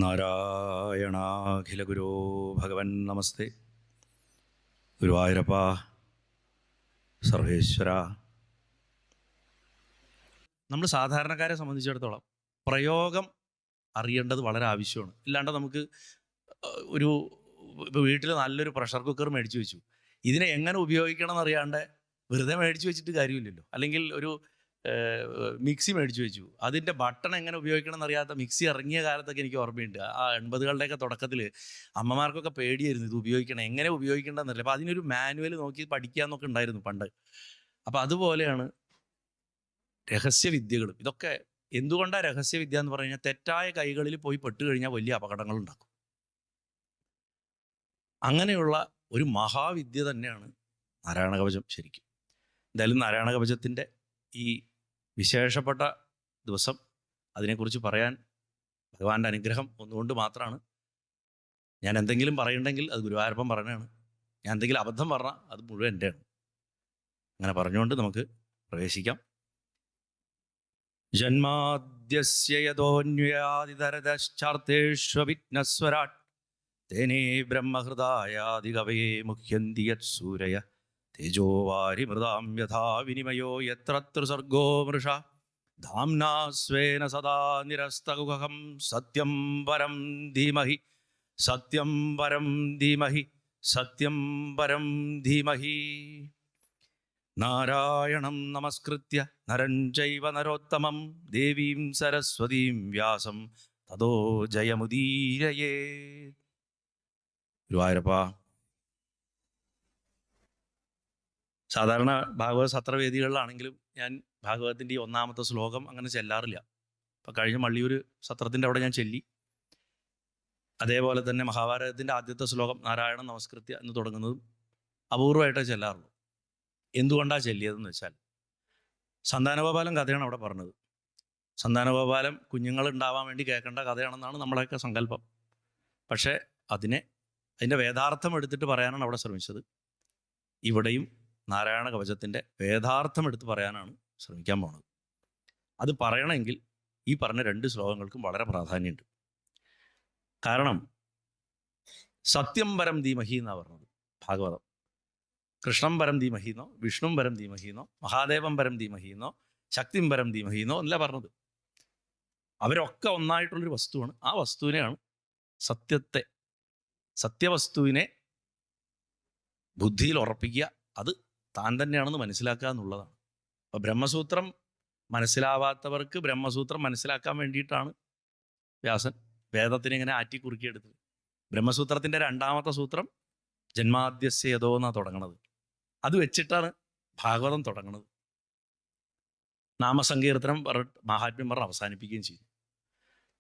നാരായണാഖില ഗുരോ ഭഗവൻ നമസ്തേ. ഗുരുവായൂരപ്പ, സർവേശ്വര. നമ്മൾ സാധാരണക്കാരെ സംബന്ധിച്ചിടത്തോളം പ്രയോഗം അറിയേണ്ടത് വളരെ ആവശ്യമാണ്. ഇല്ലാണ്ട് നമുക്ക് ഒരു ഇപ്പോൾ വീട്ടിൽ നല്ലൊരു പ്രഷർ കുക്കർ മേടിച്ച് വെച്ചു, ഇതിനെ എങ്ങനെ ഉപയോഗിക്കണം എന്നറിയാണ്ട് വെറുതെ മേടിച്ച് വെച്ചിട്ട് കാര്യമില്ലല്ലോ. അല്ലെങ്കിൽ ഒരു മിക്സി മേടിച്ച് വെച്ചു, അതിൻ്റെ ബട്ടൺ എങ്ങനെ ഉപയോഗിക്കണം എന്നറിയാത്ത മിക്സി ഇറങ്ങിയ കാലത്തൊക്കെ എനിക്ക് ഓർമ്മയുണ്ട്. ആ 80കളുടെയൊക്കെ തുടക്കത്തിൽ അമ്മമാർക്കൊക്കെ പേടിയായിരുന്നു ഇത് ഉപയോഗിക്കണം, എങ്ങനെ ഉപയോഗിക്കേണ്ടതെന്നറിയില്ല. അപ്പോൾ അതിനൊരു മാനുവൽ നോക്കി പഠിക്കാമെന്നൊക്കെ ഉണ്ടായിരുന്നു പണ്ട്. അപ്പോൾ അതുപോലെയാണ് രഹസ്യവിദ്യകളും. ഇതൊക്കെ എന്തുകൊണ്ടാണ് രഹസ്യവിദ്യ എന്ന് പറഞ്ഞു കഴിഞ്ഞാൽ, തെറ്റായ കൈകളിൽ പോയി പെട്ട് കഴിഞ്ഞാൽ വലിയ അപകടങ്ങൾ ഉണ്ടാക്കും. അങ്ങനെയുള്ള ഒരു മഹാവിദ്യ തന്നെയാണ് നാരായണ കവചം ശരിക്കും. എന്തായാലും നാരായണ കവചത്തിൻ്റെ ഈ വിശേഷപ്പെട്ട ദിവസം അതിനെക്കുറിച്ച് പറയാൻ ഭഗവാന്റെ അനുഗ്രഹം ഒന്നുകൊണ്ട് മാത്രമാണ്. ഞാൻ എന്തെങ്കിലും പറയുന്നുണ്ടെങ്കിൽ അത് ഗുരുവായൂരപ്പൻ പറഞ്ഞാണ്, ഞാൻ എന്തെങ്കിലും അബദ്ധം പറഞ്ഞാൽ അത് മുഴുവൻ എൻ്റെയാണ്. അങ്ങനെ പറഞ്ഞുകൊണ്ട് നമുക്ക് പ്രവേശിക്കാം. ജന്മാദ്യസ്യ യതോന്വയാദിതരതശ്ചാർത്തേഷ്വവിഘ്നസ്വരാട് തേനേ ബ്രഹ്മഹൃദായാദികവയേ മുഹ്യന്തി യത്സൂരയ തേജോ വാരിമൃതാം യഥാ വിനിമയോ യത്ര ത്രിസർഗോ മൃഷ ധാംനാ സ്വേന സദാ നിരസ്തകുഹം സത്യം പരം ധീമഹി സത്യം പരം ധീമഹി സത്യം പരം ധീമഹി. നാരായണം നമസ്കൃത്യ നരം ചൈവ നരോത്തമം ദേവീം സരസ്വതീം വ്യാസം തതോ ജയമുദീരയേ. ഗുരുവായൂരപ്പ, സാധാരണ ഭാഗവത സത്രവേദികളിലാണെങ്കിലും ഞാൻ ഭാഗവതത്തിൻ്റെ ഈ ഒന്നാമത്തെ ശ്ലോകം അങ്ങനെ ചെല്ലാറില്ല. ഇപ്പം കഴിഞ്ഞ മള്ളിയൂർ സത്രത്തിൻ്റെ അവിടെ ഞാൻ ചൊല്ലി. അതേപോലെ തന്നെ മഹാഭാരതത്തിൻ്റെ ആദ്യത്തെ ശ്ലോകം നാരായണം നമസ്കൃത്യ എന്ന് തുടങ്ങുന്നതും അപൂർവമായിട്ടേ ചെല്ലാറുള്ളൂ. എന്തുകൊണ്ടാണ് ചൊല്ലിയതെന്ന് വെച്ചാൽ, സന്താനഗോപാലം കഥയാണ് അവിടെ പറഞ്ഞത്. സന്താനഗോപാലം കുഞ്ഞുങ്ങൾ ഉണ്ടാവാൻ വേണ്ടി കേൾക്കേണ്ട കഥയാണെന്നാണ് നമ്മളെയൊക്കെ സങ്കല്പം. പക്ഷേ അതിൻ്റെ വേദാർത്ഥം എടുത്തിട്ട് പറയാനാണ് അവിടെ ശ്രമിച്ചത്. ഇവിടെയും നാരായണ കവചത്തിൻ്റെ വേദാർത്ഥം എടുത്ത് പറയാനാണ് ശ്രമിക്കാൻ പോണത്. അത് പറയണമെങ്കിൽ ഈ പറഞ്ഞ 2 ശ്ലോകങ്ങൾക്കും വളരെ പ്രാധാന്യമുണ്ട്. കാരണം സത്യം പരം ധീമഹി എന്നാണ് പറഞ്ഞത് ഭാഗവതം. കൃഷ്ണം പരം ധീമഹിന്നോ, വിഷ്ണു പരം ധീമഹിന്നോ, മഹാദേവൻ പരം ധീമഹിന്നോ, ശക്തിം പരം ധീമഹിന്നോ അല്ല പറഞ്ഞത്. അവരൊക്കെ ഒന്നായിട്ടുള്ളൊരു വസ്തുവാണ്. ആ വസ്തുവിനെയാണ് സത്യവസ്തുവിനെ ബുദ്ധിയിൽ ഉറപ്പിക്കുക, അത് താൻ തന്നെയാണെന്ന് മനസ്സിലാക്കുക എന്നുള്ളതാണ്. അപ്പോൾ ബ്രഹ്മസൂത്രം മനസ്സിലാവാത്തവർക്ക് ബ്രഹ്മസൂത്രം മനസ്സിലാക്കാൻ വേണ്ടിയിട്ടാണ് വ്യാസൻ വേദത്തിനെ ഇങ്ങനെ ആറ്റിക്കുറുക്കിയെടുത്തത്. ബ്രഹ്മസൂത്രത്തിൻ്റെ 2ാമത്തെ സൂത്രം ജന്മാദ്യസ്യ യതോ എന്നാണ് തുടങ്ങണത്. അത് വെച്ചിട്ടാണ് ഭാഗവതം തുടങ്ങുന്നത്. നാമസങ്കീർത്തനം മഹാത്മ്യം പറഞ്ഞ് അവസാനിപ്പിക്കുകയും ചെയ്തു.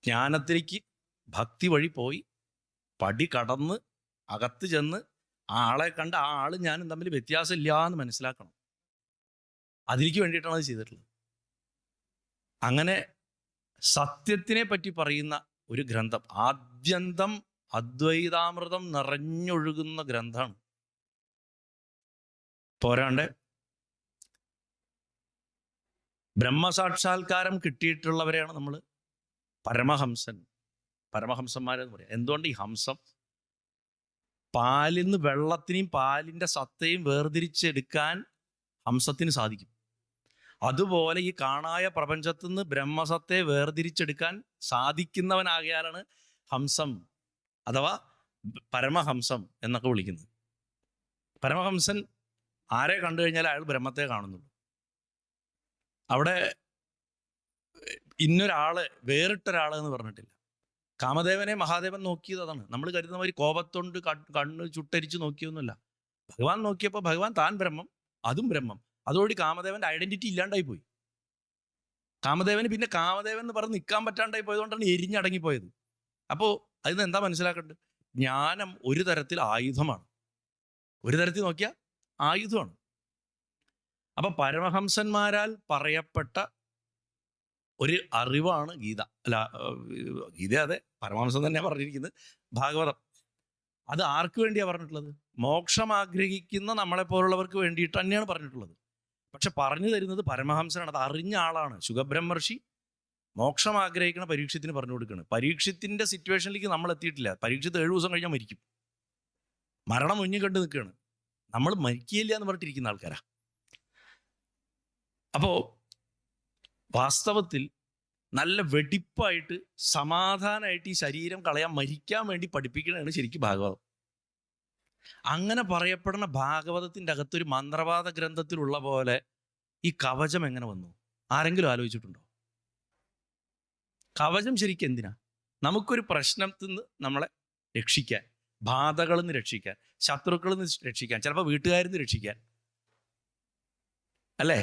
ജ്ഞാനത്തിലേക്ക് ഭക്തി വഴി പോയി പടി കടന്ന് അകത്ത് ചെന്ന് ആളെ കണ്ട് ആ ആളും ഞാനും തമ്മിൽ വ്യത്യാസമില്ല എന്ന് മനസ്സിലാക്കണം. അതിലേക്ക് വേണ്ടിയിട്ടാണ് അത് ചെയ്തിട്ടുള്ളത്. അങ്ങനെ സത്യത്തിനെ പറ്റി പറയുന്ന ഒരു ഗ്രന്ഥം, ആദ്യന്തം അദ്വൈതാമൃതം നിറഞ്ഞൊഴുകുന്ന ഗ്രന്ഥമാണ്. പോരാണ്ട് ബ്രഹ്മസാക്ഷാത്കാരം കിട്ടിയിട്ടുള്ളവരെയാണ് നമ്മൾ പരമഹംസന്മാരെന്ന് പറയാം. എന്തുകൊണ്ട് ഈ ഹംസം? പാലിൽ നിന്ന് വെള്ളത്തിനെയും പാലിൻ്റെ സത്തയും വേർതിരിച്ചെടുക്കാൻ ഹംസത്തിന് സാധിക്കും. അതുപോലെ ഈ കാണായ പ്രപഞ്ചത്തിൽ നിന്ന് ബ്രഹ്മസത്തെ വേർതിരിച്ചെടുക്കാൻ സാധിക്കുന്നവനാകിയാലാണ് ഹംസം അഥവാ പരമഹംസം എന്നൊക്കെ വിളിക്കുന്നത്. പരമഹംസൻ ആരെ കണ്ടു കഴിഞ്ഞാൽ അയാൾ ബ്രഹ്മത്തെ കാണുന്നുള്ളൂ. അവിടെ ഇന്നൊരാള് വേറിട്ടൊരാൾ എന്ന് പറഞ്ഞിട്ടില്ല. കാമദേവനെ മഹാദേവൻ നോക്കിയത് അതാണ്. നമ്മൾ കരുതുന്ന മാതിരി കോപത്തോണ്ട് കണ്ണ് ചുട്ടരിച്ച് നോക്കിയൊന്നുമല്ല. ഭഗവാൻ നോക്കിയപ്പോൾ ഭഗവാൻ താൻ ബ്രഹ്മം, അതും ബ്രഹ്മം. അതോടെ കാമദേവൻ്റെ ഐഡന്റിറ്റി ഇല്ലാണ്ടായി പോയി. കാമദേവന് പിന്നെ കാമദേവൻ എന്ന് പറഞ്ഞ് നിൽക്കാൻ പറ്റാണ്ടായി പോയതുകൊണ്ടാണ് എരിഞ്ഞടങ്ങിപ്പോയത്. അപ്പോൾ അതിന് എന്താ മനസ്സിലാക്കേണ്ടത്? ജ്ഞാനം ഒരു തരത്തിൽ ആയുധമാണ്. ഒരു തരത്തിൽ നോക്കിയാൽ ആയുധമാണ്. അപ്പം പരമഹംസന്മാരാൽ പറയപ്പെട്ട ഒരു അറിവാണ് ഗീത. ഗീത അതെ, പരമഹംസൻ തന്നെ പറഞ്ഞിരിക്കുന്നത്. ഭാഗവതം അത് ആർക്ക് വേണ്ടിയാണ് പറഞ്ഞിട്ടുള്ളത്? മോക്ഷം ആഗ്രഹിക്കുന്ന നമ്മളെപ്പോലുള്ളവർക്ക് വേണ്ടിയിട്ട് തന്നെയാണ് പറഞ്ഞിട്ടുള്ളത്. പക്ഷെ പറഞ്ഞു തരുന്നത് പരമഹംസനാണ്, അത് അറിഞ്ഞ ആളാണ്. ശുഖബ്രഹ്മർഷി മോക്ഷം ആഗ്രഹിക്കണ പരീക്ഷത്തിന് പറഞ്ഞു കൊടുക്കുകയാണ്. പരീക്ഷത്തിന്റെ സിറ്റുവേഷനിലേക്ക് നമ്മൾ എത്തിയിട്ടില്ല. പരീക്ഷത്ത് 7 ദിവസം കഴിഞ്ഞാൽ മരിക്കും. മരണം മുന്നിൽ കണ്ടു നിൽക്കുകയാണ്. നമ്മൾ മരിക്കില്ല എന്ന് പറഞ്ഞിട്ടിരിക്കുന്ന ആൾക്കാരാ. അപ്പോ വാസ്തവത്തിൽ നല്ല വെടിപ്പായിട്ട് സമാധാനമായിട്ട് ഈ ശരീരം കളയാൻ മരിക്കാൻ വേണ്ടി പഠിപ്പിക്കണതാണ് ശരിക്കും ഭാഗവതം. അങ്ങനെ പറയപ്പെടുന്ന ഭാഗവതത്തിൻ്റെ അകത്തൊരു മന്ത്രവാദ ഗ്രന്ഥത്തിലുള്ള പോലെ ഈ കവചം എങ്ങനെ വന്നു? ആരെങ്കിലും ആലോചിച്ചിട്ടുണ്ടോ? കവചം ശരിക്കും എന്തിനാ? നമുക്കൊരു പ്രശ്നത്തിൽ നിന്ന് നമ്മളെ രക്ഷിക്കാൻ, ബാധകളിൽ നിന്ന് രക്ഷിക്കാൻ, ശത്രുക്കളിൽ നിന്ന് രക്ഷിക്കാൻ, ചിലപ്പോൾ വീട്ടുകാരിൽ നിന്ന് രക്ഷിക്കാൻ, അല്ലേ?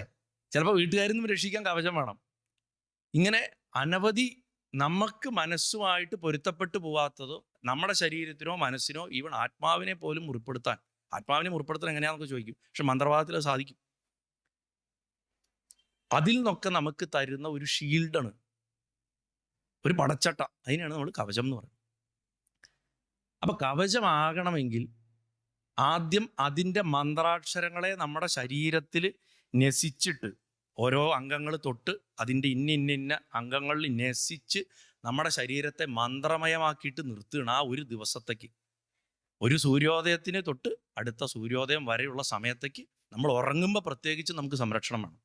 ചിലപ്പോൾ വീട്ടുകാരിൽ നിന്ന് രക്ഷിക്കാൻ കവചം വേണം. ഇങ്ങനെ അനവധി നമുക്ക് മനസ്സുമായിട്ട് പൊരുത്തപ്പെട്ടു പോവാത്തതോ നമ്മുടെ ശരീരത്തിനോ മനസ്സിനോ ഈവൻ ആത്മാവിനെ പോലും മുറിപ്പെടുത്താൻ, ആത്മാവിനെ മുറിപ്പെടുത്താൻ എങ്ങനെയാണെന്നൊക്കെ ചോദിക്കും. പക്ഷെ മന്ത്രവാദത്തിൽ അത് സാധിക്കും. അതിൽ നിന്നൊക്കെ നമുക്ക് തരുന്ന ഒരു ഷീൽഡാണ്, ഒരു പടച്ചട്ട. അതിനാണ് നമ്മൾ കവചം എന്ന് പറയുന്നത്. അപ്പൊ കവചമാകണമെങ്കിൽ ആദ്യം അതിൻ്റെ മന്ത്രാക്ഷരങ്ങളെ നമ്മുടെ ശരീരത്തിൽ ന്യസിച്ചിട്ട്, ഓരോ അംഗങ്ങൾ തൊട്ട് അതിൻ്റെ ഇന്ന അംഗങ്ങളിൽ ന്യസിച്ച് നമ്മുടെ ശരീരത്തെ മന്ത്രമയമാക്കിയിട്ട് നിർത്തുകയാണ്. ആ ഒരു ദിവസത്തേക്ക്, ഒരു സൂര്യോദയത്തിന് തൊട്ട് അടുത്ത സൂര്യോദയം വരെയുള്ള സമയത്തേക്ക് നമ്മൾ ഉറങ്ങുമ്പോൾ പ്രത്യേകിച്ച് നമുക്ക് സംരക്ഷണം വേണം.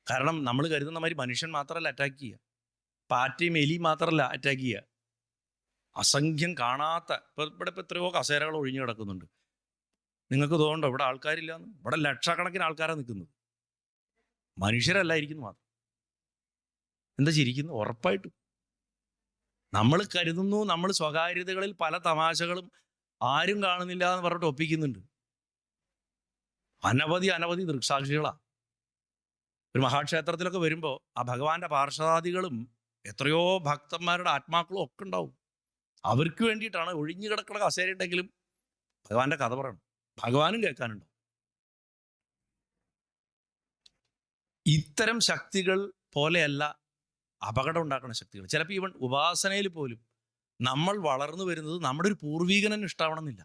കാരണം നമ്മൾ കരുതുന്ന മാതിരി മനുഷ്യൻ മാത്രമല്ല അറ്റാക്ക് ചെയ്യുക, പാറ്റയും എലിയും മാത്രമല്ല അറ്റാക്ക് ചെയ്യുക. അസംഖ്യം കാണാത്ത, ഇവിടെ എത്രയോ കസേരകൾ ഒഴിഞ്ഞു കിടക്കുന്നുണ്ട്. നിങ്ങൾക്ക് തോന്നുന്നുണ്ടോ ഇവിടെ ആൾക്കാരില്ലാന്ന്? ഇവിടെ ലക്ഷക്കണക്കിന് ആൾക്കാരാണ് നിൽക്കുന്നത്. മനുഷ്യരല്ല ഇരിക്കുന്നു മാത്രം. എന്താ ചിരിക്കുന്നു? ഉറപ്പായിട്ടും നമ്മൾ കരുതുന്നു നമ്മൾ സ്വകാര്യതകളിൽ പല തമാശകളും ആരും കാണുന്നില്ല എന്ന് പറഞ്ഞിട്ട് ഒപ്പിക്കുന്നുണ്ട്. അനവധി ദൃക്സാക്ഷികളാ. ഒരു മഹാക്ഷേത്രത്തിലൊക്കെ വരുമ്പോൾ ആ ഭഗവാന്റെ പാർശ്വതാദികളും എത്രയോ ഭക്തന്മാരുടെ ആത്മാക്കളും ഒക്കെ ഉണ്ടാവും. അവർക്ക് വേണ്ടിയിട്ടാണ് ഒഴിഞ്ഞു കിടക്കുന്ന കസേരയുണ്ടെങ്കിലും ഭഗവാന്റെ കഥ പറയണം, ഭഗവാനും കേൾക്കാനുണ്ടോ. ഇത്തരം ശക്തികൾ പോലെയല്ല അപകടം ഉണ്ടാക്കുന്ന ശക്തികൾ. ചിലപ്പോൾ ഈവൻ ഉപാസനയിൽ പോലും നമ്മൾ വളർന്നു വരുന്നത് നമ്മുടെ ഒരു പൂർവീകനന് ഇഷ്ടാവണമെന്നില്ല.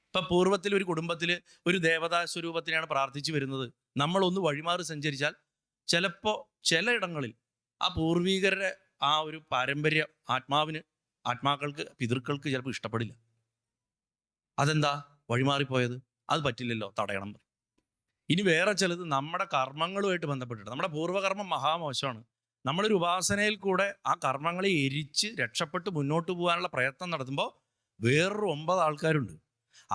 ഇപ്പം പൂർവ്വത്തിൽ ഒരു കുടുംബത്തിൽ ഒരു ദേവതാ സ്വരൂപത്തിനെയാണ് പ്രാർത്ഥിച്ചു വരുന്നത്. നമ്മളൊന്ന് വഴിമാറി സഞ്ചരിച്ചാൽ ചിലപ്പോൾ ചിലയിടങ്ങളിൽ ആ പൂർവീകരുടെ ആ ഒരു പാരമ്പര്യ ആത്മാക്കൾക്ക്, പിതൃക്കൾക്ക് ചിലപ്പോൾ ഇഷ്ടപ്പെടില്ല. അതെന്താ വഴിമാറിപ്പോയത്? അത് പറ്റില്ലല്ലോ, തടയണം. ഇനി വേറെ ചിലത് നമ്മുടെ കർമ്മങ്ങളുമായിട്ട് ബന്ധപ്പെട്ടിട്ട്, നമ്മുടെ പൂർവ്വകർമ്മം മഹാമോശമാണ്. നമ്മളൊരു ഉപാസനയിൽ കൂടെ ആ കർമ്മങ്ങളെ എരിച്ച് രക്ഷപ്പെട്ട് മുന്നോട്ട് പോകാനുള്ള പ്രയത്നം നടത്തുമ്പോൾ വേറൊരു 9 ആൾക്കാരുണ്ട്.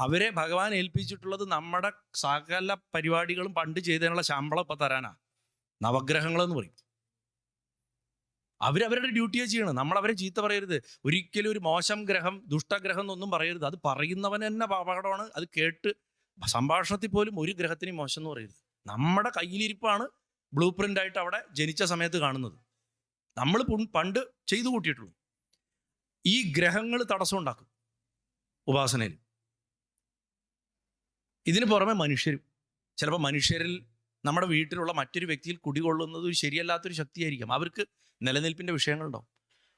അവരെ ഭഗവാൻ ഏൽപ്പിച്ചിട്ടുള്ളത് നമ്മുടെ സകല പരിപാടികളും പണ്ട് ചെയ്തതിനുള്ള ശമ്പളം ഇപ്പം തരാനാ. നവഗ്രഹങ്ങളെന്ന് പറയും. അവരവരുടെ ഡ്യൂട്ടിയെ ചെയ്യണം. നമ്മളവരെ ചീത്ത പറയരുത്. ഒരിക്കലും ഒരു മോശം ഗ്രഹം, ദുഷ്ടഗ്രഹം എന്നൊന്നും പറയരുത്. അത് പറയുന്നവൻ തന്നെ അപകടമാണ്. അത് കേട്ട് സംഭാഷണത്തിൽ പോലും ഒരു ഗ്രഹത്തിന് മോശം എന്ന് പറയരുത്. നമ്മുടെ കയ്യിലിരിപ്പാണ് ബ്ലൂ പ്രിന്റ് ആയിട്ട് അവിടെ ജനിച്ച സമയത്ത് കാണുന്നത്. നമ്മൾ പണ്ട് ചെയ്തു കൂട്ടിയിട്ടുള്ളൂ. ഈ ഗ്രഹങ്ങൾ തടസ്സം ഉണ്ടാക്കും ഉപാസനയിൽ. ഇതിന് പുറമെ മനുഷ്യരും, ചിലപ്പോൾ മനുഷ്യരിൽ നമ്മുടെ വീട്ടിലുള്ള മറ്റൊരു വ്യക്തിയിൽ കുടികൊള്ളുന്നത് ശരിയല്ലാത്തൊരു ശക്തിയായിരിക്കാം. അവർക്ക് നിലനിൽപ്പിൻ്റെ വിഷയങ്ങളുണ്ടാവും.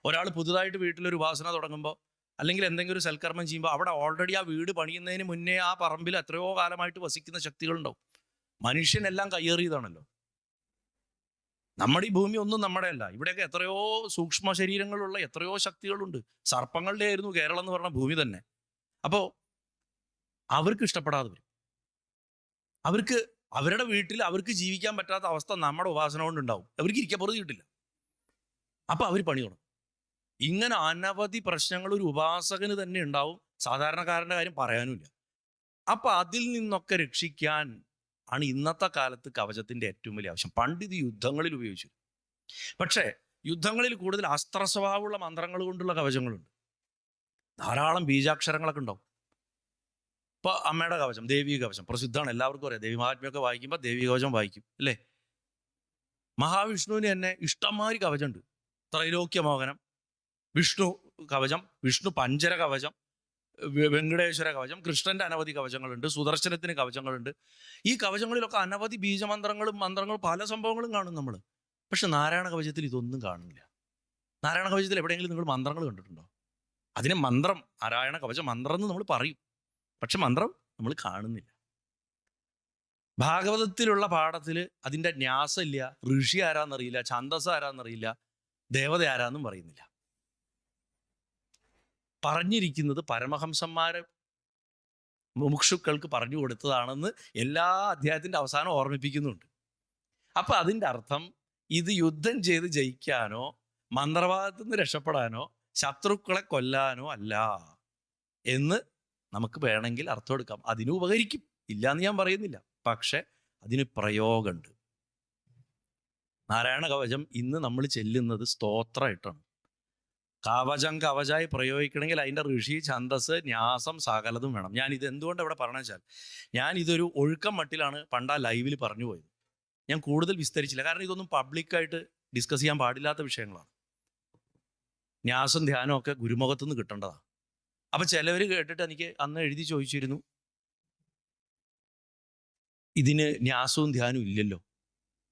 ഒരാൾ പുതുതായിട്ട് വീട്ടിലൊരു ഉപാസന തുടങ്ങുമ്പോൾ അല്ലെങ്കിൽ എന്തെങ്കിലും ഒരു സൽക്കർമ്മം ചെയ്യുമ്പോൾ അവിടെ ഓൾറെഡി ആ വീട് പണിയുന്നതിന് മുന്നേ ആ പറമ്പിൽ എത്രയോ കാലമായിട്ട് വസിക്കുന്ന ശക്തികളുണ്ടാവും. മനുഷ്യനെല്ലാം കയ്യേറിയതാണല്ലോ. നമ്മുടെ ഈ ഭൂമി ഒന്നും നമ്മുടെ അല്ല. ഇവിടെയൊക്കെ എത്രയോ സൂക്ഷ്മ ശരീരങ്ങളുള്ള എത്രയോ ശക്തികളുണ്ട്. സർപ്പങ്ങളുടെ ആയിരുന്നു കേരളം എന്ന് പറഞ്ഞ ഭൂമി തന്നെ. അപ്പോൾ അവർക്ക് ഇഷ്ടപ്പെടാതെ വരും. അവർക്ക് അവരുടെ വീട്ടിൽ അവർക്ക് ജീവിക്കാൻ പറ്റാത്ത അവസ്ഥ നമ്മുടെ ഉപാസന കൊണ്ടുണ്ടാവും. അവർക്ക് ഇരിക്കാൻ പുറത്ത് കിട്ടില്ല. അപ്പോൾ അവർ പണി തുടങ്ങും. ഇങ്ങനെ അനവധി പ്രശ്നങ്ങൾ ഒരു ഉപാസകന് തന്നെ ഉണ്ടാവും. സാധാരണക്കാരൻ്റെ കാര്യം പറയാനുമില്ല. അപ്പം അതിൽ നിന്നൊക്കെ രക്ഷിക്കാൻ ആണ് ഇന്നത്തെ കാലത്ത് കവചത്തിൻ്റെ ഏറ്റവും വലിയ ആവശ്യം. പണ്ട് ഇത് യുദ്ധങ്ങളിൽ ഉപയോഗിച്ചു. പക്ഷേ യുദ്ധങ്ങളിൽ കൂടുതൽ അസ്ത്രസ്വഭാവമുള്ള മന്ത്രങ്ങൾ കൊണ്ടുള്ള കവചങ്ങളുണ്ട്. ധാരാളം ബീജാക്ഷരങ്ങളൊക്കെ ഉണ്ടാവും. ഇപ്പോൾ അമ്മയുടെ കവചം, ദേവീ കവചം പ്രസിദ്ധമാണ്, എല്ലാവർക്കും അറിയാം. ദേവി മഹാത്മ്യമൊക്കെ വായിക്കുമ്പോൾ ദേവീ കവചം വായിക്കും, അല്ലേ? മഹാവിഷ്ണുവിന് തന്നെ ഇഷ്ടംമാതിരി കവചമുണ്ട്. ത്രൈലോക്യമോഹനം, വിഷ്ണു കവചം, വിഷ്ണു പഞ്ചര കവചം, വെങ്കടേശ്വര കവചം, കൃഷ്ണന്റെ അനവധി കവചങ്ങളുണ്ട്, സുദർശനത്തിന് കവചങ്ങളുണ്ട്. ഈ കവചങ്ങളിലൊക്കെ അനവധി ബീജമന്ത്രങ്ങളും മന്ത്രങ്ങളും പല സംഭവങ്ങളും കാണും നമ്മൾ. പക്ഷെ നാരായണ കവചത്തിൽ ഇതൊന്നും കാണുന്നില്ല. നാരായണ കവചത്തിൽ എവിടെയെങ്കിലും നിങ്ങൾ മന്ത്രങ്ങൾ കണ്ടിട്ടുണ്ടോ? അതിനെ മന്ത്രം, നാരായണ കവച മന്ത്രം എന്ന് നമ്മൾ പറയും, പക്ഷെ മന്ത്രം നമ്മൾ കാണുന്നില്ല. ഭാഗവതത്തിലുള്ള പാഠത്തിൽ അതിൻ്റെ ന്യാസമില്ല, ഋഷി ആരാന്നറിയില്ല, ഛന്ദസ് ആരാന്നറിയില്ല, ദേവത ആരാന്നും പറയുന്നില്ല. പറഞ്ഞിരിക്കുന്നത് പരമഹംസന്മാരെ മുമുക്ഷുക്കൾക്ക് പറഞ്ഞു കൊടുത്തതാണെന്ന് എല്ലാ അധ്യായത്തിൻ്റെ അവസാനം ഓർമ്മിപ്പിക്കുന്നുണ്ട്. അപ്പം അതിൻ്റെ അർത്ഥം ഇത് യുദ്ധം ചെയ്ത് ജയിക്കാനോ മന്ത്രവാദത്തിൽ നിന്ന് രക്ഷപ്പെടാനോ ശത്രുക്കളെ കൊല്ലാനോ അല്ല എന്ന് നമുക്ക് വേണമെങ്കിൽ അർത്ഥം എടുക്കാം. അതിന് ഉപകരിക്കും, ഇല്ല എന്ന് ഞാൻ പറയുന്നില്ല. പക്ഷെ അതിന് പ്രയോഗമുണ്ട്. നാരായണ കവചം ഇന്ന് നമ്മൾ ചെല്ലുന്നത് സ്തോത്രമായിട്ടാണ്. കവചം കവചായി പ്രയോഗിക്കണമെങ്കിൽ അതിൻ്റെ ഋഷി, ഛന്ദസ്, ന്യാസം സകലതും വേണം. ഞാൻ ഇത് എന്തുകൊണ്ട് ഇവിടെ പറഞ്ഞു വെച്ചാൽ, ഞാൻ ഇതൊരു ഒഴുക്കം മട്ടിലാണ് പണ്ടാ ലൈവിൽ പറഞ്ഞു പോയത്. ഞാൻ കൂടുതൽ വിസ്തരിച്ചില്ല, കാരണം ഇതൊന്നും പബ്ലിക്കായിട്ട് ഡിസ്കസ് ചെയ്യാൻ പാടില്ലാത്ത വിഷയങ്ങളാണ്. ന്യാസം ധ്യാനവും ഒക്കെ ഗുരുമുഖത്തുനിന്ന് കിട്ടേണ്ടതാണ്. അപ്പം ചിലവർ കേട്ടിട്ട് എനിക്ക് അന്ന് എഴുതി ചോദിച്ചിരുന്നു, ഇതിന് ന്യാസവും ധ്യാനവും ഇല്ലല്ലോ,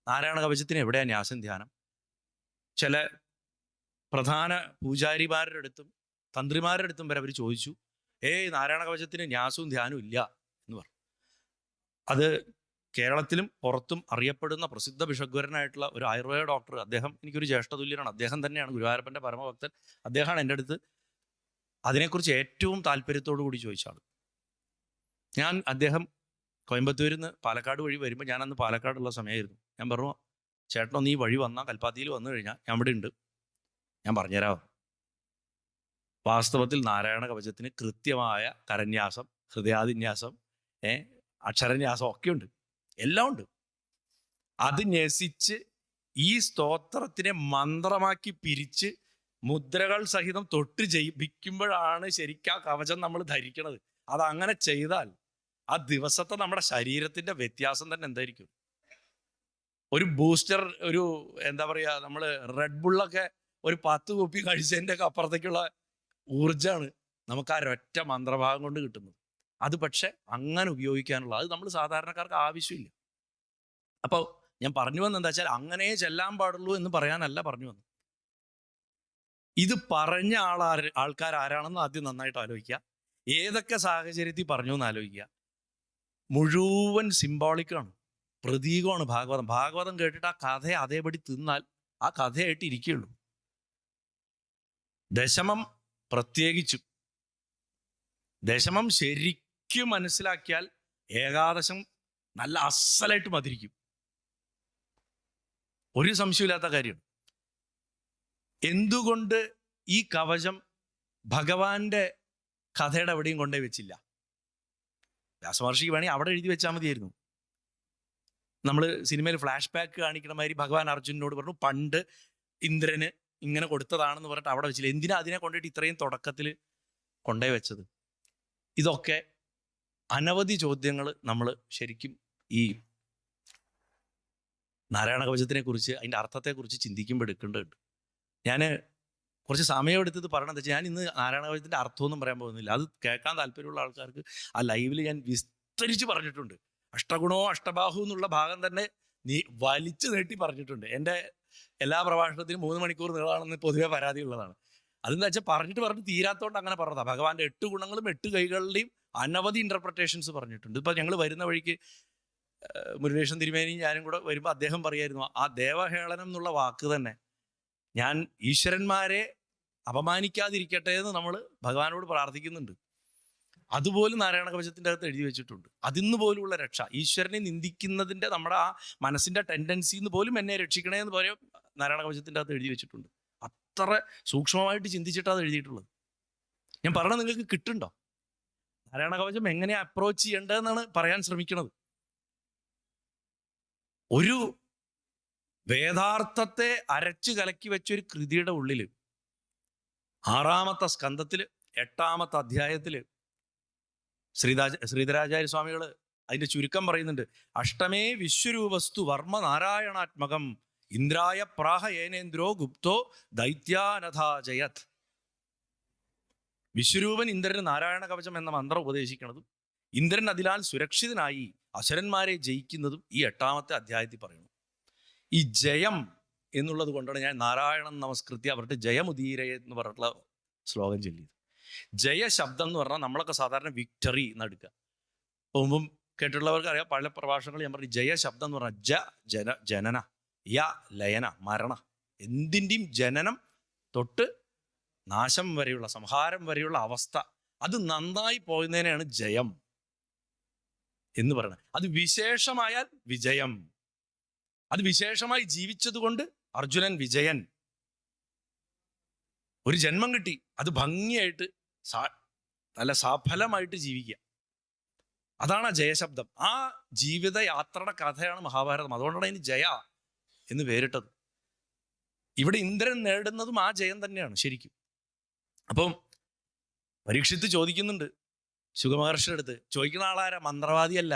നാരായണ കവചത്തിന് എവിടെയാണ് ന്യാസം ധ്യാനം? ചില പ്രധാന പൂജാരിമാരുടെ അടുത്തും തന്ത്രിമാരുടെ അടുത്തും വരെ അവർ ചോദിച്ചു, നാരായണ കവചത്തിന് ന്യാസവും ധ്യാനവും ഇല്ല എന്ന് പറഞ്ഞു. അത് കേരളത്തിലും പുറത്തും അറിയപ്പെടുന്ന പ്രസിദ്ധ ഭിഷഗ്വരനായിട്ടുള്ള ഒരു ആയുർവേദ ഡോക്ടർ, അദ്ദേഹം എനിക്കൊരു ജ്യേഷ്ഠതുല്യനാണ്, അദ്ദേഹം തന്നെയാണ് ഗുരുവായൂരപ്പൻ്റെ പരമഭക്തൻ. അദ്ദേഹമാണ് എൻ്റെ അടുത്ത് അതിനെക്കുറിച്ച് ഏറ്റവും താല്പര്യത്തോടു കൂടി ചോദിച്ച ആൾ. അദ്ദേഹം കോയമ്പത്തൂരിൽ നിന്ന് പാലക്കാട് വഴി വരുമ്പോൾ, ഞാനന്ന് പാലക്കാടുള്ള സമയമായിരുന്നു. ഞാൻ പറഞ്ഞു, ചേട്ടനൊന്ന് ഈ വഴി വന്നാൽ, കൽപ്പാത്തിയിൽ വന്നു കഴിഞ്ഞാൽ ഞാൻ ഇവിടെ ഉണ്ട്, ഞാൻ പറഞ്ഞുതരാമോ? വാസ്തവത്തിൽ നാരായണ കവചത്തിന് കൃത്യമായ കരന്യാസം, ഹൃദയാദിന്യാസം, അക്ഷരന്യാസം ഒക്കെ ഉണ്ട്, എല്ലാം ഉണ്ട്. അത് ന്യസിച്ച് ഈ സ്തോത്രത്തിനെ മന്ത്രമാക്കി പിരിച്ച് മുദ്രകൾ സഹിതം തൊട്ട് ജയിപ്പിക്കുമ്പോഴാണ് ശരിക്കും ആ കവചം നമ്മൾ ധരിക്കണത്. അതങ്ങനെ ചെയ്താൽ ആ ദിവസത്തെ നമ്മുടെ ശരീരത്തിന്റെ വ്യത്യാസം തന്നെ എന്തായിരിക്കും? ഒരു ബൂസ്റ്റർ, ഒരു എന്താ പറയുക, നമ്മൾ റെഡ് ബുള്ളൊക്കെ ഒരു 10 കുപ്പി കഴിച്ചതിൻ്റെ ഒക്കെ അപ്പുറത്തേക്കുള്ള ഊർജ്ജമാണ് നമുക്ക് ആ ഒരൊറ്റ മന്ത്രഭാഗം കൊണ്ട് കിട്ടുന്നത്. അത് പക്ഷെ അങ്ങനെ ഉപയോഗിക്കാനുള്ള അത് നമ്മൾ സാധാരണക്കാർക്ക് ആവശ്യമില്ല. അപ്പോൾ ഞാൻ പറഞ്ഞു വന്നത് എന്താ വെച്ചാൽ, അങ്ങനെ ചെല്ലാൻ പാടുള്ളൂ എന്ന് പറയാനല്ല പറഞ്ഞു വന്നത്. ഇത് പറഞ്ഞ ആൾക്കാർ ആരാണെന്ന് ആദ്യം നന്നായിട്ട് ആലോചിക്കുക. ഏതൊക്കെ സാഹചര്യത്തിൽ പറഞ്ഞു എന്ന് ആലോചിക്കുക. മുഴുവൻ സിംബോളിക്കാണ്, പ്രതീകമാണ് ഭാഗവതം. ഭാഗവതം കേട്ടിട്ട് ആ കഥ അതേപടി തിന്നാൽ ആ കഥയായിട്ട് ഇരിക്കുകയുള്ളൂ. ദശമം പ്രത്യേകിച്ചും, ദശമം ശരിക്കും മനസ്സിലാക്കിയാൽ ഏകാദശം നല്ല അസലായിട്ട് മതിരിക്കും, ഒരു സംശയമില്ലാത്ത കാര്യമാണ്. എന്തുകൊണ്ട് ഈ കവചം ഭഗവാന്റെ കഥയുടെ എവിടെയും കൊണ്ടുപോയി വെച്ചില്ല? വ്യാസമഹർഷിക്ക് വേണമെങ്കിൽ അവിടെ എഴുതി വെച്ചാൽ മതിയായിരുന്നു. നമ്മൾ സിനിമയിൽ ഫ്ലാഷ് ബാക്ക് കാണിക്കണ മാതിരി ഭഗവാൻ അർജുനനോട് പറഞ്ഞു, പണ്ട് ഇന്ദ്രന് ഇങ്ങനെ കൊടുത്തതാണെന്ന് പറഞ്ഞിട്ട് അവിടെ വെച്ചില്ല. എന്തിനാ അതിനെ കൊണ്ടിട്ട് ഇത്രയും തുടക്കത്തിൽ കൊണ്ടുപോയി വെച്ചത്? ഇതൊക്കെ അനവധി ചോദ്യങ്ങൾ നമ്മൾ ശരിക്കും ഈ നാരായണ കവചത്തിനെ കുറിച്ച്, അതിൻ്റെ അർത്ഥത്തെക്കുറിച്ച് ചിന്തിക്കുമ്പോൾ എടുക്കേണ്ടതുണ്ട്. ഞാൻ കുറച്ച് സമയമെടുത്തത് പറയണത് വെച്ചാൽ, ഞാൻ ഇന്ന് നാരായണ കവചത്തിൻ്റെ അർത്ഥമൊന്നും പറയാൻ പോകുന്നില്ല. അത് കേൾക്കാൻ താല്പര്യമുള്ള ആൾക്കാർക്ക് ആ ലൈവിൽ ഞാൻ വിസ്തരിച്ച് പറഞ്ഞിട്ടുണ്ട്. അഷ്ടഗുണോ അഷ്ടബാഹു എന്നുള്ള ഭാഗം തന്നെ വലിച്ചു നീട്ടി പറഞ്ഞിട്ടുണ്ട്. എൻ്റെ എല്ലാ പ്രഭാഷണത്തിനും 3 മണിക്കൂർ നീളമാണെന്ന് പൊതുവെ പരാതിയുള്ളതാണ്. അതെന്താ വെച്ചാൽ പറഞ്ഞിട്ട് തീരാത്തോണ്ട് അങ്ങനെ പറഞ്ഞതാണ്. ഭഗവാന്റെ 8 ഗുണങ്ങളും 8 കൈകളുടെയും അനവധി ഇൻ്റർപ്രിട്ടേഷൻസ് പറഞ്ഞിട്ടുണ്ട്. ഇപ്പം ഞങ്ങൾ വരുന്ന വഴിക്ക് മുരുകേശൻ തിരുമേനി ഞാനും കൂടെ വരുമ്പോൾ അദ്ദേഹം പറയായിരുന്നു, ആ ദേവഹേളനം എന്നുള്ള വാക്ക് തന്നെ ഞാൻ ഈശ്വരന്മാരെ അപമാനിക്കാതിരിക്കട്ടെ എന്ന് നമ്മൾ ഭഗവാനോട് പ്രാർത്ഥിക്കുന്നുണ്ട്. അതുപോലും നാരായണ കവചത്തിൻ്റെ അകത്ത് എഴുതി വെച്ചിട്ടുണ്ട്. അതിന്ന് പോലുള്ള രക്ഷ, ഈശ്വരനെ നിന്ദിക്കുന്നതിൻ്റെ നമ്മുടെ ആ മനസ്സിൻ്റെ ടെൻഡൻസിന്ന് പോലും എന്നെ രക്ഷിക്കണേ എന്ന് പറയും നാരായണ കവചത്തിൻ്റെ അകത്ത് എഴുതി വെച്ചിട്ടുണ്ട്. അത്ര സൂക്ഷ്മമായിട്ട് ചിന്തിച്ചിട്ടാണ് അത് എഴുതിയിട്ടുള്ളത്. ഞാൻ പറഞ്ഞത് നിങ്ങൾക്ക് കിട്ടുന്നുണ്ടോ? നാരായണ കവചം എങ്ങനെ അപ്രോച്ച് ചെയ്യേണ്ടതെന്നാണ് പറയാൻ ശ്രമിക്കുന്നത്. ഒരു വേദാർത്ഥത്തെ അരച്ചു കലക്കി വെച്ചൊരു കൃതിയുടെ ഉള്ളിൽ 6-ാമത്തെ സ്കന്ധത്തിൽ 8-ാമത്തെ അധ്യായത്തിൽ ശ്രീധരാചാര്യ സ്വാമികൾ അതിൻ്റെ ചുരുക്കം പറയുന്നുണ്ട്. അഷ്ടമേ വിശ്വരൂപസ്തു വർമ്മ നാരായണാത്മകം ഇന്ദ്രായ പ്രാഹ ഏനേന്ദ്രോ ഗുപ്തോ ദൈത്യാനഥാജയത്. വിശ്വരൂപൻ ഇന്ദ്രന് നാരായണ കവചം എന്ന മന്ത്രം ഉപദേശിക്കുന്നതും ഇന്ദ്രൻ അതിലാൽ സുരക്ഷിതനായി അസുരന്മാരെ ജയിക്കുന്നതും ഈ 8-ാമത്തെ അധ്യായത്തിൽ പറയുന്നു. ഈ ജയം എന്നുള്ളത് കൊണ്ടാണ് ഞാൻ നാരായണൻ നമസ്കൃത്യ അവരുടെ ജയമുദീരയെ എന്ന് പറഞ്ഞിട്ടുള്ള ശ്ലോകം ചൊല്ലിയത്. ജയശബ്ദം എന്ന് പറഞ്ഞാൽ നമ്മളൊക്കെ സാധാരണ വിക്ടറി എന്നെടുക്കുക. മുമ്പും കേട്ടിട്ടുള്ളവർക്ക് അറിയാം, പല പ്രഭാഷണങ്ങൾ ഞാൻ പറഞ്ഞു, ജയശബ്ദം എന്ന് പറഞ്ഞാൽ ജനന, ലയന, മരണ, എന്തിൻ്റെയും ജനനം തൊട്ട് നാശം വരെയുള്ള, സംഹാരം വരെയുള്ള അവസ്ഥ, അത് നന്നായി പോകുന്നതിനെയാണ് ജയം എന്ന് പറയുന്നത്. അത് വിശേഷമായാൽ വിജയം. അത് വിശേഷമായി ജീവിച്ചത് കൊണ്ട് അർജുനൻ വിജയൻ. ഒരു ജന്മം കിട്ടി, അത് ഭംഗിയായിട്ട് നല്ല സഫലമായിട്ട് ജീവിക്കുക, അതാണ് ആ ജയശബ്ദം. ആ ജീവിതയാത്രയുടെ കഥയാണ് മഹാഭാരതം. അതുകൊണ്ടാണ് അതിന് ജയ എന്ന് പേരിട്ടത്. ഇവിടെ ഇന്ദ്രൻ നേടുന്നതും ആ ജയം തന്നെയാണ് ശരിക്കും. അപ്പം പരീക്ഷിത്ത് ചോദിക്കുന്നുണ്ട് ശുഗമഹർഷിയുടെ അടുത്ത്. ചോദിക്കുന്ന ആളാരാ? മന്ത്രവാദിയല്ല,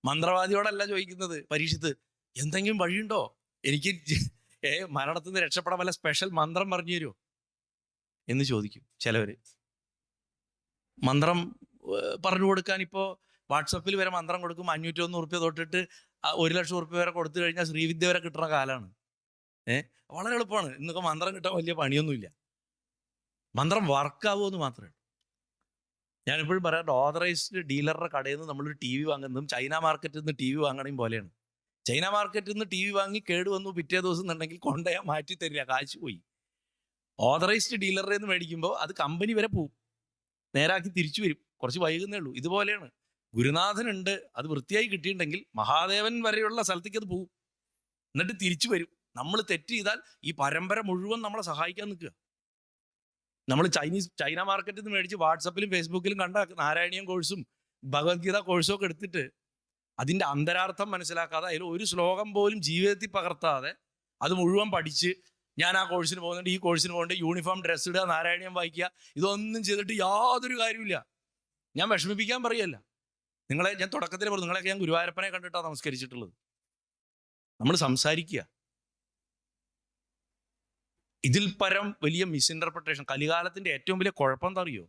മന്ത്രവാദിയോടല്ല ചോദിക്കുന്നത് പരീക്ഷിത്ത്. എന്തെങ്കിലും വഴിയുണ്ടോ എനിക്ക് മരണത്തിൽ നിന്ന് രക്ഷപ്പെടാൻ വല്ല സ്പെഷ്യൽ മന്ത്രം പറഞ്ഞു തരുമോ എന്ന് ചോദിക്കും ചിലവര്. മന്ത്രം പറഞ്ഞു കൊടുക്കാൻ ഇപ്പോൾ വാട്സപ്പിൽ വരെ മന്ത്രം കൊടുക്കും. 501 ഉറുപ്പ്യ തൊട്ടിട്ട് 1,00,000 ഉറുപ്പ്യ വരെ കൊടുത്തു കഴിഞ്ഞാൽ ശ്രീവിദ്യ വരെ കിട്ടുന്ന കാലമാണ്. വളരെ എളുപ്പമാണ്. ഇന്നൊക്കെ മന്ത്രം കിട്ടാൻ വലിയ പണിയൊന്നുമില്ല. മന്ത്രം വർക്കാവുമെന്ന് മാത്രമേ ഉള്ളൂ. ഞാനെപ്പോഴും പറയാം, ഓതറൈസ്ഡ് ഡീലറുടെ കടയിൽ നിന്ന് നമ്മളൊരു TV വാങ്ങുന്നതും ചൈന മാർക്കറ്റിൽ നിന്ന് TV വാങ്ങണേയും പോലെയാണ്. ചൈന മാർക്കറ്റിൽ നിന്ന് TV വാങ്ങി കേടുവന്നു പിറ്റേ ദിവസം എന്നുണ്ടെങ്കിൽ കൊണ്ടുപോയാൽ മാറ്റി തരില്ല, കാശ് പോയി. ഓതറൈസ്ഡ് ഡീലറുടെ നിന്ന് മേടിക്കുമ്പോൾ അത് കമ്പനി വരെ പോവും, നേരാക്കി തിരിച്ചു വരും, കുറച്ച് വൈകുന്നേ ഉള്ളൂ. ഇതുപോലെയാണ്. ഗുരുനാഥനുണ്ട്, അത് വൃത്തിയായി കിട്ടിയിട്ടുണ്ടെങ്കിൽ മഹാദേവൻ വരെയുള്ള സ്ഥലത്തേക്ക് അത് പോവും, എന്നിട്ട് തിരിച്ചു വരും. നമ്മൾ തെറ്റ് ചെയ്താൽ ഈ പരമ്പര മുഴുവൻ നമ്മളെ സഹായിക്കാൻ നിൽക്കുക. നമ്മൾ ചൈന മാർക്കറ്റിൽ നിന്ന് മേടിച്ച് വാട്സപ്പിലും ഫേസ്ബുക്കിലും കണ്ട നാരായണീയം കോഴ്സും ഭഗവത്ഗീത കോഴ്സും ഒക്കെ എടുത്തിട്ട് അതിൻ്റെ അന്തരാർത്ഥം മനസ്സിലാക്കാതെ, അതിൽ ഒരു ശ്ലോകം പോലും ജീവിതത്തിൽ പകർത്താതെ അത് മുഴുവൻ പഠിച്ച് ഞാൻ ആ കോഴ്സിന് പോകുന്നുണ്ട്, ഈ കോഴ്സിന് പോകുന്നുണ്ട്, യൂണിഫോം ഡ്രസ്സ് ഇടുക, നാരായണീയം വായിക്കുക, ഇതൊന്നും ചെയ്തിട്ട് യാതൊരു കാര്യമില്ല. ഞാൻ വിഷമിപ്പിക്കാൻ പറയല്ല നിങ്ങളെ. ഞാൻ തുടക്കത്തിൽ പറഞ്ഞു, നിങ്ങളെയൊക്കെ ഞാൻ ഗുരുവായൂരപ്പനെ കണ്ടിട്ടാണ് നമസ്കരിച്ചിട്ടുള്ളത്. നമ്മൾ സംസാരിക്കുക. ഇതിൽ പരം വലിയ മിസ്ഇൻ്റർപ്രിട്ടേഷൻ. കലികാലത്തിൻ്റെ ഏറ്റവും വലിയ കുഴപ്പം എന്താ അറിയോ?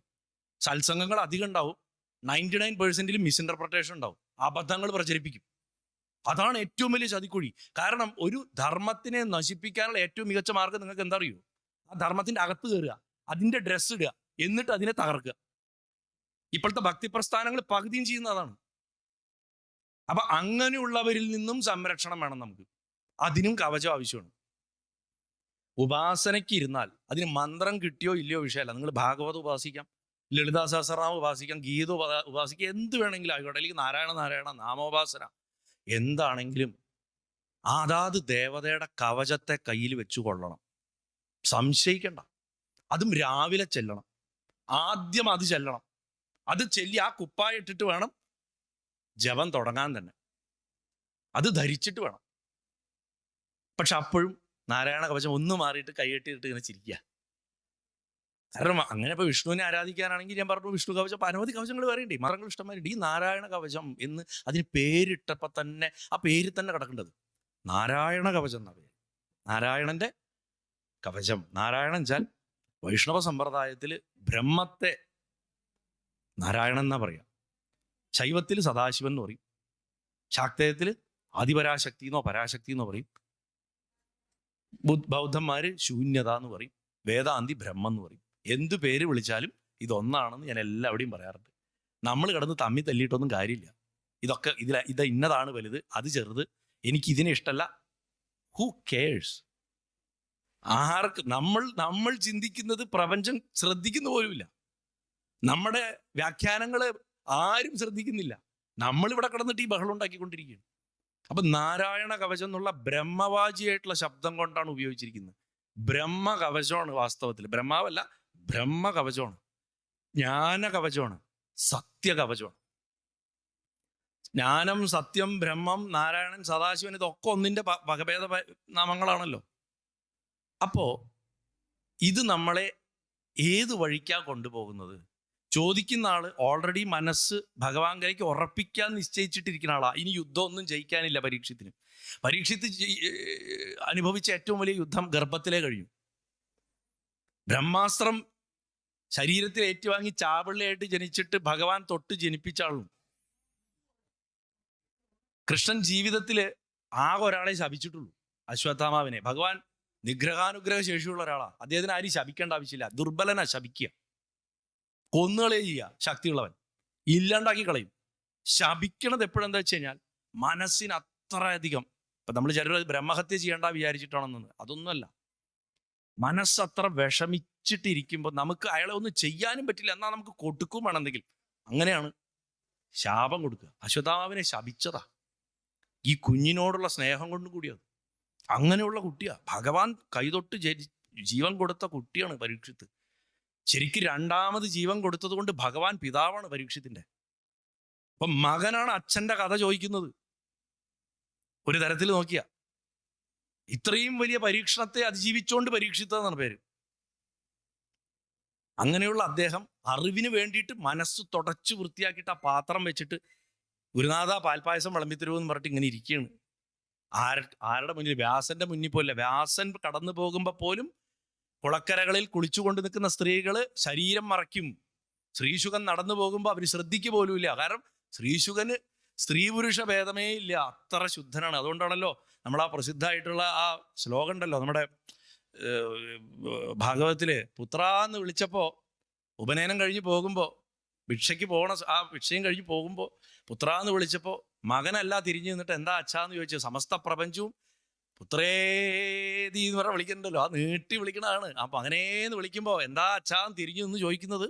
സത്സംഗങ്ങൾ അധികം ഉണ്ടാവും, 99% മിസ്ഇൻ്റർപ്രിട്ടേഷൻ ഉണ്ടാവും, അബദ്ധങ്ങൾ പ്രചരിപ്പിക്കും. അതാണ് ഏറ്റവും വലിയ ചതിക്കുഴി. കാരണം ഒരു ധർമ്മത്തിനെ നശിപ്പിക്കാനുള്ള ഏറ്റവും മികച്ച മാർഗം നിങ്ങൾക്ക് എന്താ അറിയോ? ആ ധർമ്മത്തിന്റെ അകത്ത് കയറുക, അതിന്റെ ഡ്രസ്സ് ഇടുക, എന്നിട്ട് അതിനെ തകർക്കുക. ഇപ്പോഴത്തെ ഭക്തി പ്രസ്ഥാനങ്ങൾ പകുതിയും ചെയ്യുന്ന അതാണ്. അപ്പൊ അങ്ങനെയുള്ളവരിൽ നിന്നും സംരക്ഷണം വേണം നമുക്ക്. അതിനും കവചം ആവശ്യമാണ്. ഉപാസനയ്ക്ക് ഇരുന്നാൽ അതിന് മന്ത്രം കിട്ടിയോ ഇല്ലയോ വിഷയമല്ല. നിങ്ങൾ ഭാഗവതം ഉപാസിക്കാം, ലളിതാ സഹസ്രനാമം ഉപാസിക്കാം, ഗീത ഉപാസിക്കാം, എന്ത് വേണമെങ്കിലും ആയിക്കോട്ടെ, അല്ലെങ്കിൽ നാരായണ നാമോപാസന, എന്താണെങ്കിലും അതാത് ദേവതയുടെ കവചത്തെ കയ്യിൽ വെച്ചു കൊള്ളണം. സംശയിക്കണ്ട. അതും രാവിലെ ചെല്ലണം. ആദ്യം അത് ചെല്ലണം. അത് ചെല്ലി ആ കുപ്പായ ഇട്ടിട്ട് വേണം ജപം തുടങ്ങാൻ തന്നെ. അത് ധരിച്ചിട്ട് വേണം. പക്ഷെ അപ്പോഴും നാരായണ കവചം ഒന്ന് മാറിയിട്ട് കൈകെട്ടിയിട്ട് ഇങ്ങനെ ചിരിക്കുക. കാരണം അങ്ങനെ ഇപ്പോൾ വിഷ്ണുവിനെ ആരാധിക്കാനാണെങ്കിൽ ഞാൻ പറഞ്ഞു, വിഷ്ണു കവചം, അനവധി കവചങ്ങൾ പറയണ്ടേ, മന്ത്രങ്ങൾ ഇഷ്ടമായിട്ട്. ഈ നാരായണ കവചം എന്ന് അതിന് പേരിട്ടപ്പോൾ തന്നെ ആ പേരിൽ തന്നെ കിടക്കേണ്ടത് നാരായണ കവചം എന്നാ പേര്. നാരായണന്റെ കവചം. നാരായണൻ വെച്ചാൽ വൈഷ്ണവ സമ്പ്രദായത്തിൽ ബ്രഹ്മത്തെ നാരായണൻ എന്നാ പറയാം. ശൈവത്തിൽ സദാശിവൻ എന്ന് പറയും, ശാക്തേയത്തിൽ ആദിപരാശക്തി എന്നോ പരാശക്തി എന്നോ പറയും, ബൗദ്ധന്മാര് ശൂന്യത എന്ന് പറയും, വേദാന്തി ബ്രഹ്മം എന്ന് പറയും. എന്ത് പേര് വിളിച്ചാലും ഇതൊന്നാണെന്ന് ഞാൻ എല്ലാവിടെയും പറയാറുണ്ട്. നമ്മൾ കിടന്ന് തമ്മി തല്ലിയിട്ടൊന്നും കാര്യമില്ല. ഇതൊക്കെ ഇത് ഇന്നതാണ് വലുത്, അത് ചെറുത്, എനിക്ക് ഇതിനെ ഇഷ്ടമല്ല. Who cares? ആർക്ക്? നമ്മൾ ചിന്തിക്കുന്നത് പ്രപഞ്ചം ശ്രദ്ധിക്കുന്ന പോലുമില്ല. നമ്മുടെ വ്യാഖ്യാനങ്ങൾ ആരും ശ്രദ്ധിക്കുന്നില്ല. നമ്മളിവിടെ കിടന്നിട്ട് ഈ ബഹളം ഉണ്ടാക്കിക്കൊണ്ടിരിക്കുകയാണ്. അപ്പൊ നാരായണ കവചം എന്നുള്ള ബ്രഹ്മവാചിയായിട്ടുള്ള ശബ്ദം കൊണ്ടാണ് ഉപയോഗിച്ചിരിക്കുന്നത്. ബ്രഹ്മ കവചമാണ് വാസ്തവത്തിൽ. ബ്രഹ്മാവല്ല, ബ്രഹ്മ കവചമാണ്, ജ്ഞാന കവചമാണ്, സത്യ കവചമാണ്. ജ്ഞാനം, സത്യം, ബ്രഹ്മം, നാരായണൻ, സദാശിവൻ, ഇതൊക്കെ ഒന്നിന്റെ വകഭേദ നാമങ്ങളാണല്ലോ. അപ്പോ ഇത് നമ്മളെ ഏത് വഴിക്കാ കൊണ്ടുപോകുന്നത്? ചോദിക്കുന്ന ആള് ഓൾറെഡി മനസ്സ് ഭഗവാങ്കലേക്ക് ഉറപ്പിക്കാൻ നിശ്ചയിച്ചിട്ടിരിക്കുന്ന ആളാ. ഇനി യുദ്ധമൊന്നും ജയിക്കാനില്ല പരീക്ഷത്തിന്. പരീക്ഷത്ത് അനുഭവിച്ച ഏറ്റവും വലിയ യുദ്ധം ഗർഭത്തിലേ കഴിഞ്ഞു. ബ്രഹ്മാസ്ത്രം ശരീരത്തിൽ ഏറ്റുവാങ്ങി ചാപിള്ളയായിട്ട് ജനിച്ചിട്ട് ഭഗവാൻ തൊട്ട് ജനിപ്പിച്ച ആളും. കൃഷ്ണൻ ജീവിതത്തിൽ ആകെ ഒരാളെ ശപിച്ചിട്ടുള്ളൂ, അശ്വത്ഥാമാവിനെ. ഭഗവാൻ നിഗ്രഹാനുഗ്രഹ ശേഷിയുള്ള ഒരാളാണ്. അദ്ദേഹത്തിന് ആരും ശപിക്കേണ്ട ആവശ്യമില്ല. ദുർബലനാ ശപിക്കുക, കൊന്നുകളെ ചെയ്യുക. ശക്തിയുള്ളവൻ ഇല്ലാണ്ടാക്കി കളയും. ശപിക്കണത് എപ്പോഴെന്താ വെച്ച് കഴിഞ്ഞാൽ മനസ്സിന് അത്രയധികം, ഇപ്പം നമ്മൾ ചിലർ ബ്രഹ്മഹത്യ ചെയ്യേണ്ട വിചാരിച്ചിട്ടാണെന്ന്, അതൊന്നുമല്ല. മനസ്സത്ര വിഷമിച്ചിട്ടിരിക്കുമ്പോൾ നമുക്ക് അയാളെ ഒന്നും ചെയ്യാനും പറ്റില്ല, എന്നാൽ നമുക്ക് കൊടുക്കും വേണമെങ്കിൽ. അങ്ങനെയാണ് ശാപം കൊടുക്കുക. അശ്വത്ഥാമാവിനെ ശപിച്ചതാ ഈ കുഞ്ഞിനോടുള്ള സ്നേഹം കൊണ്ടും കൂടിയത്. അങ്ങനെയുള്ള കുട്ടിയാ, ഭഗവാൻ കൈതൊട്ട് ജീവൻ കൊടുത്ത കുട്ടിയാണ് പരീക്ഷിത്ത്. ശരിക്കും രണ്ടാമത് ജീവൻ കൊടുത്തത് കൊണ്ട് ഭഗവാൻ പിതാവാണ് പരീക്ഷത്തിന്റെ. അപ്പൊ മകനാണ് അച്ഛന്റെ കഥ ചോദിക്കുന്നത്. ഒരു തരത്തിൽ നോക്കിയ ഇത്രയും വലിയ പരീക്ഷണത്തെ അതിജീവിച്ചുകൊണ്ട് പരീക്ഷിത്തതെന്നാണ് പേര്. അങ്ങനെയുള്ള അദ്ദേഹം അറിവിന് വേണ്ടിയിട്ട് മനസ്സ് തുടച്ച് വൃത്തിയാക്കിയിട്ട് ആ പാത്രം വെച്ചിട്ട് ഗുരുനാഥ പാൽപ്പായസം വിളമ്പിത്തരുമെന്ന് പറഞ്ഞിട്ട് ഇങ്ങനെ ഇരിക്കുകയാണ്. ആരുടെ മുന്നിൽ? വ്യാസന്റെ മുന്നിൽ പോലില്ല. വ്യാസൻ കടന്നു പോകുമ്പോൾ പോലും കുളക്കരകളിൽ കുളിച്ചുകൊണ്ട് നിൽക്കുന്ന സ്ത്രീകള് ശരീരം മറയ്ക്കും. ശ്രീശുകൻ നടന്നു പോകുമ്പോൾ അവർ ശ്രദ്ധിക്കുക പോലുമില്ല. കാരണം ശ്രീശുകന് സ്ത്രീ പുരുഷ ഭേദമേ ഇല്ല, അത്ര ശുദ്ധനാണ്. അതുകൊണ്ടാണല്ലോ നമ്മൾ ആ പ്രസിദ്ധമായിട്ടുള്ള ആ ശ്ലോകം ഉണ്ടല്ലോ നമ്മുടെ ഭാഗവതത്തില്, പുത്രാന്ന് വിളിച്ചപ്പോൾ ഉപനയനം കഴിഞ്ഞ് പോകുമ്പോൾ ഭിക്ഷയ്ക്ക് പോകണ ആ ഭിക്ഷയും കഴിഞ്ഞ് പോകുമ്പോൾ പുത്രാന്ന് വിളിച്ചപ്പോൾ മകനല്ല തിരിഞ്ഞു നിന്നിട്ട് എന്താ അച്ഛാന്ന് ചോദിച്ചു. സമസ്ത പ്രപഞ്ചവും പുത്രേതി എന്ന് പറഞ്ഞാൽ വിളിക്കുന്നുണ്ടല്ലോ, ആ നീട്ടി വിളിക്കണതാണ്. അപ്പൊ അങ്ങനെയെന്ന് വിളിക്കുമ്പോൾ എന്താ അച്ഛാന്ന് തിരിഞ്ഞു നിന്ന് ചോദിക്കുന്നത്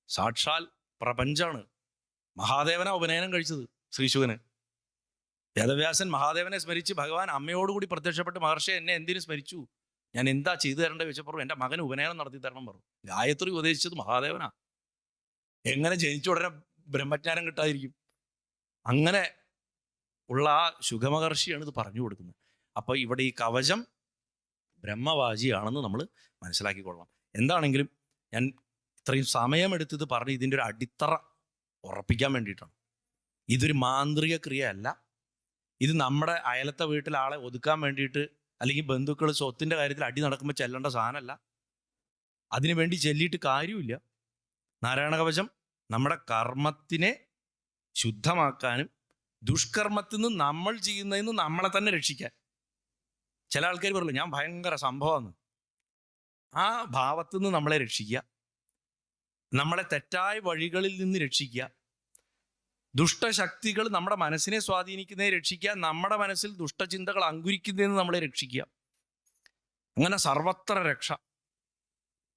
സാക്ഷാൽ പ്രപഞ്ചാണ്. മഹാദേവനാ ഉപനയനം കഴിച്ചത് ശ്രീശുകന്. വേദവ്യാസൻ മഹാദേവനെ സ്മരിച്ച് ഭഗവാൻ അമ്മയോടുകൂടി പ്രത്യക്ഷപ്പെട്ട് മഹർഷി എന്നെ എന്തിനു സ്മരിച്ചു, ഞാൻ എന്താ ചെയ്തു തരേണ്ടത് ചോദിച്ചപ്പോൾ എൻ്റെ മകന് ഉപനയനം നടത്തി തരണം പറഞ്ഞു. ഗായത്രി ഉപദേശിച്ചത് മഹാദേവനാ. എങ്ങനെ ജനിച്ച ഉടനെ ബ്രഹ്മജ്ഞാനം കിട്ടാതിരിക്കും? അങ്ങനെ ഉള്ള ആ ശുഗമഹർഷിയാണ് ഇത് പറഞ്ഞു കൊടുക്കുന്നത്. അപ്പോൾ ഇവിടെ ഈ കവചം ബ്രഹ്മവാചിയാണെന്ന് നമ്മൾ മനസ്സിലാക്കിക്കൊള്ളാം. എന്താണെങ്കിലും ഞാൻ ഇത്രയും സമയമെടുത്തത് പറഞ്ഞ് ഇതിൻ്റെ ഒരു അടിത്തറ ഉറപ്പിക്കാൻ വേണ്ടിയിട്ടാണ്. ഇതൊരു മാന്ത്രിക ക്രിയയല്ല. ഇത് നമ്മുടെ അയലത്തെ വീട്ടിൽ ആളെ ഒതുക്കാൻ വേണ്ടിയിട്ട് അല്ലെങ്കിൽ ബന്ധുക്കൾ സ്വത്തിൻ്റെ കാര്യത്തിൽ അടി നടക്കുമ്പോൾ ചെല്ലേണ്ട സാധനമല്ല. അതിനു വേണ്ടി ചെല്ലിയിട്ട് കാര്യമില്ല. നാരായണ കവചം നമ്മുടെ കർമ്മത്തിനെ ശുദ്ധമാക്കാനും ദുഷ്കർമ്മത്തിൽ നിന്ന് നമ്മൾ ചെയ്യുന്നതിൽ നിന്ന് നമ്മളെ തന്നെ രക്ഷിക്കാൻ. ചില ആൾക്കാർ പറയല്ലോ ഞാൻ ഭയങ്കര സംഭവമാണ്. ആ ഭാവത്തിൽ നിന്ന് നമ്മളെ രക്ഷിക്കുക, നമ്മളെ തെറ്റായ വഴികളിൽ നിന്ന് രക്ഷിക്കുക, ദുഷ്ടശക്തികൾ നമ്മുടെ മനസ്സിനെ സ്വാധീനിക്കുന്നതിനെ രക്ഷിക്കുക, നമ്മുടെ മനസ്സിൽ ദുഷ്ടചിന്തകൾ അങ്കുരിക്കുന്നതിന് നമ്മളെ രക്ഷിക്കുക. അങ്ങനെ സർവത്ര രക്ഷ.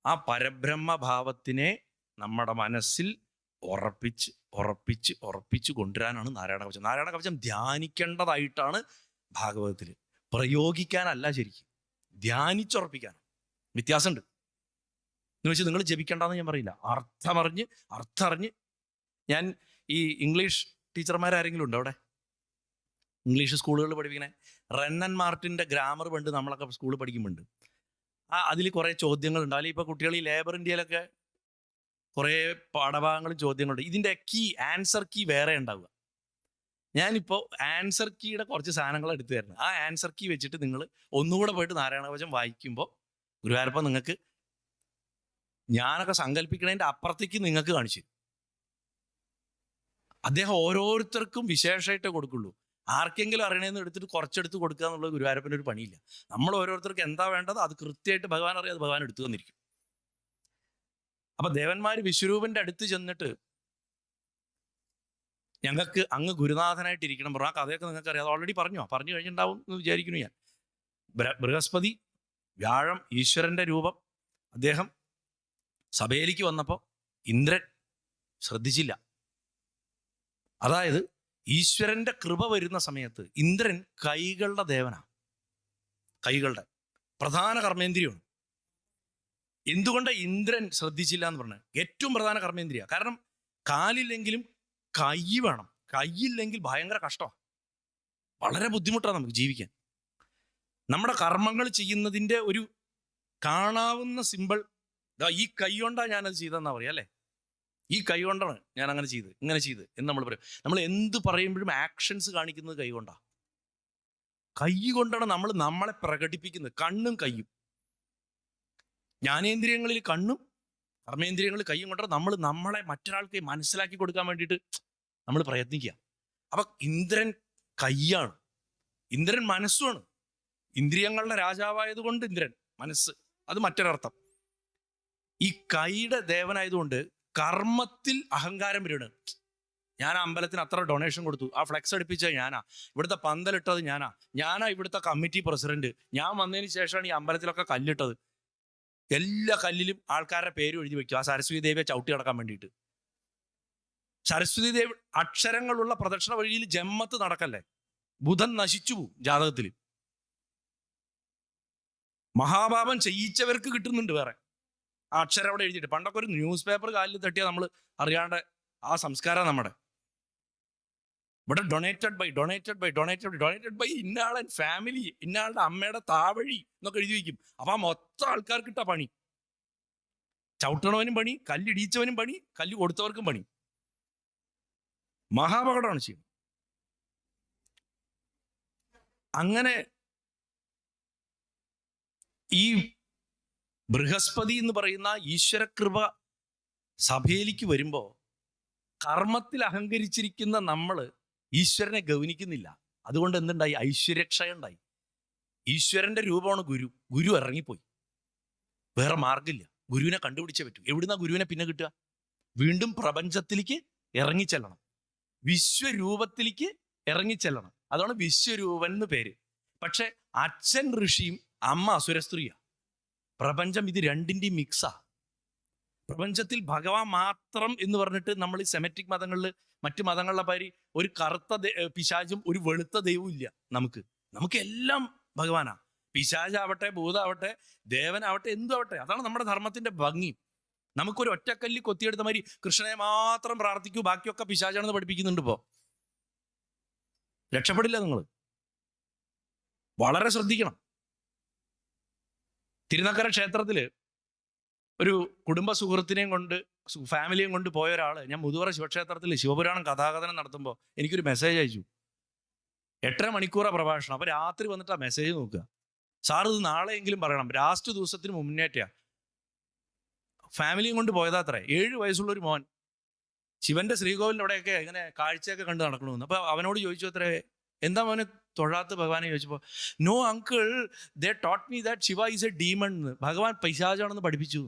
ആ പരബ്രഹ്മഭാവത്തിനെ നമ്മുടെ മനസ്സിൽ ഉറപ്പിച്ച് ഉറപ്പിച്ച് ഉറപ്പിച്ച് കൊണ്ടുവരാനാണ് നാരായണ കവചം. നാരായണ കവചം ധ്യാനിക്കേണ്ടതായിട്ടാണ് ഭാഗവതത്തിൽ, പ്രയോഗിക്കാനല്ല. ശരിക്കും ധ്യാനിച്ചുറപ്പിക്കാനാണ്. വ്യത്യാസമുണ്ട്. എന്ന് വെച്ചാൽ നിങ്ങൾ ജപിക്കേണ്ടെന്ന് ഞാൻ പറയില്ല. അർത്ഥറിഞ്ഞ് ഞാൻ ഈ ഇംഗ്ലീഷ് ടീച്ചർമാരാരെങ്കിലും ഉണ്ടോ അവിടെ? ഇംഗ്ലീഷ് സ്കൂളുകളിൽ പഠിപ്പിക്കണേ റെന്നൻ മാർട്ടിൻ്റെ ഗ്രാമർ പണ്ട് നമ്മളൊക്കെ സ്കൂളിൽ പഠിക്കുമ്പോണ്ട് അതിൽ കുറേ ചോദ്യങ്ങളുണ്ട്. അല്ലെങ്കിൽ ഇപ്പോൾ കുട്ടികൾ ഈ ലേബർ ഇന്ത്യയിലൊക്കെ കുറേ പാഠഭാഗങ്ങളും ചോദ്യങ്ങളുണ്ട്. ഇതിൻ്റെ ആൻസർ കീ വേറെ ഉണ്ടാവുക. ഞാനിപ്പോൾ ആൻസർ കീയുടെ കുറച്ച് സാധനങ്ങൾ എടുത്തു തരുന്നത്. ആ ആൻസർ കീ വെച്ചിട്ട് നിങ്ങൾ ഒന്നുകൂടെ പോയിട്ട് നാരായണ കവചം വായിക്കുമ്പോൾ ഗുരുവായൂരപ്പ നിങ്ങൾക്ക് ഞാനൊക്കെ സങ്കല്പിക്കണതിൻ്റെ അപ്പുറത്തേക്ക് നിങ്ങൾക്ക് കാണിച്ചു തരും. അദ്ദേഹം ഓരോരുത്തർക്കും വിശേഷമായിട്ടേ കൊടുക്കുള്ളൂ. ആർക്കെങ്കിലും അറിയണമെന്ന് എടുത്തിട്ട് കുറച്ചെടുത്ത് കൊടുക്കുക എന്നുള്ളത് ഗുരുവായൂരപ്പൻ്റെ ഒരു പണിയില്ല. നമ്മൾ ഓരോരുത്തർക്ക് എന്താ വേണ്ടത് അത് കൃത്യമായിട്ട് ഭഗവാൻ അറിയാതെ ഭഗവാൻ എടുത്തു തന്നിരിക്കും. അപ്പൊ ദേവന്മാർ വിശ്വരൂപന്റെ അടുത്ത് ചെന്നിട്ട് ഞങ്ങൾക്ക് അങ്ങ് ഗുരുനാഥനായിട്ടിരിക്കണം പറഞ്ഞു. ആ കഥയൊക്കെ നിങ്ങൾക്ക് അറിയാം, ഓൾറെഡി പറഞ്ഞു കഴിഞ്ഞിട്ടുണ്ടാവും എന്ന് വിചാരിക്കുന്നു ഞാൻ. ബൃഹസ്പതി വ്യാഴം ഈശ്വരന്റെ രൂപം, അദ്ദേഹം സഭയിലേക്ക് വന്നപ്പോൾ ഇന്ദ്രൻ ശ്രദ്ധിച്ചില്ല. അതായത് ഈശ്വരന്റെ കൃപ വരുന്ന സമയത്ത് ഇന്ദ്രൻ കൈകളുടെ ദേവനാണ്. കൈകളുടെ പ്രധാന കർമ്മേന്ദ്രിയമാണ്. എന്തുകൊണ്ട് ഇന്ദ്രൻ ശ്രദ്ധിച്ചില്ല എന്ന് പറഞ്ഞാൽ ഏറ്റവും പ്രധാന കർമ്മേന്ദ്രിയ. കാരണം കാലില്ലെങ്കിലും കൈ വേണം. കൈയില്ലെങ്കിൽ ഭയങ്കര കഷ്ടമാണ്, വളരെ ബുദ്ധിമുട്ടാണ് നമുക്ക് ജീവിക്കാൻ. നമ്മുടെ കർമ്മങ്ങൾ ചെയ്യുന്നതിൻ്റെ ഒരു കാണാവുന്ന സിമ്പിൾ ഈ കൈ കൊണ്ടാണ് ഞാനത് ചെയ്തതെന്നാ പറയാം അല്ലേ. ഈ കൈ കൊണ്ടാണ് ഞാൻ അങ്ങനെ ചെയ്ത് ഇങ്ങനെ ചെയ്ത് എന്ന് നമ്മൾ പറയും. നമ്മൾ എന്ത് പറയുമ്പോഴും ആക്ഷൻസ് കാണിക്കുന്നത് കൈ കൊണ്ടാണ്. കൈ കൊണ്ടാണ് നമ്മൾ നമ്മളെ പ്രകടിപ്പിക്കുന്നത്. കണ്ണും കൈയും, ജ്ഞാനേന്ദ്രിയങ്ങളിൽ കണ്ണും കർമ്മേന്ദ്രിയങ്ങളിൽ കൈയും കൊണ്ടാണ് നമ്മൾ നമ്മളെ മറ്റൊരാൾക്ക് മനസ്സിലാക്കി കൊടുക്കാൻ വേണ്ടിയിട്ട് നമ്മൾ പ്രയത്നിക്കുക. അപ്പൊ ഇന്ദ്രൻ കൈയാണ്, ഇന്ദ്രൻ മനസ്സുമാണ്. ഇന്ദ്രിയങ്ങളുടെ രാജാവായതുകൊണ്ട് ഇന്ദ്രൻ മനസ്സ്, അത് മറ്റൊരർത്ഥം. ഈ കൈയുടെ ദേവനായതുകൊണ്ട് കർമ്മത്തിൽ അഹങ്കാരം വരികയാണ്. ഞാൻ ആ അമ്പലത്തിന് അത്ര ഡൊണേഷൻ കൊടുത്തു, ആ ഫ്ലെക്സ് അടിപ്പിച്ചത് ഞാനാ, ഇവിടുത്തെ പന്തലിട്ടത് ഞാനാ ഇവിടുത്തെ കമ്മിറ്റി പ്രസിഡന്റ്. ഞാൻ വന്നതിന് ശേഷമാണ് ഈ അമ്പലത്തിലൊക്കെ കല്ലിട്ടത്. എല്ലാ കല്ലിലും ആൾക്കാരുടെ പേര് എഴുതി വെക്കും, ആ സരസ്വതി ദേവിയെ ചവിട്ടി കിടക്കാൻ വേണ്ടിയിട്ട്. സരസ്വതി ദേവി അക്ഷരങ്ങളുള്ള പ്രദക്ഷിണ വഴിയിൽ ജന്മത്ത് നടക്കല്ലേ, ബുധൻ നശിച്ചു പോവും ജാതകത്തിൽ. മഹാപാപം ചെയ്യിച്ചവർക്ക് കിട്ടുന്നുണ്ട് വേറെ ആ അക്ഷരം അവിടെ എഴുതിയിട്ട്. പണ്ടൊക്കെ ഒരു ന്യൂസ് പേപ്പർ കാലിൽ തട്ടിയാൽ നമ്മൾ അറിയാണ്ട് ആ സംസ്കാരം നമ്മുടെ ഇവിടെ ഡൊണേറ്റഡ് ബൈ ഇന്നാളൻ ഫാമിലി, ഇന്നാളുടെ അമ്മയുടെ താവഴി എന്നൊക്കെ എഴുതി വയ്ക്കും. അപ്പൊ ആ മൊത്തം ആൾക്കാർക്ക് ഇട്ടാ പണി. ചവിട്ടണവനും പണി, കല്ലിടിച്ചവനും പണി, കല്ല് കൊടുത്തവർക്കും പണി. മഹാപകടമാണ് ചെയ്യുന്നത്. അങ്ങനെ ഈ ബൃഹസ്പതി എന്ന് പറയുന്ന ഈശ്വരകൃപ സഭയിലേക്ക് വരുമ്പോ കർമ്മത്തിൽ അഹങ്കരിച്ചിരിക്കുന്ന നമ്മൾ ഈശ്വരനെ ഗൗനിക്കുന്നില്ല. അതുകൊണ്ട് എന്തുണ്ടായി? ഐശ്വര്യക്ഷയം ഉണ്ടായി. ഈശ്വരന്റെ രൂപമാണ് ഗുരു. ഗുരു ഇറങ്ങിപ്പോയി, വേറെ മാർഗമില്ല. ഗുരുവിനെ കണ്ടുപിടിച്ചേ പറ്റൂ. എവിടുന്നാ ഗുരുവിനെ പിന്നെ കിട്ടുക? വീണ്ടും പ്രപഞ്ചത്തിലേക്ക് ഇറങ്ങിച്ചെല്ലണം, വിശ്വരൂപത്തിലേക്ക് ഇറങ്ങിച്ചെല്ലണം. അതാണ് വിശ്വരൂപൻ എന്ന് പേര്. പക്ഷെ അച്ഛൻ ഋഷിയും അമ്മ അസുരസ്ത്രീയാ. പ്രപഞ്ചം ഇത് രണ്ടിൻ്റെയും മിക്സാ. പ്രപഞ്ചത്തിൽ ഭഗവാൻ മാത്രം എന്ന് പറഞ്ഞിട്ട് നമ്മൾ ഈ സെമറ്റിക് മതങ്ങളിൽ, മറ്റു മതങ്ങളിലെ പേര് ഒരു കറുത്ത പിശാചും ഒരു വെളുത്ത ദൈവവും ഇല്ല. നമുക്ക് എല്ലാം ഭഗവാനാ. പിശാചാവട്ടെ, ഭൂതാവട്ടെ, ദേവനാവട്ടെ, എന്തുമാവട്ടെ. അതാണ് നമ്മുടെ ധർമ്മത്തിന്റെ ഭംഗി. നമുക്കൊരു ഒറ്റക്കല്ലി കൊത്തിയെടുത്ത മാതിരി കൃഷ്ണനെ മാത്രം പ്രാർത്ഥിക്കൂ, ബാക്കിയൊക്കെ പിശാചാണെന്ന് പഠിപ്പിക്കുന്നുണ്ട്. ഇപ്പോ രക്ഷപ്പെടില്ല. നിങ്ങൾ വളരെ ശ്രദ്ധിക്കണം. തിരുനക്കര ക്ഷേത്രത്തില് ഒരു കുടുംബ സുഹൃത്തിനെയും കൊണ്ട്, ഫാമിലിയും കൊണ്ട് പോയ ഒരാള്, ഞാൻ മുതുവറ ശിവക്ഷേത്രത്തിൽ ശിവപുരാണം കഥാകഥനം നടത്തുമ്പോൾ എനിക്കൊരു മെസ്സേജ് അയച്ചു. 8.5 മണിക്കൂറാ പ്രഭാഷണം. അപ്പൊ രാത്രി വന്നിട്ട് ആ മെസ്സേജ് നോക്കുക. സാർ ഇത് നാളെയെങ്കിലും പറയണം, ലാസ്റ്റ് ദിവസത്തിന് മുന്നേറ്റയാ. ഫാമിലിയും കൊണ്ട് പോയതാ. അത്രേ 7 വയസ്സുള്ള ഒരു മോൻ ശിവന്റെ ശ്രീകോവിലിൻ്റെ അവിടെയൊക്കെ ഇങ്ങനെ കാഴ്ചയൊക്കെ കണ്ട് നടക്കണമെന്ന്. അപ്പൊ അവനോട് ചോദിച്ചു അത്രേ, എന്താ മോനെ തൊഴാത്ത ഭഗവാനെ ചോദിച്ചപ്പോ, no uncle, they taught me that Shiva is a demon എന്ന്. ഭഗവാൻ പൈശാചാണെന്ന് പഠിപ്പിച്ചു.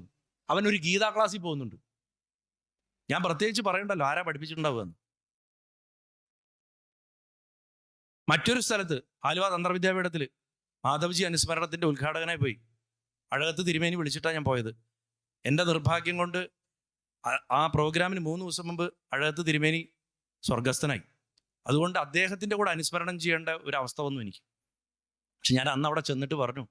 അവനൊരു ഗീതാ ക്ലാസ്സിൽ പോകുന്നുണ്ട്. ഞാൻ പ്രത്യേകിച്ച് പറയണ്ടല്ലോ ആരാ പഠിപ്പിച്ചിട്ടുണ്ടാവുക എന്ന്. മറ്റൊരു സ്ഥലത്ത് ആലുവ തന്ത്രവിദ്യാപീഠത്തിൽ മാധവ്ജി അനുസ്മരണത്തിന്റെ ഉദ്ഘാടകനായി പോയി. അഴകത്ത് തിരുമേനി വിളിച്ചിട്ടാണ് ഞാൻ പോയത്. എൻ്റെ നിർഭാഗ്യം കൊണ്ട് ആ പ്രോഗ്രാമിന് 3 ദിവസം മുമ്പ് അഴകത്ത് തിരുമേനി സ്വർഗസ്ഥനായി. അതുകൊണ്ട് അദ്ദേഹത്തിൻ്റെ കൂടെ അനുസ്മരണം ചെയ്യേണ്ട ഒരു അവസ്ഥ വന്നു എനിക്ക്. പക്ഷെ ഞാൻ അന്ന് അവിടെ ചെന്നിട്ട് പറഞ്ഞു,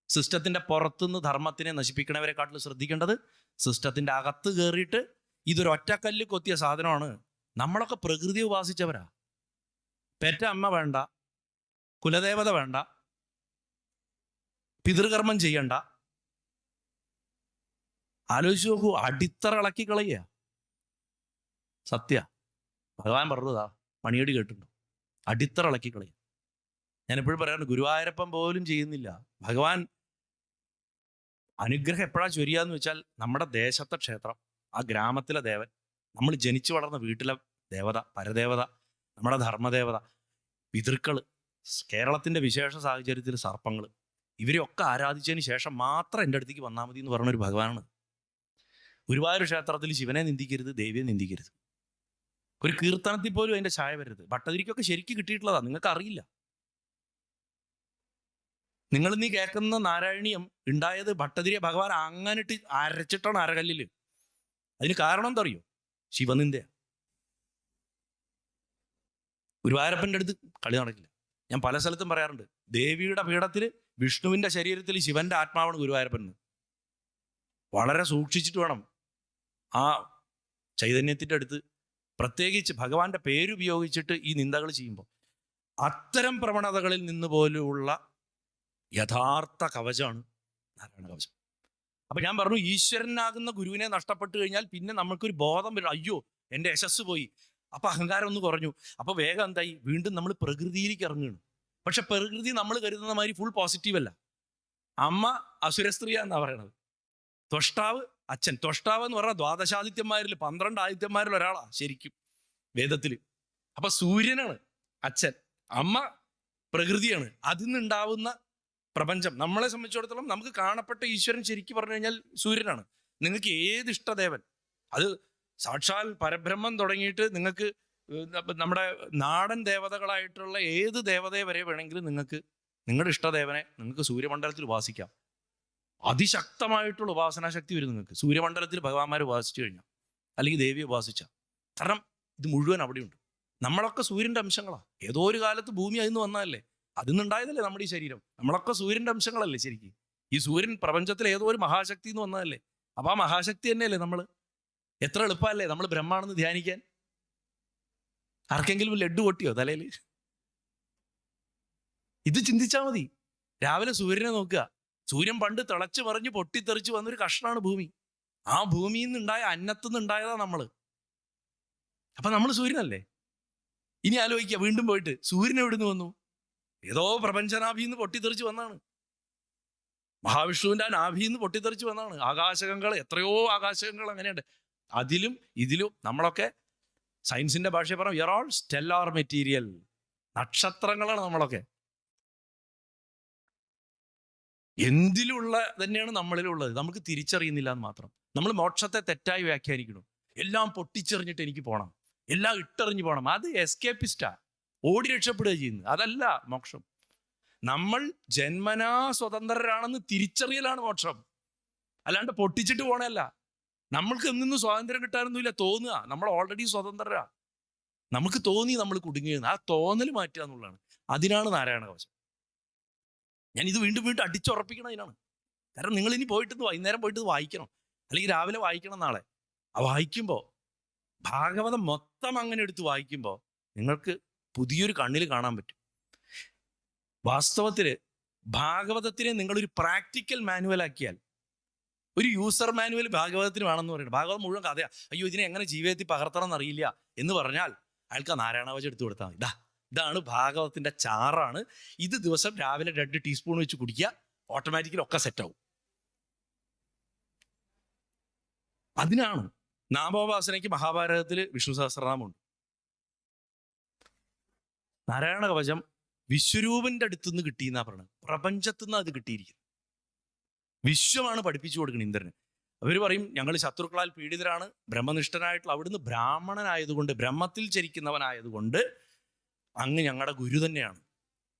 സിസ്റ്റത്തിൻ്റെ പുറത്തുനിന്ന് ധർമ്മത്തിനെ നശിപ്പിക്കണവരെക്കാട്ടിലും ശ്രദ്ധിക്കേണ്ടത് സിസ്റ്റത്തിൻ്റെ അകത്ത് കയറിയിട്ട് ഇതൊരു ഒറ്റക്കല്ല് കൊത്തിയ സാധനമാണ്. നമ്മളൊക്കെ പ്രകൃതിയെ ഉപാസിച്ചവരാ. പെറ്റ അമ്മ വേണ്ട, കുലദേവത വേണ്ട, പിതൃകർമ്മം ചെയ്യണ്ട. ആലോചിച്ച് നോക്കൂ, അടിത്തറ ഇളക്കി കളയുക. സത്യ ഭഗവാൻ പറഞ്ഞതാ, മണിയടി കേട്ടിട്ടുണ്ടോ? അടിത്തറ ഇളക്കി കളയുക. ഞാൻ എപ്പോഴും പറയാറുണ്ട്, ഗുരുവായൂരപ്പൻ പോലും ചെയ്യുന്നില്ല. ഭഗവാൻ അനുഗ്രഹം എപ്പോഴാണ് ചൊരിയാന്ന് വെച്ചാൽ നമ്മുടെ ദേശത്തെ ക്ഷേത്രം, ആ ഗ്രാമത്തിലെ ദേവൻ, നമ്മൾ ജനിച്ചു വളർന്ന വീട്ടിലെ ദേവത, പരദേവത, നമ്മുടെ ധർമ്മദേവത, പിതൃക്കള്, കേരളത്തിന്റെ വിശേഷ സാഹചര്യത്തിൽ സർപ്പങ്ങൾ, ഇവരെയൊക്കെ ആരാധിച്ചതിന് ശേഷം മാത്രം എൻ്റെ അടുത്തേക്ക് വന്നാൽ മതി എന്ന് പറഞ്ഞൊരു ഭഗവാനാണ്. ഗുരുവായൂർ ക്ഷേത്രത്തിൽ ശിവനെ നിന്ദിക്കരുത്, ദേവിയെ നിന്ദിക്കരുത്. ഒരു കീർത്തനത്തിൽ പോലും അതിന്റെ ഛായ വരരുത്. ഭട്ടതിരിക്കൊക്കെ ശരിക്കും കിട്ടിയിട്ടുള്ളതാ, നിങ്ങൾക്ക് അറിയില്ല. നിങ്ങൾ നീ കേൾക്കുന്ന നാരായണീയം ഉണ്ടായത് ഭട്ടതിരിയെ ഭഗവാൻ അങ്ങനിട്ട് അരച്ചിട്ടാണ് അരകല്ലില്. അതിന് കാരണം എന്താ അറിയോ? ശിവനിന്ദ. ഗുരുവായൂരപ്പൻ്റെ അടുത്ത് കളി നടക്കില്ല. ഞാൻ പല സ്ഥലത്തും പറയാറുണ്ട്, ദേവിയുടെ പീഠത്തിൽ വിഷ്ണുവിന്റെ ശരീരത്തിൽ ശിവന്റെ ആത്മാവാണ് ഗുരുവായൂരപ്പൻ. വളരെ സൂക്ഷിച്ചിട്ട് വേണം ആ ചൈതന്യത്തിൻ്റെ അടുത്ത്, പ്രത്യേകിച്ച് ഭഗവാന്റെ പേരുപയോഗിച്ചിട്ട് ഈ നിന്ദകൾ ചെയ്യുമ്പോൾ. അത്തരം പ്രവണതകളിൽ നിന്ന് പോലുള്ള യഥാർത്ഥ കവചമാണ് നാരായണ കവചം. അപ്പൊ ഞാൻ പറഞ്ഞു, ഈശ്വരനാകുന്ന ഗുരുവിനെ നഷ്ടപ്പെട്ടു കഴിഞ്ഞാൽ പിന്നെ നമ്മൾക്കൊരു ബോധം വരും, അയ്യോ എൻ്റെ യശസ് പോയി. അപ്പൊ അഹങ്കാരം ഒന്ന് കുറഞ്ഞു. അപ്പൊ വേഗം എന്തായി, വീണ്ടും നമ്മൾ പ്രകൃതിയിലേക്ക് ഇറങ്ങുകയാണ്. പക്ഷെ പ്രകൃതി നമ്മൾ കരുതുന്ന മാതിരി ഫുൾ പോസിറ്റീവ് അല്ല. അമ്മ അസുരസ്ത്രീയാന്നാ പറയണത്. ത്വഷ്ടാവ് അച്ഛൻ. ത്വഷ്ടാവ് എന്ന് പറഞ്ഞാൽ ദ്വാദശാദിത്യന്മാരിൽ 12 ആദിത്യന്മാരിൽ ഒരാളാ ശരിക്കും വേദത്തിൽ. അപ്പൊ സൂര്യനാണ് അച്ഛൻ, അമ്മ പ്രകൃതിയാണ്. അതിൽ നിന്നുണ്ടാവുന്ന പ്രപഞ്ചം. നമ്മളെ സംബന്ധിച്ചിടത്തോളം നമുക്ക് കാണപ്പെട്ട ഈശ്വരൻ ശരിക്കും പറഞ്ഞു കഴിഞ്ഞാൽ സൂര്യനാണ്. നിങ്ങൾക്ക് ഏത് ഇഷ്ടദേവൻ, അത് സാക്ഷാൽ പരബ്രഹ്മം തുടങ്ങിയിട്ട് നിങ്ങൾക്ക് നമ്മുടെ നാടൻ ദേവതകളായിട്ടുള്ള ഏത് ദേവതയെ വരെ വേണമെങ്കിലും നിങ്ങൾക്ക് നിങ്ങളുടെ ഇഷ്ടദേവനെ നിങ്ങൾക്ക് സൂര്യമണ്ഡലത്തിൽ ഉപാസിക്കാം. അതിശക്തമായിട്ടുള്ള ഉപാസനാശക്തി വരും നിങ്ങൾക്ക് സൂര്യമണ്ഡലത്തിൽ ഭഗവാന്മാരെ ഉപാസിച്ചു കഴിഞ്ഞാൽ, അല്ലെങ്കിൽ ദേവിയെ ഉപാസിച്ച. കാരണം ഇത് മുഴുവൻ അവിടെയുണ്ട്. നമ്മളൊക്കെ സൂര്യൻ്റെ അംശങ്ങളാണ്. ഏതോ ഒരു കാലത്ത് ഭൂമി അതിന്ന് വന്നതല്ലേ, അതിന്നുണ്ടായതല്ലേ നമ്മുടെ ഈ ശരീരം. നമ്മളൊക്കെ സൂര്യൻ്റെ അംശങ്ങളല്ലേ ശരിക്കും. ഈ സൂര്യൻ പ്രപഞ്ചത്തിൽ ഏതോ ഒരു മഹാശക്തി എന്ന് വന്നതല്ലേ. അപ്പം ആ മഹാശക്തി തന്നെയല്ലേ നമ്മൾ. എത്ര എളുപ്പമല്ലേ നമ്മൾ ബ്രഹ്മാണെന്ന് ധ്യാനിക്കാൻ. ആർക്കെങ്കിലും ലഡ്ഡു പൊട്ടിയോ തലയിൽ? ഇത് ചിന്തിച്ചാൽ മതി. രാവിലെ സൂര്യനെ നോക്കുക. സൂര്യൻ പണ്ട് തിളച്ച് മറിഞ്ഞ് പൊട്ടിത്തെറിച്ച് വന്നൊരു കഷ്ണമാണ് ഭൂമി. ആ ഭൂമിയിൽ നിന്നുണ്ടായ അന്നത്തുനിന്ന് ഉണ്ടായതാ നമ്മള്. അപ്പൊ നമ്മൾ സൂര്യനല്ലേ. ഇനി ആലോചിക്കുക, വീണ്ടും പോയിട്ട് സൂര്യൻ എവിടുന്ന് വന്നു? ഏതോ പ്രപഞ്ചനാഭിന്ന് പൊട്ടിത്തെറിച്ച് വന്നാണ്. മഹാവിഷ്ണുവിന്റെ ആ നാഭിന്ന് പൊട്ടിത്തെറിച്ച് വന്നാണ്. ആകാശഗംഗകൾ, എത്രയോ ആകാശഗംഗകൾ അങ്ങനെയുണ്ട്. അതിലും ഇതിലും നമ്മളൊക്കെ സയൻസിന്റെ ഭാഷയെ പറഞ്ഞാൽ we are all stellar material. നക്ഷത്രങ്ങളാണ് നമ്മളൊക്കെ. എന്തിലുള്ള തന്നെയാണ് നമ്മളിലുള്ളത്, നമുക്ക് തിരിച്ചറിയുന്നില്ല എന്ന് മാത്രം. നമ്മൾ മോക്ഷത്തെ തെറ്റായി വ്യാഖ്യാനിക്കണം. എല്ലാം പൊട്ടിച്ചെറിഞ്ഞിട്ട് എനിക്ക് പോകണം, എല്ലാം ഇട്ടെറിഞ്ഞു പോകണം. അത് എസ്കേപ്പിസ്റ്റാ, ഓടി രക്ഷപ്പെടുക ചെയ്യുന്നത്. അതല്ല മോക്ഷം. നമ്മൾ ജന്മനാ സ്വതന്ത്രരാണെന്ന് തിരിച്ചറിയലാണ് മോക്ഷം, അല്ലാണ്ട് പൊട്ടിച്ചിട്ട് പോണല്ല. നമ്മൾക്ക് എന്നൊന്നും സ്വാതന്ത്ര്യം കിട്ടാനൊന്നുമില്ല. തോന്നുക നമ്മൾ ഓൾറെഡി സ്വതന്ത്രരാ. നമുക്ക് തോന്നി നമ്മൾ കുടുങ്ങിയെന്ന്, ആ തോന്നൽ മാറ്റുക എന്നുള്ളതാണ്. അതിനാണ് നാരായണ കവചം. ഞാൻ ഇത് വീണ്ടും വീണ്ടും അടിച്ചുറപ്പിക്കണം അതിനാണ്. കാരണം നിങ്ങൾ ഇനി പോയിട്ട് വൈകുന്നേരം പോയിട്ട് വായിക്കണം, അല്ലെങ്കിൽ രാവിലെ വായിക്കണം നാളെ. ആ വായിക്കുമ്പോൾ ഭാഗവതം മൊത്തം അങ്ങനെ എടുത്ത് വായിക്കുമ്പോൾ നിങ്ങൾക്ക് പുതിയൊരു കണ്ണിൽ കാണാൻ പറ്റും. വാസ്തവത്തിൽ ഭാഗവതത്തിനെ നിങ്ങളൊരു പ്രാക്ടിക്കൽ മാനുവൽ ആക്കിയാൽ, ഒരു യൂസർ മാനുവൽ ഭാഗവതത്തിന് വേണമെന്ന് പറയുന്നത്. ഭാഗവതം മുഴുവൻ കഥയാ. അയ്യോ ഇതിനെ എങ്ങനെ ജീവിതത്തിൽ പകർത്തണം എന്നറിയില്ല എന്ന് പറഞ്ഞാൽ അയാൾക്ക് നാരായണാവചം എടുത്തു കൊടുത്താൽ മതി. ഇതാണ് ഭാഗവതത്തിന്റെ ചാറാണ്. ഇത് ദിവസം രാവിലെ 2 ടീസ്പൂൺ വെച്ച് കുടിക്കുക, ഓട്ടോമാറ്റിക്കലി ഒക്കെ സെറ്റാവും. അതിനാണ് നാമോപാസനയ്ക്ക് മഹാഭാരതത്തിൽ വിഷ്ണു സഹസ്രനാമമുണ്ട്. നാരായണ കവചം വിശ്വരൂപന്റെ അടുത്തുനിന്ന് കിട്ടിയെന്നാ പറയുന്നത്. പ്രപഞ്ചത്തു നിന്ന് അത് കിട്ടിയിരിക്കുന്നു. വിശ്വമാണ് പഠിപ്പിച്ചു കൊടുക്കുന്നത് ഇന്ദ്രന്. അവർ പറയും ഞങ്ങൾ ശത്രുക്കളാൽ പീഡിതരാണ്, ബ്രഹ്മനിഷ്ഠനായിട്ടുള്ള അവിടുന്ന് ബ്രാഹ്മണനായതുകൊണ്ട്, ബ്രഹ്മത്തിൽ ചരിക്കുന്നവനായതുകൊണ്ട് അങ്ങ് ഞങ്ങളുടെ ഗുരു തന്നെയാണ്.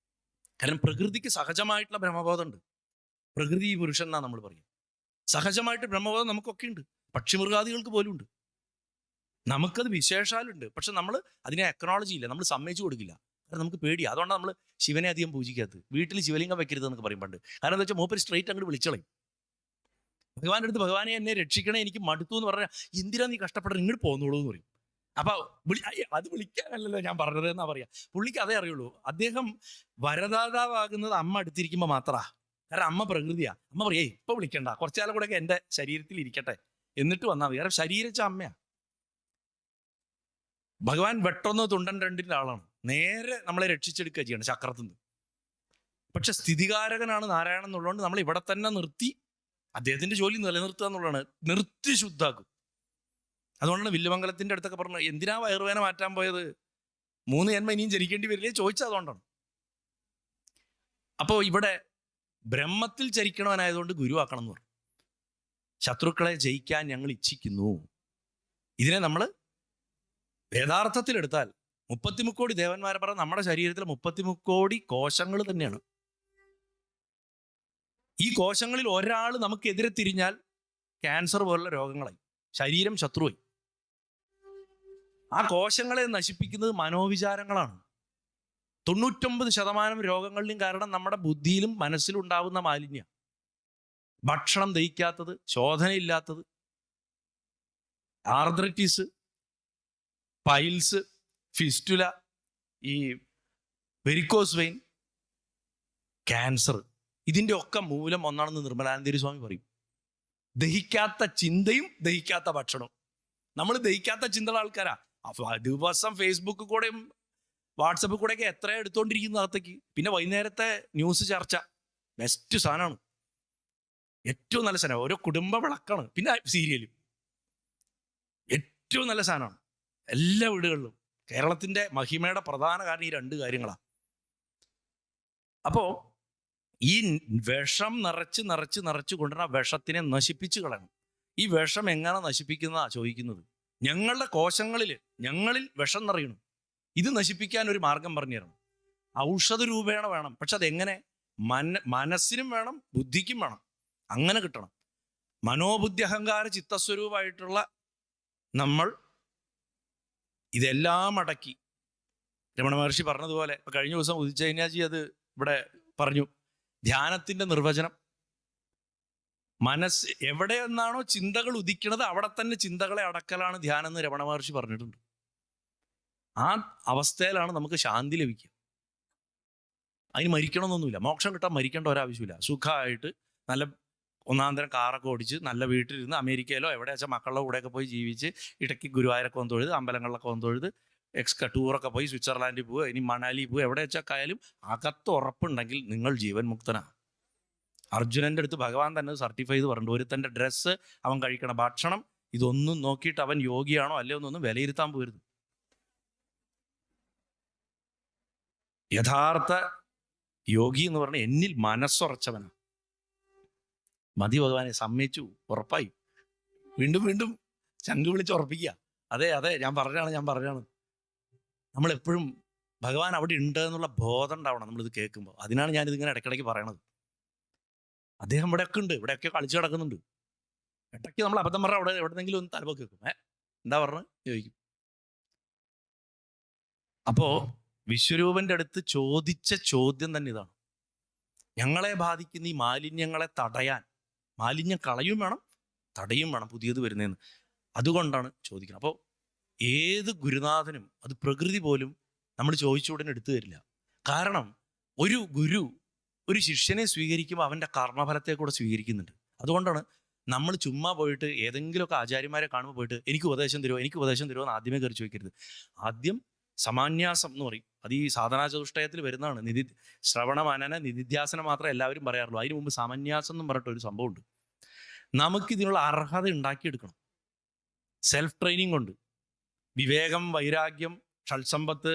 കാരണം പ്രകൃതിക്ക് സഹജമായിട്ടുള്ള ബ്രഹ്മബോധമുണ്ട്. പ്രകൃതി പുരുഷൻ എന്നാ നമ്മൾ പറയും. സഹജമായിട്ട് ബ്രഹ്മബോധം നമുക്കൊക്കെ ഉണ്ട്, പക്ഷിമൃഗാദികൾക്ക് പോലും ഉണ്ട്. നമുക്കത് വിശേഷാലുണ്ട്. പക്ഷെ നമ്മൾ അതിനെ അക്നോളജി ഇല്ല, നമ്മൾ സമ്മതിച്ചു കൊടുക്കില്ല. കാരണം നമുക്ക് പേടിയാണ്. അതുകൊണ്ടാണ് നമ്മൾ ശിവനെ അധികം പൂജിക്കാത്തത്. വീട്ടിൽ ശിവലിംഗം വെക്കരുത് എന്നൊക്കെ പറയും പണ്ട്. കാരണം എന്താ വെച്ചാൽ മൂപ്പര് സ്ട്രെയിറ്റ് അങ്ങോട്ട് വിളിച്ചളയും. ഭഗവാന്റെ അടുത്ത് ഭഗവാനെ എന്നെ രക്ഷിക്കണേ, എനിക്ക് മടുത്തു എന്ന് പറഞ്ഞാൽ എന്തിനാ നീ കഷ്ടപ്പെടണം, ഇങ്ങോട്ട് പോന്നോളൂ എന്ന് പറയും. അപ്പൊ അത് വിളിക്കാനല്ലല്ലോ ഞാൻ പറഞ്ഞത് എന്നാ പറയാ. പുള്ളിക്ക് അതേ അറിയുള്ളൂ. അദ്ദേഹം വരദാതാവാകുന്നത് അമ്മ അടുത്തിരിക്കുമ്പോൾ മാത്രാ. കാരണം അമ്മ പ്രകൃതിയാ. അമ്മ പറയേ ഇപ്പൊ വിളിക്കണ്ട, കുറച്ചാലും കൂടെ ഒക്കെ എന്റെ ശരീരത്തിൽ ഇരിക്കട്ടെ എന്നിട്ട് വന്നാൽ മതി. കാരണം ശരീരിച്ച അമ്മയാ. ഭഗവാൻ വെട്ടൊന്ന് തുണ്ടൻ രണ്ടിൻ്റെ ആളാണ്. നേരെ നമ്മളെ രക്ഷിച്ചെടുക്കുക ചെയ്യണം ചക്രത്തുനിന്ന്. പക്ഷെ സ്ഥിതികാരകനാണ് നാരായണൻ എന്നുള്ളതുകൊണ്ട് നമ്മൾ ഇവിടെ തന്നെ നിർത്തി അദ്ദേഹത്തിന്റെ ജോലി നിലനിർത്തുക എന്നുള്ളതാണ്. നിർത്തി ശുദ്ധാക്കും. അതുകൊണ്ടാണ് വില്ലുമംഗലത്തിന്റെ അടുത്തൊക്കെ പറഞ്ഞത് എന്തിനാ വയറുവേന മാറ്റാൻ പോയത്, 3 ജന്മം ഇനിയും ജനിക്കേണ്ടി വരില്ലേ ചോദിച്ചത് അതുകൊണ്ടാണ്. അപ്പോൾ ഇവിടെ ബ്രഹ്മത്തിൽ ചരിക്കണവനായതുകൊണ്ട് ഗുരുവാക്കണം എന്ന് പറഞ്ഞു. ശത്രുക്കളെ ജയിക്കാൻ ഞങ്ങൾ ഇച്ഛിക്കുന്നു. ഇതിനെ നമ്മൾ യഥാർത്ഥത്തിലെടുത്താൽ 33 കോടി ദേവന്മാരെ പറഞ്ഞ നമ്മുടെ ശരീരത്തിൽ 33 കോടി കോശങ്ങൾ തന്നെയാണ്. ഈ കോശങ്ങളിൽ ഒരാൾ നമുക്കെതിരെ തിരിഞ്ഞാൽ ക്യാൻസർ പോലുള്ള രോഗങ്ങളായി, ശരീരം ശത്രുവായി. ആ കോശങ്ങളെ നശിപ്പിക്കുന്നത് മനോവിചാരങ്ങളാണ്. 99% രോഗങ്ങളിലും കാരണം നമ്മുടെ ബുദ്ധിയിലും മനസ്സിലും ഉണ്ടാവുന്ന മാലിന്യം. ഭക്ഷണം ദഹിക്കാത്തത്, ശോധനയില്ലാത്തത്, ആർത്രൈറ്റിസ്, പൈൽസ്, ഫിസ്റ്റുല, ഈ വെരിക്കോസ് വെയിൻ, ക്യാൻസർ, ഇതിൻ്റെ ഒക്കെ മൂലം ഒന്നാണെന്ന് നിർമ്മലാനന്ദരി സ്വാമി പറയും. ദഹിക്കാത്ത ചിന്തയും ദഹിക്കാത്ത ഭക്ഷണവും. നമ്മൾ ദഹിക്കാത്ത ചിന്തയുള്ള ആൾക്കാരാ. ദിവസം ഫേസ്ബുക്കിൽ കൂടെയും വാട്സപ്പിൽ കൂടെയൊക്കെ എത്ര എടുത്തോണ്ടിരിക്കുന്ന അകത്തേക്ക്. പിന്നെ വൈകുന്നേരത്തെ ന്യൂസ് ചർച്ച ബെസ്റ്റ് സാധനമാണ്, ഏറ്റവും നല്ല സാധനം. ഓരോ കുടുംബ വിളക്കാണ്. പിന്നെ സീരിയലും ഏറ്റവും നല്ല സാധനമാണ് എല്ലാ വീടുകളിലും. കേരളത്തിന്റെ മഹിമയുടെ പ്രധാന കാരണം ഈ 2 കാര്യങ്ങളാണ്. അപ്പോ ഈ വിഷം നിറച്ച് നിറച്ച് നിറച്ച് കൊണ്ടുവരുന്ന വിഷത്തിനെ നശിപ്പിച്ച് കളയണം. ഈ വിഷം എങ്ങനെ നശിപ്പിക്കുന്നതാ ചോദിക്കുന്നത്. ഞങ്ങളുടെ കോശങ്ങളിൽ വിഷം നിറയണം. ഇത് നശിപ്പിക്കാൻ ഒരു മാർഗം പറഞ്ഞു തരണം. ഔഷധ രൂപേണ വേണം. പക്ഷെ അതെങ്ങനെ? മനസ്സിനും വേണം, ബുദ്ധിക്കും വേണം. അങ്ങനെ കിട്ടണം. മനോബുദ്ധി അഹങ്കാര ചിത്തസ്വരൂപമായിട്ടുള്ള നമ്മൾ ഇതെല്ലാം അടക്കി, രമണ മഹർഷി പറഞ്ഞതുപോലെ കഴിഞ്ഞ ദിവസം ഉദിത് ചൈന്യാജി അത് ഇവിടെ പറഞ്ഞു, ധ്യാനത്തിന്റെ നിർവചനം മനസ്സ് എവിടെ നിന്നാണോ ചിന്തകൾ ഉദിക്കുന്നത് അവിടെ തന്നെ ചിന്തകളെ അടക്കലാണ് ധ്യാനം എന്ന് രമണ മഹർഷി പറഞ്ഞിട്ടുണ്ട്. ആ അവസ്ഥയിലാണ് നമുക്ക് ശാന്തി ലഭിക്കുക. അതിന് മരിക്കണമെന്നൊന്നുമില്ല. മോക്ഷം കിട്ടാൻ മരിക്കേണ്ട ഒരാവശ്യമില്ല. സുഖമായിട്ട് നല്ല ഒന്നാം തരം കാറൊക്കെ ഓടിച്ച് നല്ല വീട്ടിലിരുന്ന് അമേരിക്കയിലോ എവിടെ വെച്ചാൽ മക്കളുടെ കൂടെയൊക്കെ പോയി ജീവിച്ച് ഇടയ്ക്ക് ഗുരുവായൂരൊക്കെ വന്ന് തൊഴുത്, അമ്പലങ്ങളിലൊക്കെ വന്ന് തൊഴുത്, ടൂറൊക്കെ പോയി സ്വിറ്റ്സർലാൻഡിൽ പോവുക, ഇനി മണാലി പോവുക, എവിടെ വെച്ചൊക്കെ ആയാലും അകത്ത് ഉറപ്പുണ്ടെങ്കിൽ നിങ്ങൾ ജീവൻ മുക്തനാണ്. അർജുനൻ്റെ അടുത്ത് ഭഗവാൻ തന്നെ സർട്ടിഫൈ ചെയ്ത് പറഞ്ഞു, ഒരുത്തൻ്റെ ഡ്രസ്സ്, അവൻ കഴിക്കണ ഭക്ഷണം, ഇതൊന്നും നോക്കിയിട്ട് അവൻ യോഗിയാണോ അല്ലയോ എന്നൊന്നും വിലയിരുത്താൻ പോരുത്. യഥാർത്ഥ യോഗി എന്ന് പറഞ്ഞാൽ എന്നിൽ മനസ്സുറച്ചവനാണ്. മതി ഭഗവാനെ, സമ്മതിച്ചു, ഉറപ്പായി. വീണ്ടും വീണ്ടും ചങ്ക് വിളിച്ച് ഉറപ്പിക്കുക. അതെ അതെ, ഞാൻ പറഞ്ഞാണ്. നമ്മളെപ്പോഴും ഭഗവാൻ അവിടെ ഉണ്ട് എന്നുള്ള ബോധം ഉണ്ടാവണം നമ്മളിത് കേൾക്കുമ്പോൾ. അതിനാണ് ഞാനിതിങ്ങനെ ഇടയ്ക്കിടയ്ക്ക് പറയണത്. അദ്ദേഹം ഇവിടെയൊക്കെ കളിച്ചു കിടക്കുന്നുണ്ട്. ഇടയ്ക്ക് നമ്മൾ അബദ്ധം പറഞ്ഞാൽ അവിടെ എവിടെന്നെങ്കിലും ഒന്ന് തലപ്പൊക്കെ വെക്കും. എന്താ പറഞ്ഞു ചോദിക്കും. അപ്പോ വിശ്വരൂപന്റെ അടുത്ത് ചോദിച്ച ചോദ്യം തന്നെ ഇതാണ്. ഞങ്ങളെ ബാധിക്കുന്ന ഈ മാലിന്യങ്ങളെ തടയാൻ, മാലിന്യം കളയും വേണം, തടയും വേണം പുതിയത് വരുന്നതെന്ന്. അതുകൊണ്ടാണ് ചോദിക്കുന്നത്. അപ്പോൾ ഏത് ഗുരുനാഥനും, അത് പ്രകൃതി പോലും നമ്മൾ ചോദിച്ച ഉടനെ എടുത്തു തരില്ല. കാരണം ഒരു ഗുരു ഒരു ശിഷ്യനെ സ്വീകരിക്കുമ്പോൾ അവൻ്റെ കർമ്മഫലത്തെ കൂടെ സ്വീകരിക്കുന്നുണ്ട്. അതുകൊണ്ടാണ് നമ്മൾ ചുമ്മാ പോയിട്ട് ഏതെങ്കിലുമൊക്കെ ആചാര്യന്മാരെ കാണുമ്പോൾ പോയിട്ട് എനിക്ക് ഉപദേശം തരുമോ എന്ന് ആദ്യമേ കയറി ചോദിക്കരുത്. ആദ്യം സമാന്യാസം എന്ന് പറയും. അത് ഈ സാധനാ ചതുഷ്ടയത്തിൽ വരുന്നതാണ്. ശ്രവണ മനന നിധിധ്യാസനം മാത്രമേ എല്ലാവരും പറയാറുള്ളൂ. അതിനു മുമ്പ് സമന്യാസം എന്നും പറഞ്ഞിട്ട് ഒരു സംഭവമുണ്ട്. നമുക്കിതിനുള്ള അർഹത ഉണ്ടാക്കിയെടുക്കണം. സെൽഫ് ട്രെയിനിങ് കൊണ്ട് വിവേകം, വൈരാഗ്യം, ഷൽസമ്പത്ത്,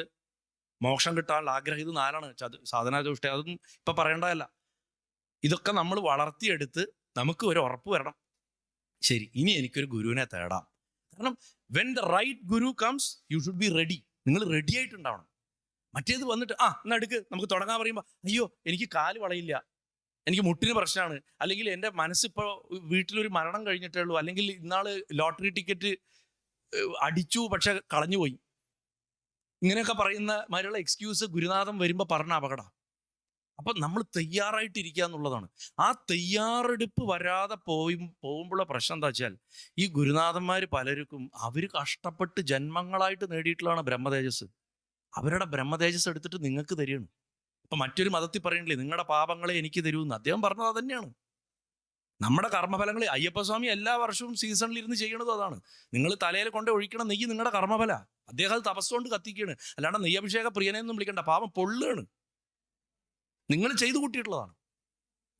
മോക്ഷം കിട്ടാനുള്ള ആഗ്രഹം, ഇത് 4ആണ് സാധനാ ചതുഷ്ടയം. അതൊന്നും ഇപ്പൊ പറയേണ്ടതല്ല. ഇതൊക്കെ നമ്മൾ വളർത്തിയെടുത്ത് നമുക്ക് ഒരു ഉറപ്പ് വരണം. ശരി, ഇനി എനിക്കൊരു ഗുരുവിനെ തേടാം. കാരണം when the right guru comes you should be ready. നിങ്ങൾ റെഡി ആയിട്ടുണ്ടാവണം. മറ്റേത് വന്നിട്ട് എന്നാ എടുക്ക് നമുക്ക് തുടങ്ങാൻ പറയുമ്പോൾ, അയ്യോ എനിക്ക് കാല് വളയില്ല, എനിക്ക് മുട്ടിന് പ്രശ്നമാണ്, അല്ലെങ്കിൽ എൻ്റെ മനസ്സിപ്പോൾ വീട്ടിലൊരു മരണം കഴിഞ്ഞിട്ടേ ഉള്ളൂ, അല്ലെങ്കിൽ ഇന്നാള് ലോട്ടറി ടിക്കറ്റ് അടിച്ചു പക്ഷെ കളഞ്ഞുപോയി, ഇങ്ങനെയൊക്കെ പറയുന്ന മാതിരിയുള്ള എക്സ്ക്യൂസ് ഗുരുനാഥൻ വരുമ്പോൾ പറഞ്ഞ അപകടം. അപ്പൊ നമ്മൾ തയ്യാറായിട്ടിരിക്കുക എന്നുള്ളതാണ്. ആ തയ്യാറെടുപ്പ് വരാതെ പോകുമ്പോഴുള്ള പ്രശ്നം എന്താ വെച്ചാൽ, ഈ ഗുരുനാഥന്മാർ പലർക്കും അവർ കഷ്ടപ്പെട്ട് ജന്മങ്ങളായിട്ട് നേടിയിട്ടുള്ളതാണ് ബ്രഹ്മതേജസ്. അവരുടെ ബ്രഹ്മതേജസ് എടുത്തിട്ട് നിങ്ങൾക്ക് തരികയാണ്. അപ്പൊ മറ്റൊരു മതത്തിൽ പറയണില്ലേ, നിങ്ങളുടെ പാപങ്ങളെ എനിക്ക് തരൂന്ന്. അദ്ദേഹം പറഞ്ഞത് അത് തന്നെയാണ്. നമ്മുടെ കർമ്മഫലങ്ങൾ അയ്യപ്പസ്വാമി എല്ലാ വർഷവും സീസണിൽ ഇരുന്ന് ചെയ്യണത് അതാണ്. നിങ്ങൾ തലയിൽ കൊണ്ട് ഒഴിക്കണ നെയ്യ് നിങ്ങളുടെ കർമ്മഫല. അദ്ദേഹം അത് തപസ്സുകൊണ്ട് കത്തിക്കുകയാണ്. അല്ലാണ്ട് നെയ്യഭിഷേക പ്രിയനെയൊന്നും വിളിക്കണ്ട, പാപം പൊള്ളുകയാണ്. നിങ്ങൾ ചെയ്തു കൂട്ടിയിട്ടുള്ളതാണ്.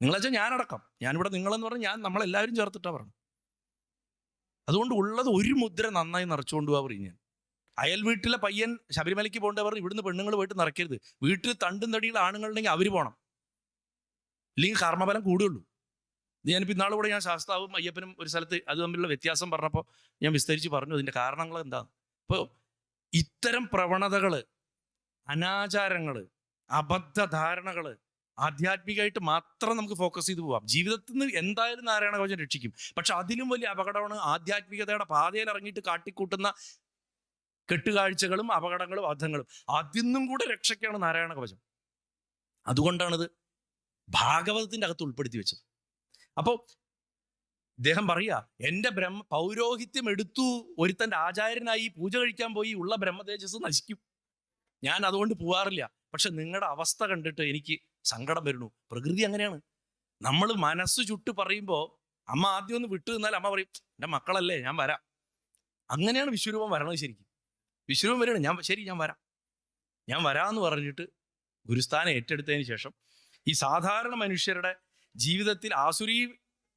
നിങ്ങളെച്ചാൽ ഞാനടക്കം, ഞാനിവിടെ നിങ്ങളെന്ന് പറഞ്ഞാൽ നമ്മളെല്ലാവരും ചേർത്തിട്ടാ പറഞ്ഞു. അതുകൊണ്ട് ഉള്ളത് ഒരു മുദ്ര നന്നായി നിറച്ചുകൊണ്ട് പോകാൻ പറയും ഞാൻ. അയൽ വീട്ടിലെ പയ്യൻ ശബരിമലയ്ക്ക് പോകേണ്ടവർ ഇവിടുന്ന് പെണ്ണുങ്ങൾ പോയിട്ട് നിറയ്ക്കരുത്. വീട്ടിൽ തണ്ടും തടിയുള്ള ആണുങ്ങളുണ്ടെങ്കിൽ അവർ പോകണം, ഇല്ലെങ്കിൽ കർമ്മഫലം കൂടുകയുള്ളൂ. ഞാനിപ്പോൾ ഇന്നാൾ കൂടെ ഞാൻ ശാസ്താവും അയ്യപ്പനും ഒരു സ്ഥലത്ത് അത് തമ്മിലുള്ള വ്യത്യാസം പറഞ്ഞപ്പോൾ ഞാൻ വിസ്തരിച്ച് പറഞ്ഞു അതിൻ്റെ കാരണങ്ങൾ എന്താണ്. ഇപ്പോൾ ഇത്തരം പ്രവണതകൾ, അനാചാരങ്ങൾ, അബദ്ധധാരണകൾ ആധ്യാത്മികമായിട്ട് മാത്രം നമുക്ക് ഫോക്കസ് ചെയ്ത് പോവാം. ജീവിതത്തിൽ നിന്ന് എന്തായാലും നാരായണ കവചം രക്ഷിക്കും. പക്ഷെ അതിലും വലിയ അപകടമാണ് ആധ്യാത്മികതയുടെ പാതയിൽ ഇറങ്ങിയിട്ട് കാട്ടിക്കൂട്ടുന്ന കെട്ടുകാഴ്ചകളും അപകടങ്ങളും അബദ്ധങ്ങളും. അതിന്നും കൂടെ രക്ഷയ്ക്കാണ് നാരായണ കവചം. അതുകൊണ്ടാണിത് ഭാഗവതത്തിന്റെ അകത്ത് ഉൾപ്പെടുത്തി വെച്ചത്. അപ്പോൾ ഇദ്ദേഹം പറയാ, എൻ്റെ പൗരോഹിത്യം എടുത്തു ഒരുത്തൻ്റെ ആചാര്യനായി പൂജ കഴിക്കാൻ പോയി ഉള്ള ബ്രഹ്മതേജസ് നശിക്കും. ഞാൻ അതുകൊണ്ട് പോവാറില്ല. പക്ഷെ നിങ്ങളുടെ അവസ്ഥ കണ്ടിട്ട് എനിക്ക് സങ്കടം വരുന്നു. പ്രകൃതി അങ്ങനെയാണ്. നമ്മൾ മനസ്സ് ചുട്ട് പറയുമ്പോൾ അമ്മ ആദ്യം ഒന്ന് വിട്ടു നിന്നാൽ അമ്മ പറയും, എൻ്റെ മക്കളല്ലേ ഞാൻ വരാം. അങ്ങനെയാണ് വിശ്വരൂപം വരണത്. ശരിക്കും വിശ്വരൂപം വരികയാണ്. ഞാൻ വരാമെന്ന് പറഞ്ഞിട്ട് ഗുരുസ്ഥാനം ഏറ്റെടുത്തതിന് ശേഷം ഈ സാധാരണ മനുഷ്യരുടെ ജീവിതത്തിൽ ആസുരീ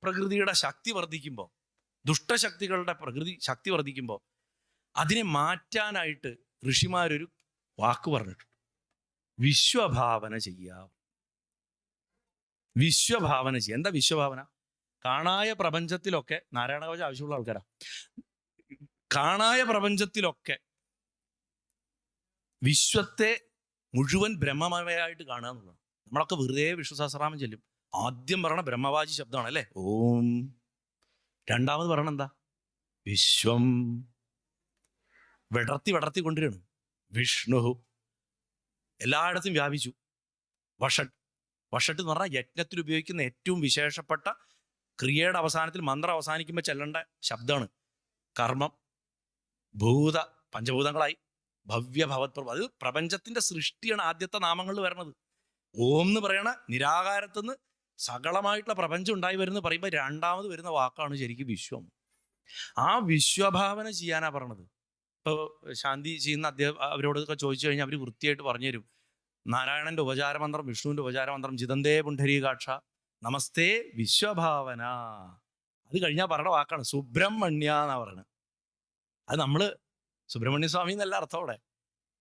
പ്രകൃതിയുടെ ശക്തി വർദ്ധിക്കുമ്പോൾ, ദുഷ്ടശക്തികളുടെ പ്രകൃതി ശക്തി വർദ്ധിക്കുമ്പോൾ അതിനെ മാറ്റാനായിട്ട് ഋഷിമാരൊരു വാക്ക് പറഞ്ഞിട്ടുണ്ട്. വിശ്വഭാവന ചെയ്യാം. വിശ്വഭാവന ചെയ്യുക. എന്താ വിശ്വഭാവന? കാണായ പ്രപഞ്ചത്തിലൊക്കെ നാരായണ കവചം ആവശ്യമുള്ള ആൾക്കാരാ. കാണായ പ്രപഞ്ചത്തിലൊക്കെ വിശ്വത്തെ മുഴുവൻ ബ്രഹ്മമയമായിട്ട് കാണുക എന്നുള്ളതാണ്. നമ്മളൊക്കെ വെറുതെ വിശ്വസഹസ്രനാമം ചെല്ലും. ആദ്യം പറയണ ബ്രഹ്മവാചി ശബ്ദമാണ് അല്ലേ, ഓം. രണ്ടാമത് പറയണ എന്താ, വിശ്വം. വിടർത്തി കൊണ്ടുവരികയാണ്. വിഷ്ണു എല്ലായിടത്തും വ്യാപിച്ചു. വഷട്ട് എന്ന് പറഞ്ഞാൽ യജ്ഞത്തിൽ ഉപയോഗിക്കുന്ന ഏറ്റവും വിശേഷപ്പെട്ട ക്രിയയുടെ അവസാനത്തിൽ മന്ത്രം അവസാനിക്കുമ്പോൾ ചെല്ലേണ്ട ശബ്ദമാണ്. കർമ്മം, ഭൂത, പഞ്ചഭൂതങ്ങളായി, ഭവ്യ, ഭവത്പ്രഭ. അത് പ്രപഞ്ചത്തിന്റെ സൃഷ്ടിയാണ് ആദ്യത്തെ നാമങ്ങളിൽ വരണത്. ഓം എന്ന് പറയണ നിരാകാരത്തുനിന്ന് സകളമായിട്ടുള്ള പ്രപഞ്ചം ഉണ്ടായി വരുന്നത് പറയുമ്പോൾ രണ്ടാമത് വരുന്ന വാക്കാണ് ശരിക്കും വിശ്വം. ആ വിശ്വഭാവന ചെയ്യാനാ പറഞ്ഞത്. ഇപ്പോൾ ശാന്തി ചെയ്യുന്ന അവരോടൊക്കെ ചോദിച്ചു കഴിഞ്ഞാൽ അവർ വൃത്തിയായിട്ട് പറഞ്ഞു തരും. നാരായണന്റെ ഉപചാരമന്ത്രം, വിഷ്ണുവിന്റെ ഉപചാരമന്ത്രം, ജിതന്തേ പുണ്ഡരീകാക്ഷ നമസ്തേ വിശ്വഭാവന. അത് കഴിഞ്ഞാൽ പറഞ്ഞ വാക്കാണ് സുബ്രഹ്മണ്യ എന്നാ പറയുന്നത്. അത് നമ്മള് സുബ്രഹ്മണ്യ സ്വാമി എന്നല്ല അർത്ഥം അവിടെ.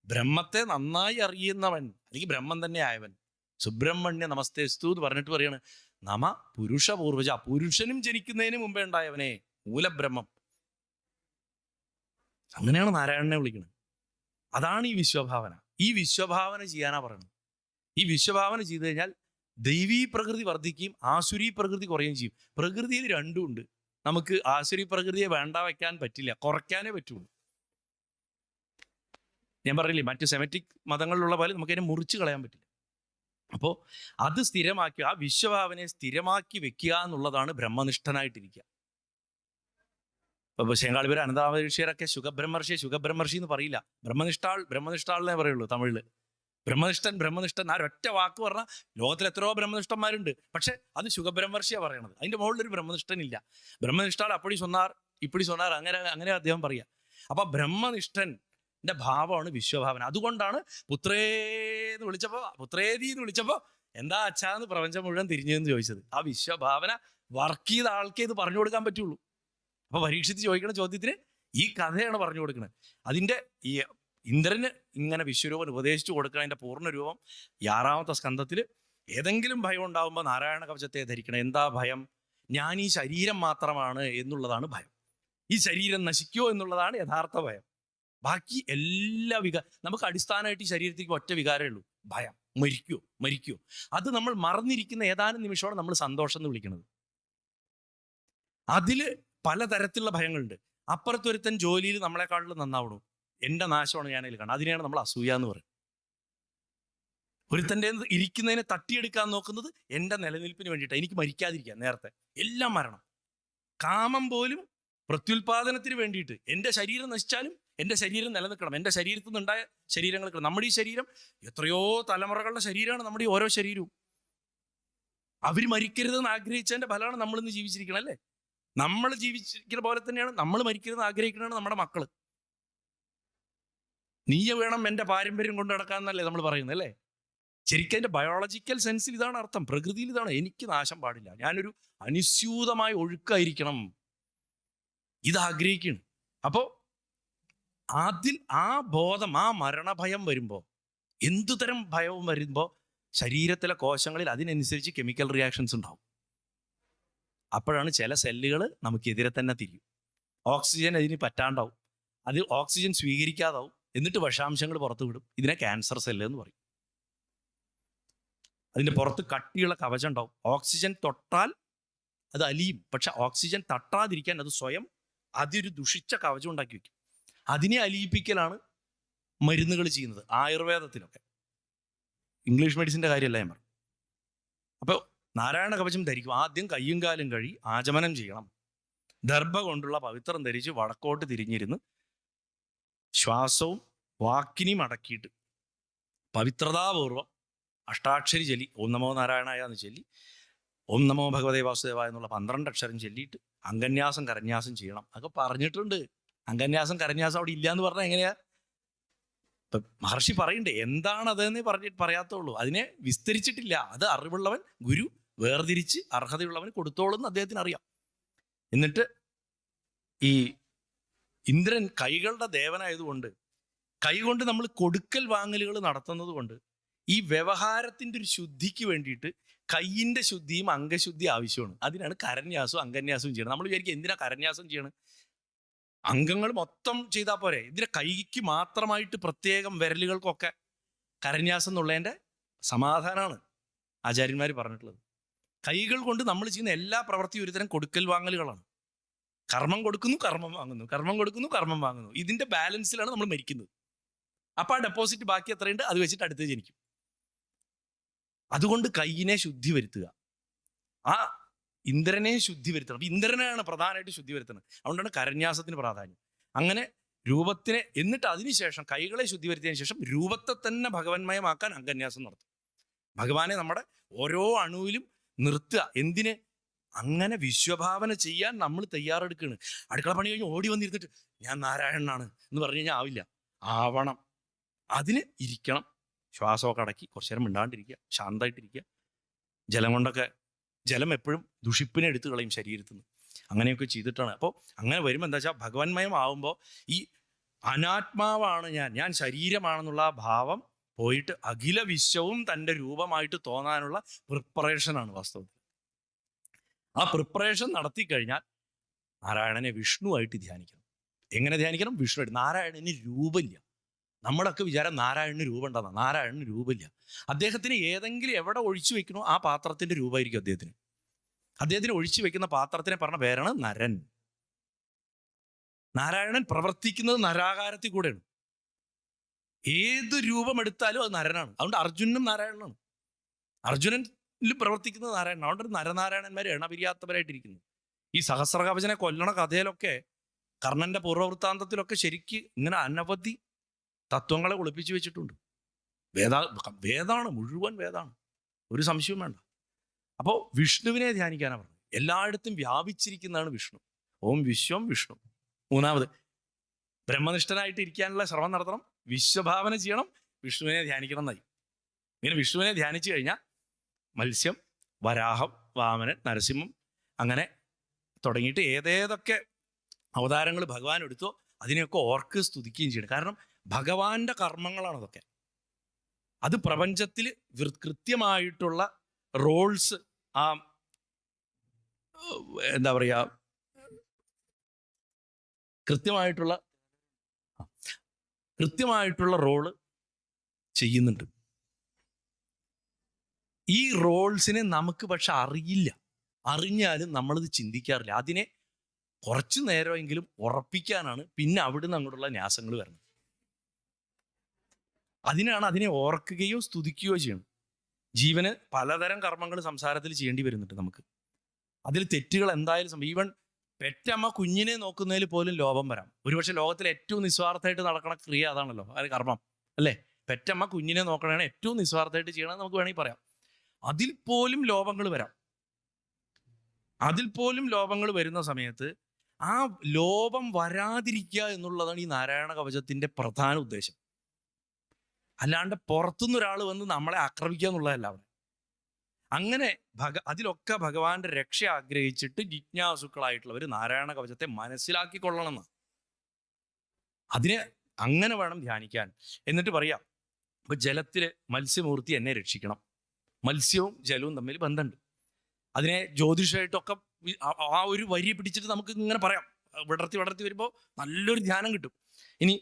ബ്രഹ്മത്തെ നന്നായി അറിയുന്നവൻ, അല്ലെങ്കിൽ ബ്രഹ്മം തന്നെ ആയവൻ. സുബ്രഹ്മണ്യ നമസ്തേസ്തു എന്ന് പറഞ്ഞിട്ട് പറയാണ് നമ പുരുഷപൂർവജ, പുരുഷനും ജനിക്കുന്നതിന് മുമ്പേ ഉണ്ടായവനെ, മൂലബ്രഹ്മം. അങ്ങനെയാണ് നാരായണനെ വിളിക്കുന്നത്. അതാണ് ഈ വിശ്വഭാവന. ഈ വിശ്വഭാവന ചെയ്യാനാ പറയുന്നത്. ഈ വിശ്വഭാവന ചെയ്തു കഴിഞ്ഞാൽ ദൈവീ പ്രകൃതി വർദ്ധിക്കുകയും ആസുരീ പ്രകൃതി കുറയുകയും ചെയ്യും. പ്രകൃതിയിൽ രണ്ടും ഉണ്ട്. നമുക്ക് ആസുരി പ്രകൃതിയെ വേണ്ട വയ്ക്കാൻ പറ്റില്ല, കുറയ്ക്കാനേ പറ്റുള്ളൂ. ഞാൻ പറഞ്ഞില്ലേ, മറ്റ് സെമറ്റിക് മതങ്ങളിലുള്ള പോലെ നമുക്കതിനെ മുറിച്ച് കളയാൻ പറ്റില്ല. അപ്പോൾ അത് സ്ഥിരമാക്കി, ആ വിശ്വഭാവനയെ സ്ഥിരമാക്കി വെക്കുക എന്നുള്ളതാണ് ബ്രഹ്മനിഷ്ഠനായിട്ടിരിക്കുക. ഇപ്പോൾ ശേങ്കാളിപുരം അനന്താമഹർഷിയരൊക്കെ ശുഖബ്രഹ്മർഷി എന്ന് പറയില്ല, ബ്രഹ്മനിഷ്ഠാളിനെ പറയുള്ളൂ തമിഴിൽ. ബ്രഹ്മനിഷ്ഠൻ ആ ഒറ്റ വാക്ക് പറഞ്ഞാൽ ലോകത്തിൽ എത്രയോ ബ്രഹ്മനിഷ്ഠന്മാരുണ്ട്. പക്ഷെ അത് ശുഖബ്രഹ്മർഷിയാണ് പറയണത്. അതിൻ്റെ മുകളിലൊരു ബ്രഹ്മനിഷ്ഠനില്ല. ബ്രഹ്മനിഷ്ഠാൾ അപ്പടി സൊന്നാർ ഇപ്പടി സൊന്നാർ, അങ്ങനെ അദ്ദേഹം പറയാം. അപ്പൊ ബ്രഹ്മനിഷ്ഠന്റെ ഭാവമാണ് വിശ്വഭാവന. അതുകൊണ്ടാണ് പുത്രേതി എന്ന് വിളിച്ചപ്പോ എന്താ അച്ഛാന്ന് പ്രപഞ്ചം മുഴുവൻ തിരിഞ്ഞെന്ന് ചോദിച്ചത്. ആ വിശ്വഭാവന വർക്ക് ചെയ്ത ആൾക്കേ ഇത് പറഞ്ഞു കൊടുക്കാൻ പറ്റുള്ളൂ. അപ്പൊ പരീക്ഷിച്ച് ചോദിക്കുന്ന ചോദ്യത്തിന് ഈ കഥയാണ് പറഞ്ഞു കൊടുക്കുന്നത്. അതിൻ്റെ ഈ ഇന്ദ്രന് ഇങ്ങനെ വിശ്വരൂപൻ ഉപദേശിച്ചു കൊടുക്കണം. അതിൻ്റെ പൂർണ്ണരൂപം 6-ാമത്തെ സ്കന്ധത്തിൽ. ഏതെങ്കിലും ഭയം ഉണ്ടാകുമ്പോൾ നാരായണ കവചത്തെ ധരിക്കണം. എന്താ ഭയം? ഞാൻ ഈ ശരീരം മാത്രമാണ് എന്നുള്ളതാണ് ഭയം. ഈ ശരീരം നശിക്കുമോ എന്നുള്ളതാണ് യഥാർത്ഥ ഭയം. ബാക്കി എല്ലാ നമുക്ക് അടിസ്ഥാനമായിട്ട് ഈ ശരീരത്തിലേക്ക് ഒറ്റ വികാരമേ ഉള്ളൂ, ഭയം. മരിക്കുമോ. അത് നമ്മൾ മറന്നിരിക്കുന്ന ഏതാനും നിമിഷമാണ് നമ്മൾ സന്തോഷം എന്ന് വിളിക്കുന്നത്. അതില് പലതരത്തിലുള്ള ഭയങ്ങളുണ്ട്. അപ്പുറത്തൊരുത്തൻ ജോലിയിൽ നമ്മളെക്കാട്ടിലും നന്നാവണം, എൻ്റെ നാശമാണ് ഞാനതിൽ കാണുന്നത്. അതിനെയാണ് നമ്മൾ അസൂയ എന്ന് പറയുന്നത്. ഒരുത്തൻ്റെ ഇരിക്കുന്നതിനെ തട്ടിയെടുക്കാൻ നോക്കുന്നത് എൻ്റെ നിലനിൽപ്പിന് വേണ്ടിയിട്ടാണ്, എനിക്ക് മരിക്കാതിരിക്കാൻ. നേരത്തെ എല്ലാം മരണം. കാമം പോലും പ്രത്യുൽപാദനത്തിന് വേണ്ടിയിട്ട്. എൻ്റെ ശരീരം നശിച്ചാലും എൻ്റെ ശരീരം നിലനിൽക്കണം, എൻ്റെ ശരീരത്തിൽ നിന്നുണ്ടായ ശരീരങ്ങൾ. നമ്മുടെ ഈ ശരീരം എത്രയോ തലമുറകളുടെ ശരീരമാണ്. നമ്മുടെ ഈ ഓരോ ശരീരവും അവർ മരിക്കരുതെന്ന് ആഗ്രഹിച്ചതിൻ്റെ ഫലമാണ് നമ്മളിന്ന് ജീവിച്ചിരിക്കണം. അല്ലേ? നമ്മൾ ജീവിച്ചിരിക്കുന്ന പോലെ തന്നെയാണ് നമ്മൾ മരിക്കരുതെന്ന് ആഗ്രഹിക്കുന്നതാണ് നമ്മുടെ മക്കള്. നീ വേണം എൻ്റെ പാരമ്പര്യം കൊണ്ട് നടക്കാന്നല്ലേ നമ്മൾ പറയുന്നത്. അല്ലേ? ശരിക്കും അതിൻ്റെ ബയോളജിക്കൽ സെൻസിൽ ഇതാണ് അർത്ഥം, പ്രകൃതിയിൽ ഇതാണ്. എനിക്ക് നാശം പാടില്ല, ഞാനൊരു അനുസ്യൂതമായ ഒഴുക്കായിരിക്കണം, ഇതാഗ്രഹിക്കണം. അപ്പോൾ അതിൽ ആ ബോധം, ആ മരണഭയം വരുമ്പോൾ, എന്തുതരം ഭയവും വരുമ്പോൾ ശരീരത്തിലെ കോശങ്ങളിൽ അതിനനുസരിച്ച് കെമിക്കൽ റിയാക്ഷൻസ് ഉണ്ടാവും. അപ്പോഴാണ് ചില സെല്ലുകൾ നമുക്കെതിരെ തന്നെ തിരിയും. ഓക്സിജൻ അതിന് പറ്റാണ്ടാവും, അത് ഓക്സിജൻ സ്വീകരിക്കാതാവും, എന്നിട്ട് വിഷാംശങ്ങൾ പുറത്തു വിടും. ഇതിനെ ക്യാൻസർ സെല്ല് എന്ന് പറയും. അതിൻ്റെ പുറത്ത് കട്ടിയുള്ള കവചം ഉണ്ടാവും. ഓക്സിജൻ തൊട്ടാൽ അത് അലിയും, പക്ഷെ ഓക്സിജൻ തട്ടാതിരിക്കാൻ അത് സ്വയം അതൊരു ദുഷിച്ച കവചം ഉണ്ടാക്കി വയ്ക്കും. അതിനെ അലിയിപ്പിക്കലാണ് മരുന്നുകൾ ചെയ്യുന്നത്, ആയുർവേദത്തിലൊക്കെ. ഇംഗ്ലീഷ് മെഡിസിൻ്റെ കാര്യമല്ല ഞാൻ പറഞ്ഞു. അപ്പോൾ നാരായണ കവചം ധരിക്കും. ആദ്യം കയ്യും കാലും കഴുകി ആചമനം ചെയ്യണം. ദർഭ കൊണ്ടുള്ള പവിത്രം ധരിച്ച് വടക്കോട്ട് തിരിഞ്ഞിരുന്ന് ശ്വാസവും വാക്കിനെയും അടക്കിയിട്ട് പവിത്രതാപൂർവം അഷ്ടാക്ഷരി ചൊല്ലി, ഓം നമോ നാരായണായ എന്ന് ചൊല്ലി, ഓം നമോ ഭഗവതേ വാസുദേവായ എന്നുള്ള 12 അക്ഷരം ചൊല്ലിയിട്ട് അംഗന്യാസം കരന്യാസം ചെയ്യണം. അതൊക്കെ പറഞ്ഞിട്ടുണ്ട്. അംഗന്യാസം കരന്യാസം അവിടെ ഇല്ല എന്ന് പറഞ്ഞാൽ എങ്ങനെയാ? ഇപ്പം മഹർഷി പറയണ്ടേ എന്താണ് അതെന്ന് പറയാത്തുള്ളൂ. അതിനെ വിസ്തരിച്ചിട്ടില്ല. അത് അറിവുള്ളവൻ ഗുരു വേർതിരിച്ച് അർഹതയുള്ളവന് കൊടുത്തോളും എന്ന് അദ്ദേഹത്തിന് അറിയാം. എന്നിട്ട് ഈ ഇന്ദ്രൻ കൈകളുടെ ദേവനായതുകൊണ്ട്, കൈകൊണ്ട് നമ്മൾ കൊടുക്കൽ വാങ്ങലുകൾ നടത്തുന്നത് കൊണ്ട് ഈ വ്യവഹാരത്തിൻ്റെ ഒരു ശുദ്ധിക്ക് വേണ്ടിയിട്ട് കയ്യിൻ്റെ ശുദ്ധിയും അംഗശുദ്ധി ആവശ്യമാണ്. അതിനാണ് കരന്യാസവും അംഗന്യാസവും ചെയ്യണം. നമ്മൾ വിചാരിക്കും എന്തിനാ കരന്യാസം ചെയ്യണം? അംഗങ്ങൾ മൊത്തം ചെയ്താൽ പോരെ. ഇതിന്റെ കൈക്ക് മാത്രമായിട്ട് പ്രത്യേകം വിരലുകൾക്കൊക്കെ കരന്യാസം എന്നുള്ളതിൻ്റെ സമാധാനമാണ് ആചാര്യന്മാർ പറഞ്ഞിട്ടുള്ളത്. കൈകൾ കൊണ്ട് നമ്മൾ ചെയ്യുന്ന എല്ലാ പ്രവൃത്തിയും ഒരുതരം കൊടുക്കൽ വാങ്ങലുകളാണ്. കർമ്മം കൊടുക്കുന്നു, കർമ്മം വാങ്ങുന്നു, കർമ്മം കൊടുക്കുന്നു, കർമ്മം വാങ്ങുന്നു. ഇതിന്റെ ബാലൻസിലാണ് നമ്മൾ മരിക്കുന്നത്. അപ്പൊ ആ ഡെപ്പോസിറ്റ് ബാക്കി എത്രയുണ്ട് അത് വെച്ചിട്ട് അടുത്ത് ജനിക്കും. അതുകൊണ്ട് കൈയിനെ ശുദ്ധി വരുത്തുക, ആ ഇന്ദ്രനെ ശുദ്ധി വരുത്തണം. ഇന്ദ്രനെയാണ് പ്രധാനമായിട്ട് ശുദ്ധി വരുത്തുന്നത്. അതുകൊണ്ടാണ് കരന്യാസത്തിന് പ്രാധാന്യം. അങ്ങനെ രൂപത്തിനെ, എന്നിട്ട് അതിനുശേഷം കൈകളെ ശുദ്ധി വരുത്തിയതിനു ശേഷം രൂപത്തെ തന്നെ ഭഗവന്മയമാക്കാൻ അംഗന്യാസം നടത്തും. ഭഗവാനെ നമ്മുടെ ഓരോ അണുവിലും നിർത്തുക. എന്തിന്? അങ്ങനെ വിശ്വഭാവന ചെയ്യാൻ നമ്മൾ തയ്യാറെടുക്കുകയാണ്. അടുക്കള പണി കഴിഞ്ഞ് ഓടി വന്നിരുന്നിട്ട് ഞാൻ നാരായണനാണ് എന്ന് പറഞ്ഞു കഴിഞ്ഞാൽ ആവില്ല. ആവണം. അതിന് ഇരിക്കണം, ശ്വാസമൊക്കെ അടക്കി കുറച്ചു നേരം മിണ്ടാണ്ടിരിക്കുക, ശാന്തമായിട്ടിരിക്കുക. ജലം കൊണ്ടൊക്കെ, ജലം എപ്പോഴും ദുഷിപ്പിനെ എടുത്തു കളയും ശരീരത്തിൽ നിന്ന്. അങ്ങനെയൊക്കെ ചെയ്തിട്ടാണ്. അപ്പോൾ അങ്ങനെ വരുമ്പോൾ എന്താ വെച്ചാൽ ഭഗവന്മയം ആവുമ്പോൾ ഈ അനാത്മാവാണ് ഞാൻ ശരീരമാണെന്നുള്ള ആ ഭാവം പോയിട്ട് അഖില വിശ്വവും തൻ്റെ രൂപമായിട്ട് തോന്നാനുള്ള പ്രിപ്പറേഷനാണ് വാസ്തവത്തിൽ. ആ പ്രിപ്പറേഷൻ നടത്തി കഴിഞ്ഞാൽ നാരായണനെ വിഷ്ണുവായിട്ട് ധ്യാനിക്കണം. എങ്ങനെ ധ്യാനിക്കണം? വിഷ്ണുവായിട്ട്. നാരായണന് രൂപമില്ല. നമ്മളൊക്കെ വിചാരം നാരായണന് രൂപം ഉണ്ടെന്നാണ്. നാരായണന് രൂപമില്ല. അദ്ദേഹത്തിന് ഏതെങ്കിലും എവിടെ ഒഴിച്ചു വെക്കണോ ആ പാത്രത്തിന്റെ രൂപമായിരിക്കും അദ്ദേഹത്തിന്. അദ്ദേഹത്തിന് ഒഴിച്ചു വെക്കുന്ന പാത്രത്തിനെ പറഞ്ഞ പേരാണ് നരൻ. നാരായണൻ പ്രവർത്തിക്കുന്നത് നരാകാരത്തിൽ കൂടെയാണ്. ഏത് രൂപമെടുത്താലും അത് നരനാണ്. അതുകൊണ്ട് അർജുനനും നാരായണനാണ്. അർജുനനിൽ പ്രവർത്തിക്കുന്നത് നാരായണൻ. അതുകൊണ്ട് നരനാരായണന്മാർ എണപിരിയാത്തവരായിട്ടിരിക്കുന്നു. ഈ സഹസ്രകവചനെ കൊല്ലണ കഥയിലൊക്കെ, കർണന്റെ പൂർവ്വവൃത്താന്തത്തിലൊക്കെ ശരിക്ക് ഇങ്ങനെ അനവധി തത്വങ്ങളെ ഒളിപ്പിച്ചു വെച്ചിട്ടുണ്ട്. വേദാണ്, മുഴുവൻ വേദാണ്, ഒരു സംശയവും വേണ്ട. അപ്പോൾ വിഷ്ണുവിനെ ധ്യാനിക്കാനാണ് പറഞ്ഞത്. എല്ലായിടത്തും വ്യാപിച്ചിരിക്കുന്നതാണ് വിഷ്ണു. ഓം വിശ്വം വിഷ്ണു. മൂന്നാമത്, ബ്രഹ്മനിഷ്ഠനായിട്ട് ഇരിക്കാനുള്ള ശ്രമം നടത്തണം, വിശ്വഭാവന ചെയ്യണം, വിഷ്ണുവിനെ ധ്യാനിക്കണം എന്നായി. ഇങ്ങനെ വിഷ്ണുവിനെ ധ്യാനിച്ചു കഴിഞ്ഞാൽ മത്സ്യം, വരാഹം, വാമനൻ, നരസിംഹം, അങ്ങനെ തുടങ്ങിയിട്ട് ഏതേതൊക്കെ അവതാരങ്ങൾ ഭഗവാൻ എടുത്തോ അതിനെയൊക്കെ ഓർക്ക് സ്തുതിക്കുകയും ചെയ്യണം. കാരണം ഭഗവാന്റെ കർമ്മങ്ങളാണ് അതൊക്കെ. അത് പ്രപഞ്ചത്തിൽ കൃത്യമായിട്ടുള്ള റോൾസ്, ആ എന്താ പറയുക, കൃത്യമായിട്ടുള്ള റോള് ചെയ്യുന്നുണ്ട്. ഈ റോൾസിനെ നമുക്ക് പക്ഷെ അറിയില്ല. അറിഞ്ഞാലും നമ്മളത് ചിന്തിക്കാറില്ല. അതിനെ കുറച്ചു നേരമെങ്കിലും ഉറപ്പിക്കാനാണ് പിന്നെ അവിടുന്ന് അങ്ങോട്ടുള്ള ന്യാസങ്ങൾ വരുന്നത്. അതിനെ ഓർക്കുകയോ സ്തുതിക്കുകയോ ചെയ്യണം. ജീവന് പലതരം കർമ്മങ്ങൾ സംസാരത്തിൽ ചെയ്യേണ്ടി വരുന്നുണ്ട് നമുക്ക്. അതിൽ തെറ്റുകൾ എന്തായാലും ഈവൻ പെറ്റമ്മ കുഞ്ഞിനെ നോക്കുന്നതിൽ പോലും ലോപം വരാം. ഒരുപക്ഷെ ലോകത്തിൽ ഏറ്റവും നിസ്വാർത്ഥമായിട്ട് നടക്കണ ക്രിയ അതാണല്ലോ, അത് കർമ്മം അല്ലേ? പെറ്റമ്മ കുഞ്ഞിനെ നോക്കണതാണ് ഏറ്റവും നിസ്വാർത്ഥമായിട്ട് ചെയ്യണമെന്ന് നമുക്ക് വേണമെങ്കിൽ പറയാം. അതിൽ പോലും ലോപങ്ങൾ വരാം. അതിൽ പോലും ലോപങ്ങൾ വരുന്ന സമയത്ത് ആ ലോപം വരാതിരിക്കുക എന്നുള്ളതാണ് ഈ നാരായണ കവചത്തിന്റെ പ്രധാന ഉദ്ദേശം. അല്ലാണ്ട് പുറത്തുനിന്ന് ഒരാൾ വന്ന് നമ്മളെ ആക്രമിക്കുക എന്നുള്ളതല്ല അവിടെ. അങ്ങനെ അതിലൊക്കെ ഭഗവാന്റെ രക്ഷ ആഗ്രഹിച്ചിട്ട് ജിജ്ഞാസുക്കളായിട്ടുള്ളവർ നാരായണ കവചത്തെ മനസ്സിലാക്കിക്കൊള്ളണമെന്ന്. അതിനെ അങ്ങനെ വേണം ധ്യാനിക്കാൻ. എന്നിട്ട് പറയാം, ഇപ്പൊ ജലത്തില് മത്സ്യമൂർത്തി എന്നെ രക്ഷിക്കണം. മത്സ്യവും ജലവും തമ്മിൽ ബന്ധമുണ്ട്. അതിനെ ജ്യോതിഷമായിട്ടൊക്കെ ആ ഒരു വരി പിടിച്ചിട്ട് നമുക്ക് ഇങ്ങനെ പറയാം. വിടർത്തി വരുമ്പോൾ നല്ലൊരു ധ്യാനം കിട്ടും. ഇനി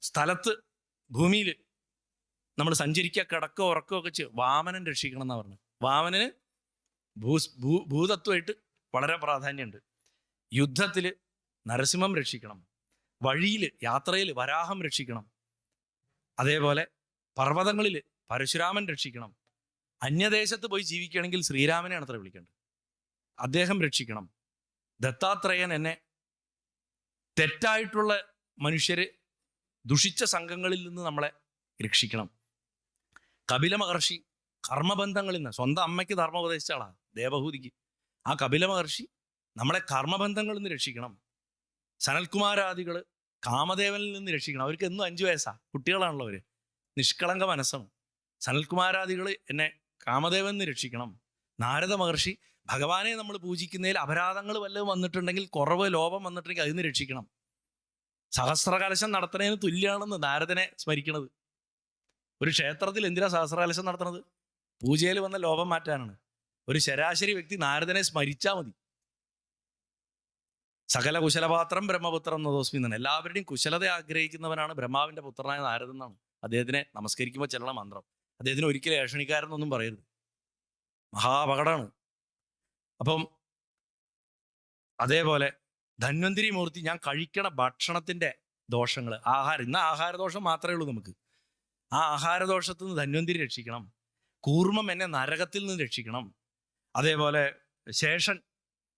സ്ഥലത്ത്, ഭൂമിയിൽ നമ്മൾ സഞ്ചരിക്കുക, കിടക്കോ ഉറക്കോ ഒക്കെ ചെയ്യും, വാമനൻ രക്ഷിക്കണം എന്നാണ് പറഞ്ഞത്. വാമനന് ഭൂതത്വമായിട്ട് വളരെ പ്രാധാന്യമുണ്ട്. യുദ്ധത്തിൽ നരസിംഹം രക്ഷിക്കണം, വഴിയിൽ യാത്രയിൽ വരാഹം രക്ഷിക്കണം, അതേപോലെ പർവ്വതങ്ങളിൽ പരശുരാമൻ രക്ഷിക്കണം, അന്യദേശത്ത് പോയി ജീവിക്കുകയാണെങ്കിൽ ശ്രീരാമനെയാണ് അത്ര വിളിക്കേണ്ടത്, അദ്ദേഹം രക്ഷിക്കണം. ദത്താത്രേയൻ എന്നെ തെറ്റായിട്ടുള്ള മനുഷ്യര് ദുഷിച്ച സംഘങ്ങളിൽ നിന്ന് നമ്മളെ രക്ഷിക്കണം. കപില മഹർഷി കർമ്മബന്ധങ്ങളിൽ നിന്ന്, സ്വന്തം അമ്മയ്ക്ക് ധർമ്മം ഉപദേശിച്ച ആളാണ് ദേവഹൂതിക്ക്. ആ കപില മഹർഷി നമ്മളെ കർമ്മബന്ധങ്ങളിൽ നിന്ന് രക്ഷിക്കണം. സനൽകുമാരാദികൾ കാമദേവനിൽ നിന്ന് രക്ഷിക്കണം. അവർക്ക് എന്നും 5 വയസ്സാ, കുട്ടികളാണല്ലോ അവര്, നിഷ്കളങ്ക മനസ്സാണ്. സനൽകുമാരാദികൾ എന്നെ കാമദേവൻ നിന്ന് രക്ഷിക്കണം. നാരദ മഹർഷി ഭഗവാനെ നമ്മൾ പൂജിക്കുന്നതിൽ അപരാധങ്ങൾ വല്ലതും വന്നിട്ടുണ്ടെങ്കിൽ, കുറവ് ലോപം വന്നിട്ടുണ്ടെങ്കിൽ അതിൽ നിന്ന് രക്ഷിക്കണം. സഹസ്രകലശം നടത്തുന്നതിന് തുല്യമാണെന്ന് നാരദനെ സ്മരിക്കണത്. ഒരു ക്ഷേത്രത്തിൽ എന്തിനാ സഹസ്രകലശം നടത്തുന്നത്? പൂജയിൽ വന്ന ലോപം മാറ്റാനാണ്. ഒരു ശരാശരി വ്യക്തി നാരദനെ സ്മരിച്ചാൽ മതി. സകല കുശലപാത്രം ബ്രഹ്മപുത്രം നതോസ്മി എന്നാണ്. എല്ലാവരുടെയും കുശലത ആഗ്രഹിക്കുന്നവനാണ് ബ്രഹ്മാവിന്റെ പുത്രനായ നാരദൻ എന്നാണ് അദ്ദേഹത്തിനെ നമസ്കരിക്കുമ്പോൾ ചെല്ലണ മന്ത്രം. അദ്ദേഹത്തിന് ഒരിക്കലും ഏഷണിക്കാരെന്നൊന്നും പറയരുത്, മഹാ അപകടമാണ്. അപ്പം അതേപോലെ ധന്വന്തിരി മൂർത്തി, ഞാൻ കഴിക്കണ ഭക്ഷണത്തിന്റെ ദോഷങ്ങൾ, ആഹാരം, ഇന്ന് ആഹാരദോഷം മാത്രമേ ഉള്ളൂ നമുക്ക്. ആ ആഹാരദോഷത്തിൽ നിന്ന് ധന്വന്തിരി രക്ഷിക്കണം. കൂർമ്മം എന്നെ നരകത്തിൽ നിന്ന് രക്ഷിക്കണം. അതേപോലെ ശേഷൻ,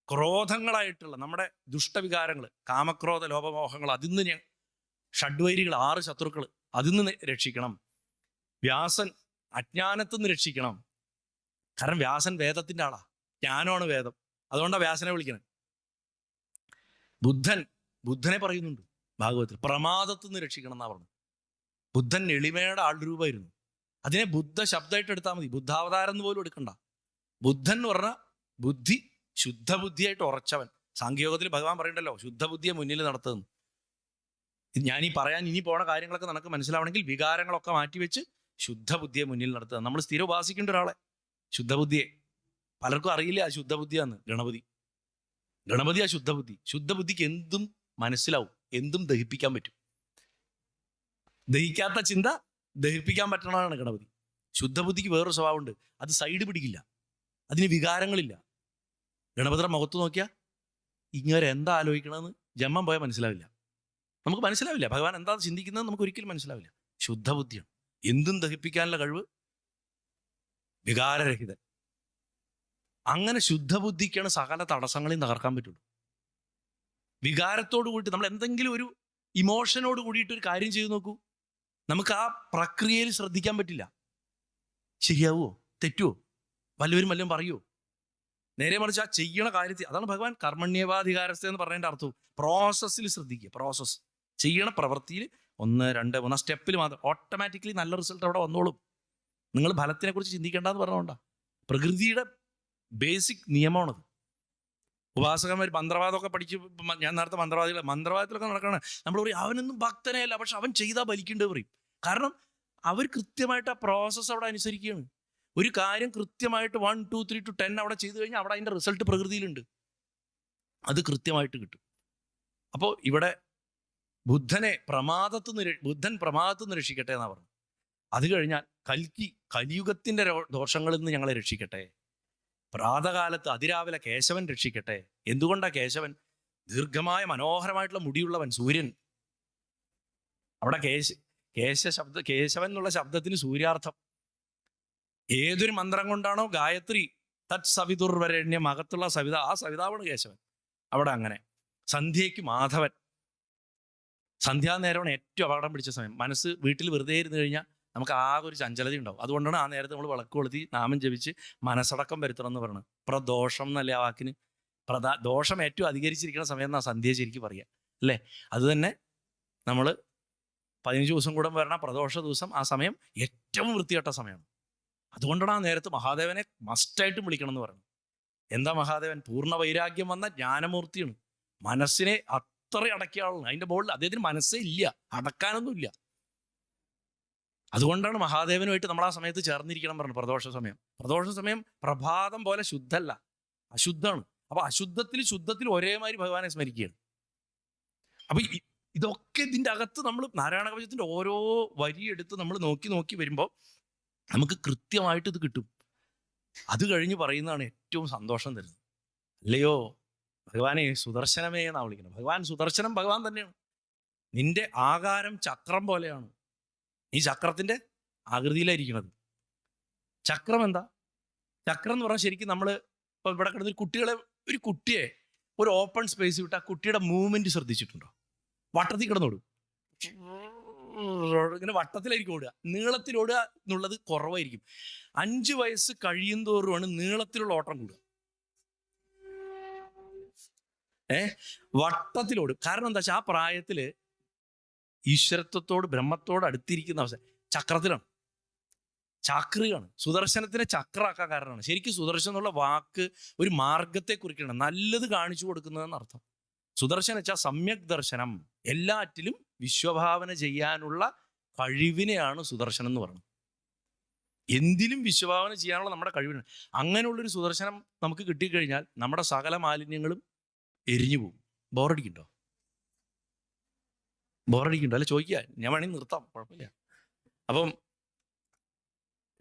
ക്രോധങ്ങളായിട്ടുള്ള നമ്മുടെ ദുഷ്ടവികാരങ്ങൾ, കാമക്രോധ ലോപമോഹങ്ങൾ, അതിൽ നിന്ന് ഷഡ്വൈരികൾ, 6 ശത്രുക്കൾ, അതിൽ നിന്ന് രക്ഷിക്കണം. വ്യാസൻ, അജ്ഞാനത്തിൽ നിന്ന് രക്ഷിക്കണം. കാരണം വ്യാസൻ വേദത്തിന്റെ ആളാ, ജ്ഞാനമാണ് വേദം, അതുകൊണ്ടാണ് വ്യാസനെ വിളിക്കണേ. ബുദ്ധനെ പറയുന്നുണ്ട് ഭാഗവത്തിൽ, പ്രമാദത്തിൽ നിന്ന് രക്ഷിക്കണം എന്നാ പറഞ്ഞു. ബുദ്ധൻ എളിമയുടെ ആൾരൂപമായിരുന്നു. അതിനെ ബുദ്ധ ശബ്ദമായിട്ട് എടുത്താൽ മതി, ബുദ്ധാവതാരം എന്ന് പോലും എടുക്കണ്ട. ബുദ്ധൻ എന്ന് പറഞ്ഞാൽ ബുദ്ധി, ശുദ്ധബുദ്ധിയായിട്ട് ഉറച്ചവൻ. സാങ്കേയോഗത്തിൽ ഭഗവാൻ പറയണ്ടല്ലോ, ശുദ്ധബുദ്ധിയെ മുന്നിൽ നടത്തുന്നു. ഞാനീ പറയാൻ ഇനി പോണ കാര്യങ്ങളൊക്കെ നിനക്ക് മനസ്സിലാവണമെങ്കിൽ വികാരങ്ങളൊക്കെ മാറ്റിവെച്ച് ശുദ്ധബുദ്ധിയെ മുന്നിൽ നടത്തുക. നമ്മൾ സ്ഥിരം ഉപാസിക്കേണ്ട ഒരാളെ, ശുദ്ധബുദ്ധിയെ. പലർക്കും അറിയില്ല ആ ശുദ്ധബുദ്ധിയാന്ന്. ഗണപതി ആ ശുദ്ധബുദ്ധി. ശുദ്ധബുദ്ധിക്ക് എന്തും മനസ്സിലാവും, എന്തും ദഹിപ്പിക്കാൻ പറ്റും. ദഹിക്കാത്ത ചിന്ത ദഹിപ്പിക്കാൻ പറ്റണതാണ് ഗണപതി. ശുദ്ധബുദ്ധിക്ക് വേറൊരു സ്വഭാവമുണ്ട്, അത് സൈഡ് പിടിക്കില്ല, അതിന് വികാരങ്ങളില്ല. ഗണപതിയുടെ മുഖത്ത് നോക്കിയാൽ ഇങ്ങനെ എന്താ ആലോചിക്കണമെന്ന് ജന്മം പോയാൽ മനസ്സിലാവില്ല, നമുക്ക് മനസ്സിലാവില്ല. ഭഗവാൻ എന്താ ചിന്തിക്കുന്നത് നമുക്ക് ഒരിക്കലും മനസ്സിലാവില്ല. ശുദ്ധബുദ്ധിയാണ്, എന്തും ദഹിപ്പിക്കാനുള്ള കഴിവ്, വികാരരഹിതൻ. അങ്ങനെ ശുദ്ധബുദ്ധിക്കാണ് സകല തടസ്സങ്ങളെയും തകർക്കാൻ പറ്റുള്ളൂ. വികാരത്തോട് കൂടിയിട്ട് നമ്മൾ എന്തെങ്കിലും ഒരു ഇമോഷനോട് കൂടിയിട്ട് ഒരു കാര്യം ചെയ്തു നോക്കൂ, നമുക്ക് ആ പ്രക്രിയയിൽ ശ്രദ്ധിക്കാൻ പറ്റില്ല. ശരിയാവുമോ തെറ്റുമോ, വല്ലവരും പറയുമോ? നേരെ മറിച്ച് ആ ചെയ്യണ കാര്യത്തിൽ, അതാണ് ഭഗവാൻ കർമ്മണ്യവാധികാരസ്ഥ എന്ന് പറയുന്നതിൻ്റെ അർത്ഥവും. പ്രോസസ്സിൽ ശ്രദ്ധിക്കുക, പ്രോസസ്സ് ചെയ്യണ പ്രവൃത്തിയിൽ 1, 2, 3 സ്റ്റെപ്പിൽ മാത്രം ഓട്ടോമാറ്റിക്കലി നല്ല റിസൾട്ട് അവിടെ വന്നോളും. നിങ്ങൾ ഫലത്തിനെ കുറിച്ച് ചിന്തിക്കേണ്ടെന്ന് പറഞ്ഞുകൊണ്ടാ. പ്രകൃതിയുടെ ബേസിക് നിയമമാണത്. ഉപാസകന്മാർ മന്ത്രവാദമൊക്കെ പഠിച്ച്, ഞാൻ നേരത്തെ മന്ത്രവാദത്തിലൊക്കെ നടക്കുകയാണ്. നമ്മൾ പറയും അവനൊന്നും ഭക്തനേ അല്ല, പക്ഷെ അവൻ ചെയ്താൽ ബലിക്കേണ്ടത് പറയും. കാരണം അവർ കൃത്യമായിട്ട് ആ പ്രോസസ്സ് അവിടെ അനുസരിക്കുകയാണ്. ഒരു കാര്യം കൃത്യമായിട്ട് 1, 2, 3 to 10 അവിടെ ചെയ്തു കഴിഞ്ഞാൽ അവിടെ അതിൻ്റെ റിസൾട്ട് പ്രകൃതിയിലുണ്ട്, അത് കൃത്യമായിട്ട് കിട്ടും. അപ്പോൾ ഇവിടെ ബുദ്ധൻ പ്രമാദത്തിൽ നിന്ന് രക്ഷിക്കട്ടെ എന്നാ പറഞ്ഞു. അത് കഴിഞ്ഞാൽ കലിയുഗത്തിന്റെ ദോഷങ്ങളിൽ നിന്ന് ഞങ്ങളെ രക്ഷിക്കട്ടെ. പ്രാതകാലത്ത് അതിരാവിലെ കേശവൻ രക്ഷിക്കട്ടെ. എന്തുകൊണ്ടാ കേശവൻ? ദീർഘമായ മനോഹരമായിട്ടുള്ള മുടിയുള്ളവൻ, സൂര്യൻ. അവിടെ കേശവൻ എന്നുള്ള ശബ്ദത്തിന് സൂര്യാർത്ഥം. ഏതൊരു മന്ത്രം കൊണ്ടാണോ ഗായത്രി തത് സവിതുർവരണ്യം, അകത്തുള്ള സവിത, ആ സവിതാവാണ് കേശവൻ. അവിടെ അങ്ങനെ. സന്ധ്യയ്ക്ക് മാധവൻ. സന്ധ്യാനേരമാണ് ഏറ്റവും അപകടം പിടിച്ച സമയം. മനസ്സ് വീട്ടിൽ വെറുതെ ഇരുന്ന് കഴിഞ്ഞാൽ നമുക്ക് ആകെ ഒരു ചഞ്ചലത ഉണ്ടാവും. അതുകൊണ്ടാണ് ആ നേരത്തെ നമ്മൾ വിളക്ക് കൊളുത്തി നാമം ജപിച്ച് മനസ്സടക്കം വരുത്തണം എന്ന് പറയുന്നത്. പ്രദോഷം എന്നല്ലേ ആ വാക്കിന്. ദോഷം ഏറ്റവും അധികരിച്ചിരിക്കുന്ന സമയം എന്നാ സന്ധ്യ ശരിക്കും പറയുക, അല്ലേ? അത് തന്നെ നമ്മൾ 15 ദിവസം കൂടെ വരണ പ്രദോഷ ദിവസം, ആ സമയം ഏറ്റവും വൃത്തികെട്ട സമയമാണ്. അതുകൊണ്ടാണ് ആ നേരത്ത് മഹാദേവനെ മസ്റ്റായിട്ടും വിളിക്കണം എന്ന് പറയുന്നത്. എന്താ മഹാദേവൻ? പൂർണ്ണ വൈരാഗ്യം വന്ന ജ്ഞാനമൂർത്തിയാണ്. മനസ്സിനെ അത്ര അടക്കിയ ആളാണ്. അതിൻ്റെ മുകളിൽ അദ്ദേഹത്തിന് മനസ്സേ ഇല്ല, അടക്കാനൊന്നുമില്ല. അതുകൊണ്ടാണ് മഹാദേവനുമായിട്ട് നമ്മൾ ആ സമയത്ത് ചേർന്നിരിക്കണം പറഞ്ഞു. പ്രദോഷ സമയം പ്രഭാതം പോലെ ശുദ്ധല്ല, അശുദ്ധമാണ്. അപ്പൊ അശുദ്ധത്തിൽ ശുദ്ധത്തിൽ ഒരേമാതിരി ഭഗവാനെ സ്മരിക്കുകയാണ്. അപ്പൊ ഇതൊക്കെ ഇതിൻ്റെ അകത്ത് നമ്മൾ നാരായണ കവചത്തിന്റെ ഓരോ വരി എടുത്ത് നമ്മൾ നോക്കി വരുമ്പോൾ നമുക്ക് കൃത്യമായിട്ട് ഇത് കിട്ടും. അത് കഴിഞ്ഞ് പറയുന്നതാണ് ഏറ്റവും സന്തോഷം തരുന്നത്. അല്ലയോ ഭഗവാനെ സുദർശനമേ എന്നാ വിളിക്കണം. സുദർശനം ഭഗവാൻ തന്നെയാണ്. നിന്റെ ആകാരം ചക്രം പോലെയാണ്. ഈ ചക്രത്തിന്റെ ആകൃതിയിലായിരിക്കുന്നത്. ചക്രം എന്താ? ചക്രം എന്ന് പറഞ്ഞാൽ ശരിക്കും നമ്മൾ ഇപ്പൊ ഇവിടെ കിടന്ന ഒരു കുട്ടിയെ ഒരു ഓപ്പൺ സ്പേസ് വിട്ട് ആ കുട്ടിയുടെ മൂവ്മെന്റ് ശ്രദ്ധിച്ചിട്ടുണ്ടോ? വട്ടത്തിൽ കിടന്നോടും, ഇങ്ങനെ വട്ടത്തിലായിരിക്കും ഓടുക. നീളത്തിൽ ഓടുക എന്നുള്ളത് കുറവായിരിക്കും. 5 വയസ്സ് കഴിയും തോറുമാണ് നീളത്തിലുള്ള ഓട്ടം കൂടുക. വട്ടത്തിലോടും. കാരണം എന്താ വെച്ചാൽ ആ പ്രായത്തില് ഈശ്വരത്വത്തോട് ബ്രഹ്മത്തോട് അടുത്തിരിക്കുന്ന അവസ്ഥ ചക്രത്തിലാണ്, ചാക്രിയാണ്. സുദർശനത്തിനെ ചക്രാക്കാൻ കാരണമാണ്. ശരിക്കും സുദർശനം എന്നുള്ള വാക്ക് ഒരു മാർഗത്തെ കുറിക്കണം, നല്ലത് കാണിച്ചു കൊടുക്കുന്നതെന്ന് അർത്ഥം. സുദർശനം വെച്ചാൽ സമ്യക് ദർശനം, എല്ലാറ്റിലും വിശ്വഭാവന ചെയ്യാനുള്ള കഴിവിനെയാണ് സുദർശനം എന്ന് പറയുന്നത്. എന്തിലും വിശ്വഭാവന ചെയ്യാനുള്ള നമ്മുടെ കഴിവിനാണ്. അങ്ങനെയുള്ളൊരു സുദർശനം നമുക്ക് കിട്ടിക്കഴിഞ്ഞാൽ നമ്മുടെ സകല മാലിന്യങ്ങളും എരിഞ്ഞു പോകും. ബോറടിക്കുന്നുണ്ടോ? ബോറടിക്കുന്നുണ്ടോ? അല്ല ചോദിക്കുക, ഞാൻ വേണമെങ്കിൽ നിർത്താം, കുഴപ്പമില്ല. അപ്പം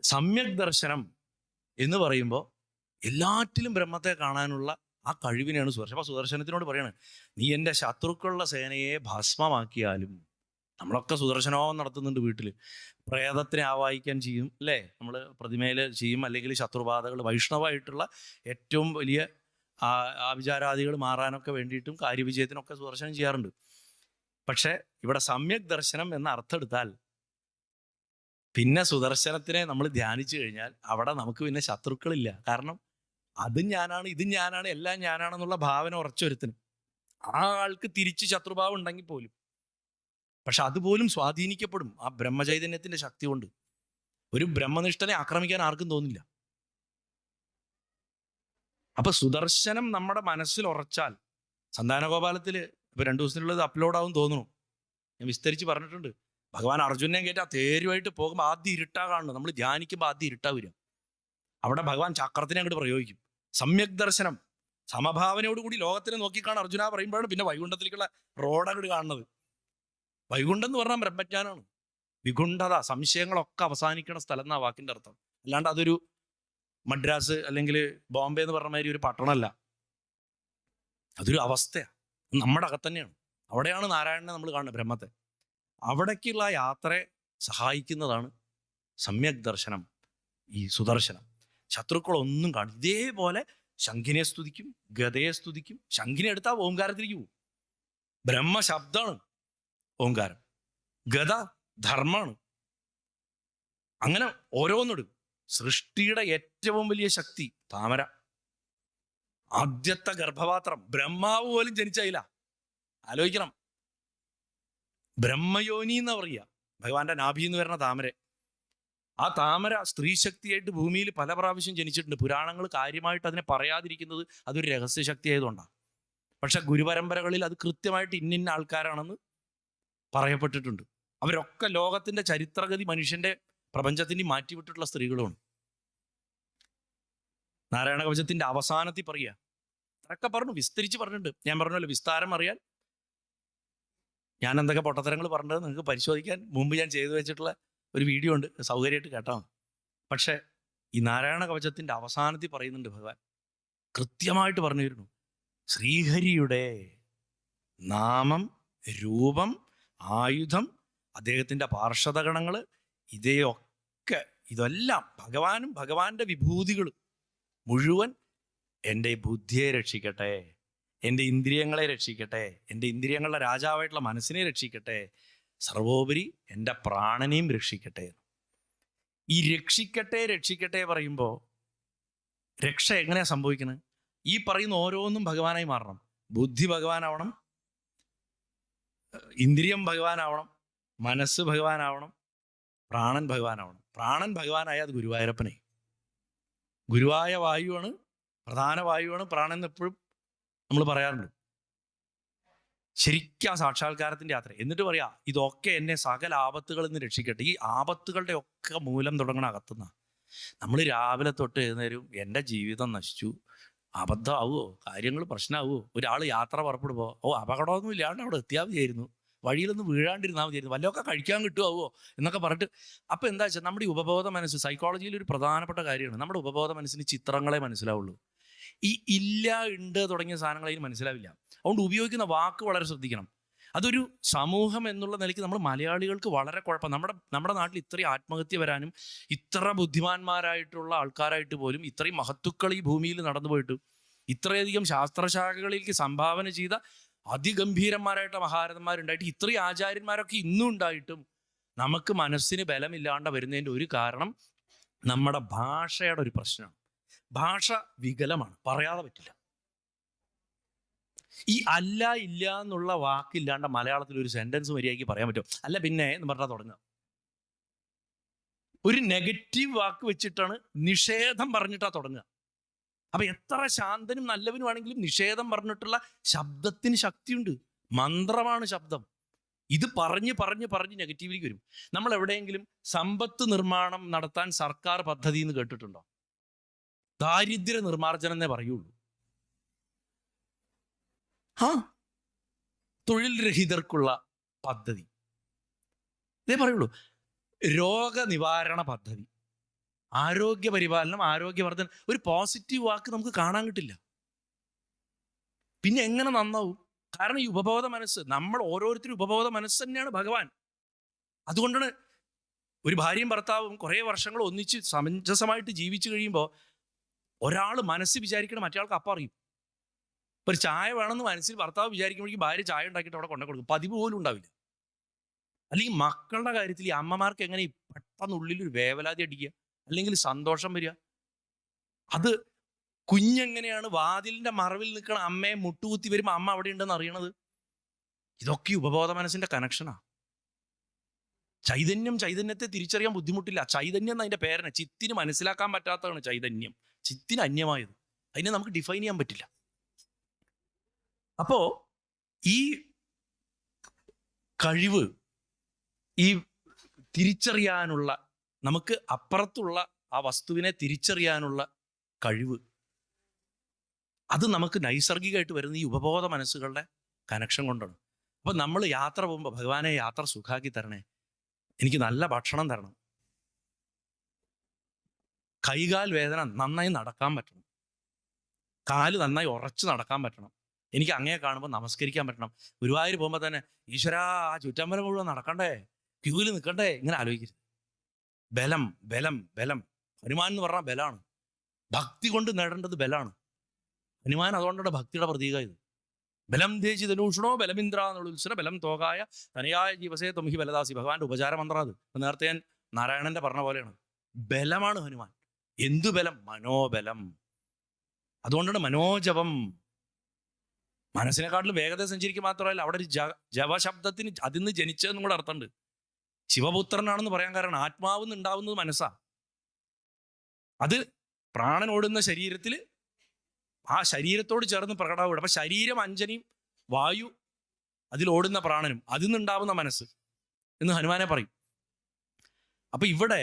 സമ്യക് ദർശനം എന്ന് പറയുമ്പോൾ എല്ലാറ്റിലും ബ്രഹ്മത്തെ കാണാനുള്ള ആ കഴിവിനെയാണ് സുദർശനം. അപ്പൊ സുദർശനത്തിനോട് പറയാണ്, നീ എൻ്റെ ശത്രുക്കളുടെ സേനയെ ഭസ്മമാക്കിയാലും. നമ്മളൊക്കെ സുദർശനോം നടത്തുന്നുണ്ട് വീട്ടിൽ. പ്രേതത്തിനെ ആവാഹിക്കാൻ ചെയ്യും അല്ലേ, നമ്മൾ പ്രതിമയിൽ ചെയ്യും, അല്ലെങ്കിൽ ശത്രുബാധകൾ വൈഷ്ണവമായിട്ടുള്ള ഏറ്റവും വലിയ ആവിചാരാദികൾ മാറാനൊക്കെ വേണ്ടിയിട്ടും കാര്യവിജയത്തിനൊക്കെ സുദർശനം ചെയ്യാറുണ്ട്. പക്ഷെ ഇവിടെ സമ്യക് ദർശനം എന്ന അർത്ഥം എടുത്താൽ പിന്നെ സുദർശനത്തിനെ നമ്മൾ ധ്യാനിച്ചു കഴിഞ്ഞാൽ അവിടെ നമുക്ക് പിന്നെ ശത്രുക്കളില്ല. കാരണം അതും ഞാനാണ്, ഇതും ഞാനാണ്, എല്ലാം ഞാനാണെന്നുള്ള ഭാവന ഉറച്ചൊരുത്തനും. ആ ആൾക്ക് തിരിച്ച് ശത്രുഭാവം ഉണ്ടെങ്കിൽ പോലും, പക്ഷെ അതുപോലും സ്വാധീനിക്കപ്പെടും ആ ബ്രഹ്മചൈതന്യത്തിന്റെ ശക്തി കൊണ്ട്. ഒരു ബ്രഹ്മനിഷ്ഠനെ ആക്രമിക്കാൻ ആർക്കും തോന്നില്ല. അപ്പൊ സുദർശനം നമ്മുടെ മനസ്സിൽ ഉറച്ചാൽ, സന്താനഗോപാലത്തിൽ ഇപ്പൊ 2 ദിവസത്തിനുള്ളത് അപ്ലോഡ് ആവും തോന്നുന്നു, ഞാൻ വിസ്തരിച്ച് പറഞ്ഞിട്ടുണ്ട്. ഭഗവാൻ അർജുനെ കയറ്റി ആ തേരുമായിട്ട് പോകുമ്പോൾ ആദ്യം ഇരുട്ടാ കാണുന്നത്. നമ്മൾ ധ്യാനിക്കുമ്പോൾ ആദ്യം ഇരുട്ടാ വരിക. അവിടെ ഭഗവാൻ ചക്രത്തിനെ അങ്ങോട്ട് പ്രയോഗിക്കും. സമ്യക് ദർശനം, സമഭാവനയോടുകൂടി ലോകത്തിനെ നോക്കിക്കാണും അർജുന പറയുമ്പോഴാണ് പിന്നെ വൈകുണ്ഠത്തിലേക്കുള്ള റോഡ് അങ്ങോട്ട് കാണുന്നത്. വൈകുണ്ഠം എന്ന് പറഞ്ഞാൽ ബ്രഹ്മജ്ഞാനാണ്. വിഗുണ്ഠത, സംശയങ്ങളൊക്കെ അവസാനിക്കണ സ്ഥലം എന്നാ വാക്കിന്റെ അർത്ഥം. അല്ലാണ്ട് അതൊരു മദ്രാസ് അല്ലെങ്കിൽ ബോംബെ എന്ന് പറഞ്ഞ മാതിരി ഒരു പട്ടണമല്ല. അതൊരു അവസ്ഥയാണ്, നമ്മുടെ അകത്ത് തന്നെയാണ്. അവിടെയാണ് നാരായണനെ നമ്മൾ കാണുന്നത്, ബ്രഹ്മത്തെ. അവിടേക്കുള്ള യാത്രയെ സഹായിക്കുന്നതാണ് സമ്യക് ദർശനം, ഈ സുദർശനം. ശത്രുക്കളൊന്നും കാണും. ഇതേപോലെ ശംഖിനെ സ്തുതിക്കും, ഗതയെ സ്തുതിക്കും. ശംഖിനെ എടുത്താൽ ഓംകാരത്തിലേക്ക് പോകും. ബ്രഹ്മശബ്ദമാണ് ഓംകാരം, ഗത ധർമ്മമാണ്. അങ്ങനെ ഓരോന്നിടും. സൃഷ്ടിയുടെ ഏറ്റവും വലിയ ശക്തി താമര. ആദ്യത്തെ ഗർഭപാത്രം ബ്രഹ്മാവ് പോലും ജനിച്ചില്ല. ആലോചിക്കണം, ബ്രഹ്മയോനി എന്ന് പറയുക ഭഗവാന്റെ നാഭി എന്ന് വരുന്ന താമര. ആ താമര സ്ത്രീശക്തിയായിട്ട് ഭൂമിയിൽ പല പ്രാവശ്യം ജനിച്ചിട്ടുണ്ട്. പുരാണങ്ങൾ കാര്യമായിട്ട് അതിനെ പറയാതിരിക്കുന്നത് അതൊരു രഹസ്യശക്തി ആയതുകൊണ്ടാണ്. പക്ഷെ ഗുരുപരമ്പരകളിൽ അത് കൃത്യമായിട്ട് ഇന്നിന്ന ആൾക്കാരാണെന്ന് പറയപ്പെട്ടിട്ടുണ്ട്. അവരൊക്കെ ലോകത്തിന്റെ ചരിത്രഗതി, മനുഷ്യന്റെ പ്രപഞ്ചത്തിന് മാറ്റിവിട്ടിട്ടുള്ള സ്ത്രീകളുമാണ്. നാരായണ കവചത്തിന്റെ അവസാനത്തിൽ പറയുക, അതൊക്കെ പറഞ്ഞു, വിസ്തരിച്ച് പറഞ്ഞിട്ടുണ്ട്. ഞാൻ പറഞ്ഞല്ലോ, വിസ്താരം അറിയാൻ ഞാൻ എന്തൊക്കെ പൊട്ടത്തരങ്ങൾ പറഞ്ഞത് നിങ്ങൾക്ക് പരിശോധിക്കാൻ മുമ്പ് ഞാൻ ചെയ്തു വെച്ചിട്ടുള്ള ഒരു വീഡിയോ ഉണ്ട്, സൗകര്യമായിട്ട് കേട്ടാൽ. പക്ഷെ ഈ നാരായണ കവചത്തിന്റെ അവസാനത്തിൽ പറയുന്നുണ്ട് ഭഗവാൻ, കൃത്യമായിട്ട് പറഞ്ഞു തരുന്നു, ശ്രീഹരിയുടെ നാമം, രൂപം, ആയുധം, അദ്ദേഹത്തിൻ്റെ പാർഷദഗണങ്ങൾ, ഇതെല്ലാം ഭഗവാനും ഭഗവാന്റെ വിഭൂതികൾ മുഴുവൻ എൻ്റെ ബുദ്ധിയെ രക്ഷിക്കട്ടെ, എൻ്റെ ഇന്ദ്രിയങ്ങളെ രക്ഷിക്കട്ടെ, എൻ്റെ ഇന്ദ്രിയങ്ങളുടെ രാജാവായിട്ടുള്ള മനസ്സിനെ രക്ഷിക്കട്ടെ, സർവോപരി എൻ്റെ പ്രാണനെയും രക്ഷിക്കട്ടെ. ഈ രക്ഷിക്കട്ടെ രക്ഷിക്കട്ടെ പറയുമ്പോൾ രക്ഷ എങ്ങനെയാ സംഭവിക്കുന്നത്? ഈ പറയുന്ന ഓരോന്നും ഭഗവാനായി മാറണം. ബുദ്ധി ഭഗവാനാവണം, ഇന്ദ്രിയം ഭഗവാനാവണം, മനസ്സ് ഭഗവാനാവണം, പ്രാണൻ ഭഗവാനാവണം. പ്രാണൻ ഭഗവാനായ അത് ഗുരുവായൂരപ്പനെ. ഗുരുവായ വായുവാണ്, പ്രധാന വായുവാണ് പ്രാണൻ എന്ന് എപ്പോഴും നമ്മൾ പറയാറുണ്ട്. ശരിക്കും ആ സാക്ഷാത്കാരത്തിന്റെ യാത്ര. എന്നിട്ട് പറയാ, ഇതൊക്കെ എന്നെ സകല ആപത്തുകളിൽ നിന്ന് രക്ഷിക്കട്ടെ. ഈ ആപത്തുകളുടെ ഒക്കെ മൂലം തുടങ്ങണ അകത്തുനിന്ന. നമ്മൾ രാവിലെ തൊട്ട് എഴുന്നേരും, എൻ്റെ ജീവിതം നശിച്ചു, അബദ്ധമാവുമോ, കാര്യങ്ങൾ പ്രശ്നമാവുമോ, ഒരാൾ യാത്ര പുറപ്പെടുമ്പോൾ അപകടമൊന്നും ഇല്ലാണ്ട് അവിടെ എത്തിയാൽ മതിയായിരുന്നു, വഴിയിലൊന്നും വീഴാണ്ടിരുന്നാൽ മതിയായിരുന്നു, വല്ലതൊക്കെ കഴിക്കാൻ കിട്ടുമാവോ എന്നൊക്കെ പറഞ്ഞിട്ട്. അപ്പം എന്താ വെച്ചാൽ നമ്മുടെ ഈ ഉപബോധ മനസ്സ്, സൈക്കോളജിയിൽ ഒരു പ്രധാനപ്പെട്ട കാര്യമാണ്, നമ്മുടെ ഉപബോധ മനസ്സിന് ചിത്രങ്ങളെ മനസ്സിലാവുള്ളൂ. ഈ ഇല്ല, ഉണ്ട് തുടങ്ങിയ സാധനങ്ങൾ അതിന് മനസ്സിലാവില്ല. അതുകൊണ്ട് ഉപയോഗിക്കുന്ന വാക്ക് വളരെ ശ്രദ്ധിക്കണം. അതൊരു സമൂഹം എന്നുള്ള നിലയ്ക്ക് നമ്മൾ മലയാളികൾക്ക് വളരെ കുഴപ്പം. നമ്മുടെ നാട്ടിൽ ഇത്രയും ആത്മഹത്യ വരാനും, ഇത്ര ബുദ്ധിമാന്മാരായിട്ടുള്ള ആൾക്കാരായിട്ട് പോലും ഇത്രയും മഹത്തുക്കൾ ഈ ഭൂമിയിൽ നടന്നു പോയിട്ട്, ഇത്രയധികം ശാസ്ത്രശാഖകളിലേക്ക് സംഭാവന ചെയ്ത അതിഗംഭീരന്മാരായിട്ട് മഹാരഥന്മാരുണ്ടായിട്ട്, ഇത്രയും ആചാര്യന്മാരൊക്കെ ഇന്നും ഉണ്ടായിട്ടും നമുക്ക് മനസ്സിന് ബലമില്ലാണ്ട് വരുന്നതിൻ്റെ ഒരു കാരണം നമ്മുടെ ഭാഷയുടെ ഒരു പ്രശ്നമാണ്. ഭാഷ വികലമാണ്, പറയാതെ പറ്റില്ല. ഈ അല്ല, ഇല്ല എന്നുള്ള വാക്കില്ലാണ്ട് മലയാളത്തിൽ ഒരു സെന്റൻസ് മര്യാദയ്ക്ക് പറയാൻ പറ്റും? അല്ല പിന്നെ എന്ന് പറഞ്ഞാൽ തുടങ്ങുക. ഒരു നെഗറ്റീവ് വാക്ക് വെച്ചിട്ടാണ് നിഷേധം പറഞ്ഞിട്ടാ തുടങ്ങുക. അപ്പൊ എത്ര ശാന്തനും നല്ലവനുമാണെങ്കിലും നിഷേധം പറഞ്ഞിട്ടുള്ള ശബ്ദത്തിന് ശക്തിയുണ്ട്. മന്ത്രമാണ് ശബ്ദം. ഇത് പറഞ്ഞ് പറഞ്ഞ് പറഞ്ഞ് നെഗറ്റീവിലേക്ക് വരും. നമ്മൾ എവിടെയെങ്കിലും സമ്പത്ത് നിർമ്മാണം നടത്താൻ സർക്കാർ പദ്ധതി എന്ന് കേട്ടിട്ടുണ്ടോ? ദാരിദ്ര്യ നിർമ്മാർജ്ജനം എന്നേ പറയുള്ളൂ. തൊഴിൽ രഹിതർക്കുള്ള പദ്ധതി. ഇതേ പറയുള്ളൂ. രോഗനിവാരണ പദ്ധതി, ആരോഗ്യ പരിപാലനം, ആരോഗ്യവർദ്ധന. ഒരു പോസിറ്റീവ് വാക്ക് നമുക്ക് കാണാൻ കിട്ടില്ല. പിന്നെ എങ്ങനെ നന്നാവും? കാരണം ഈ ഉപബോധ മനസ്സ്, നമ്മൾ ഓരോരുത്തരും ഉപബോധ മനസ്സ് തന്നെയാണ് ഭഗവാൻ. അതുകൊണ്ടാണ് ഒരു ഭാര്യയും ഭർത്താവും കുറേ വർഷങ്ങൾ ഒന്നിച്ച് സമഞ്ജസമായിട്ട് ജീവിച്ചു കഴിയുമ്പോൾ ഒരാൾ മനസ്സിൽ വിചാരിക്കണം മറ്റേ അപ്പം അറിയും. ഇപ്പൊ ഒരു ചായ വേണമെന്ന് മനസ്സിൽ ഭർത്താവ് വിചാരിക്കുമ്പോഴേക്കും ഭാര്യ ചായ ഉണ്ടാക്കിയിട്ട് അവിടെ കൊണ്ടു കൊടുക്കും. പതിവ് പോലും ഉണ്ടാവില്ല. അല്ലെങ്കിൽ മക്കളുടെ കാര്യത്തിൽ ഈ അമ്മമാർക്ക് എങ്ങനെ പെട്ടെന്നുള്ളിലൊരു വേവലാതി അടിക്കുക, അല്ലെങ്കിൽ സന്തോഷം വരിക? അത് കുഞ്ഞെങ്ങനെയാണ് വാതിലിന്റെ മറവിൽ നിൽക്കണ അമ്മയെ മുട്ടുകുത്തി വരുമ്പോൾ അമ്മ അവിടെ ഉണ്ടെന്ന് അറിയണത്? ഇതൊക്കെ ഉപബോധ മനസ്സിന്റെ കണക്ഷനാ. ചൈതന്യത്തെ തിരിച്ചറിയാൻ ബുദ്ധിമുട്ടില്ല. ചൈതന്യം എന്ന് അതിന്റെ പേരാണ്. ചിത്തിന് മനസ്സിലാക്കാൻ പറ്റാത്തതാണ് ചൈതന്യം, ചിത്തിന് അന്യമായത്. അതിനെ നമുക്ക് ഡിഫൈൻ ചെയ്യാൻ പറ്റില്ല. അപ്പോ ഈ കഴിവ്, ഈ തിരിച്ചറിയാനുള്ള, നമുക്ക് അപ്പുറത്തുള്ള ആ വസ്തുവിനെ തിരിച്ചറിയാനുള്ള കഴിവ്, അത് നമുക്ക് നൈസർഗികമായിട്ട് വരുന്ന ഈ ഉപബോധ മനസ്സുകളുടെ കണക്ഷൻ കൊണ്ടാണ്. അപ്പൊ നമ്മൾ യാത്ര പോകുമ്പോൾ ഭഗവാനെ യാത്ര സുഖാക്കി തരണേ, എനിക്ക് നല്ല ഭക്ഷണം തരണം, കൈകാൽ വേദന നന്നായി നടക്കാൻ പറ്റണം, കാല് നന്നായി ഉറച്ചു നടക്കാൻ പറ്റണം, എനിക്ക് അങ്ങയെ കാണുമ്പോൾ നമസ്കരിക്കാൻ പറ്റണം. ഗുരുവായൂർ പോകുമ്പോൾ തന്നെ ഈശ്വരാ ആ ചുറ്റമ്പലം മുഴുവൻ നടക്കണ്ടേ, ക്യൂവിൽ നിൽക്കണ്ടേ, ഇങ്ങനെ ആലോചിക്കരുത്. ബലം ബലം ബലം. ഹനുമാൻ എന്ന് പറഞ്ഞാൽ ബലാണ്. ഭക്തി കൊണ്ട് നേടേണ്ടത് ബലാണ്. ഹനുമാൻ അതുകൊണ്ടാണ് ഭക്തിയുടെ പ്രതീകം ഇത്. ബലം ധേജി ധനൂഷണോ ബലമിന്ദ്ര എന്നുള്ള ഉത്സര ബലം തോകായ തനയായ ജീവസേ തൊംഹി ബലദാസി. ഭഗവാന്റെ ഉപചാര മന്ത്രം അത്. നേരത്തെ ഞാൻ നാരായണന്റെ പറഞ്ഞ പോലെയാണ്. ബലമാണ് ഹനുമാൻ. എന്തു ബലം? മനോബലം. അതുകൊണ്ടാണ് മനോജപം. മനസ്സിനെക്കാട്ടിലും വേഗത സഞ്ചരിക്കുക മാത്രമല്ല, അവിടെ ഒരു ജവശബ്ദത്തിന് അതിൽ നിന്ന് ജനിച്ചതെന്നും കൂടെ അർത്ഥമുണ്ട്. ശിവപുത്രനാണെന്ന് പറയാൻ കാരണം ആത്മാവ് ഉണ്ടാവുന്നത് മനസ്സാ. അത് പ്രാണൻ ഓടുന്ന ശരീരത്തിൽ ആ ശരീരത്തോട് ചേർന്ന് പ്രകടമാവും. അപ്പൊ ശരീരം അഞ്ജനിയും വായു അതിലോടുന്ന പ്രാണനും അതിൽ നിന്നുണ്ടാവുന്ന മനസ്സ് എന്ന് ഹനുമാനെ പറയും. അപ്പൊ ഇവിടെ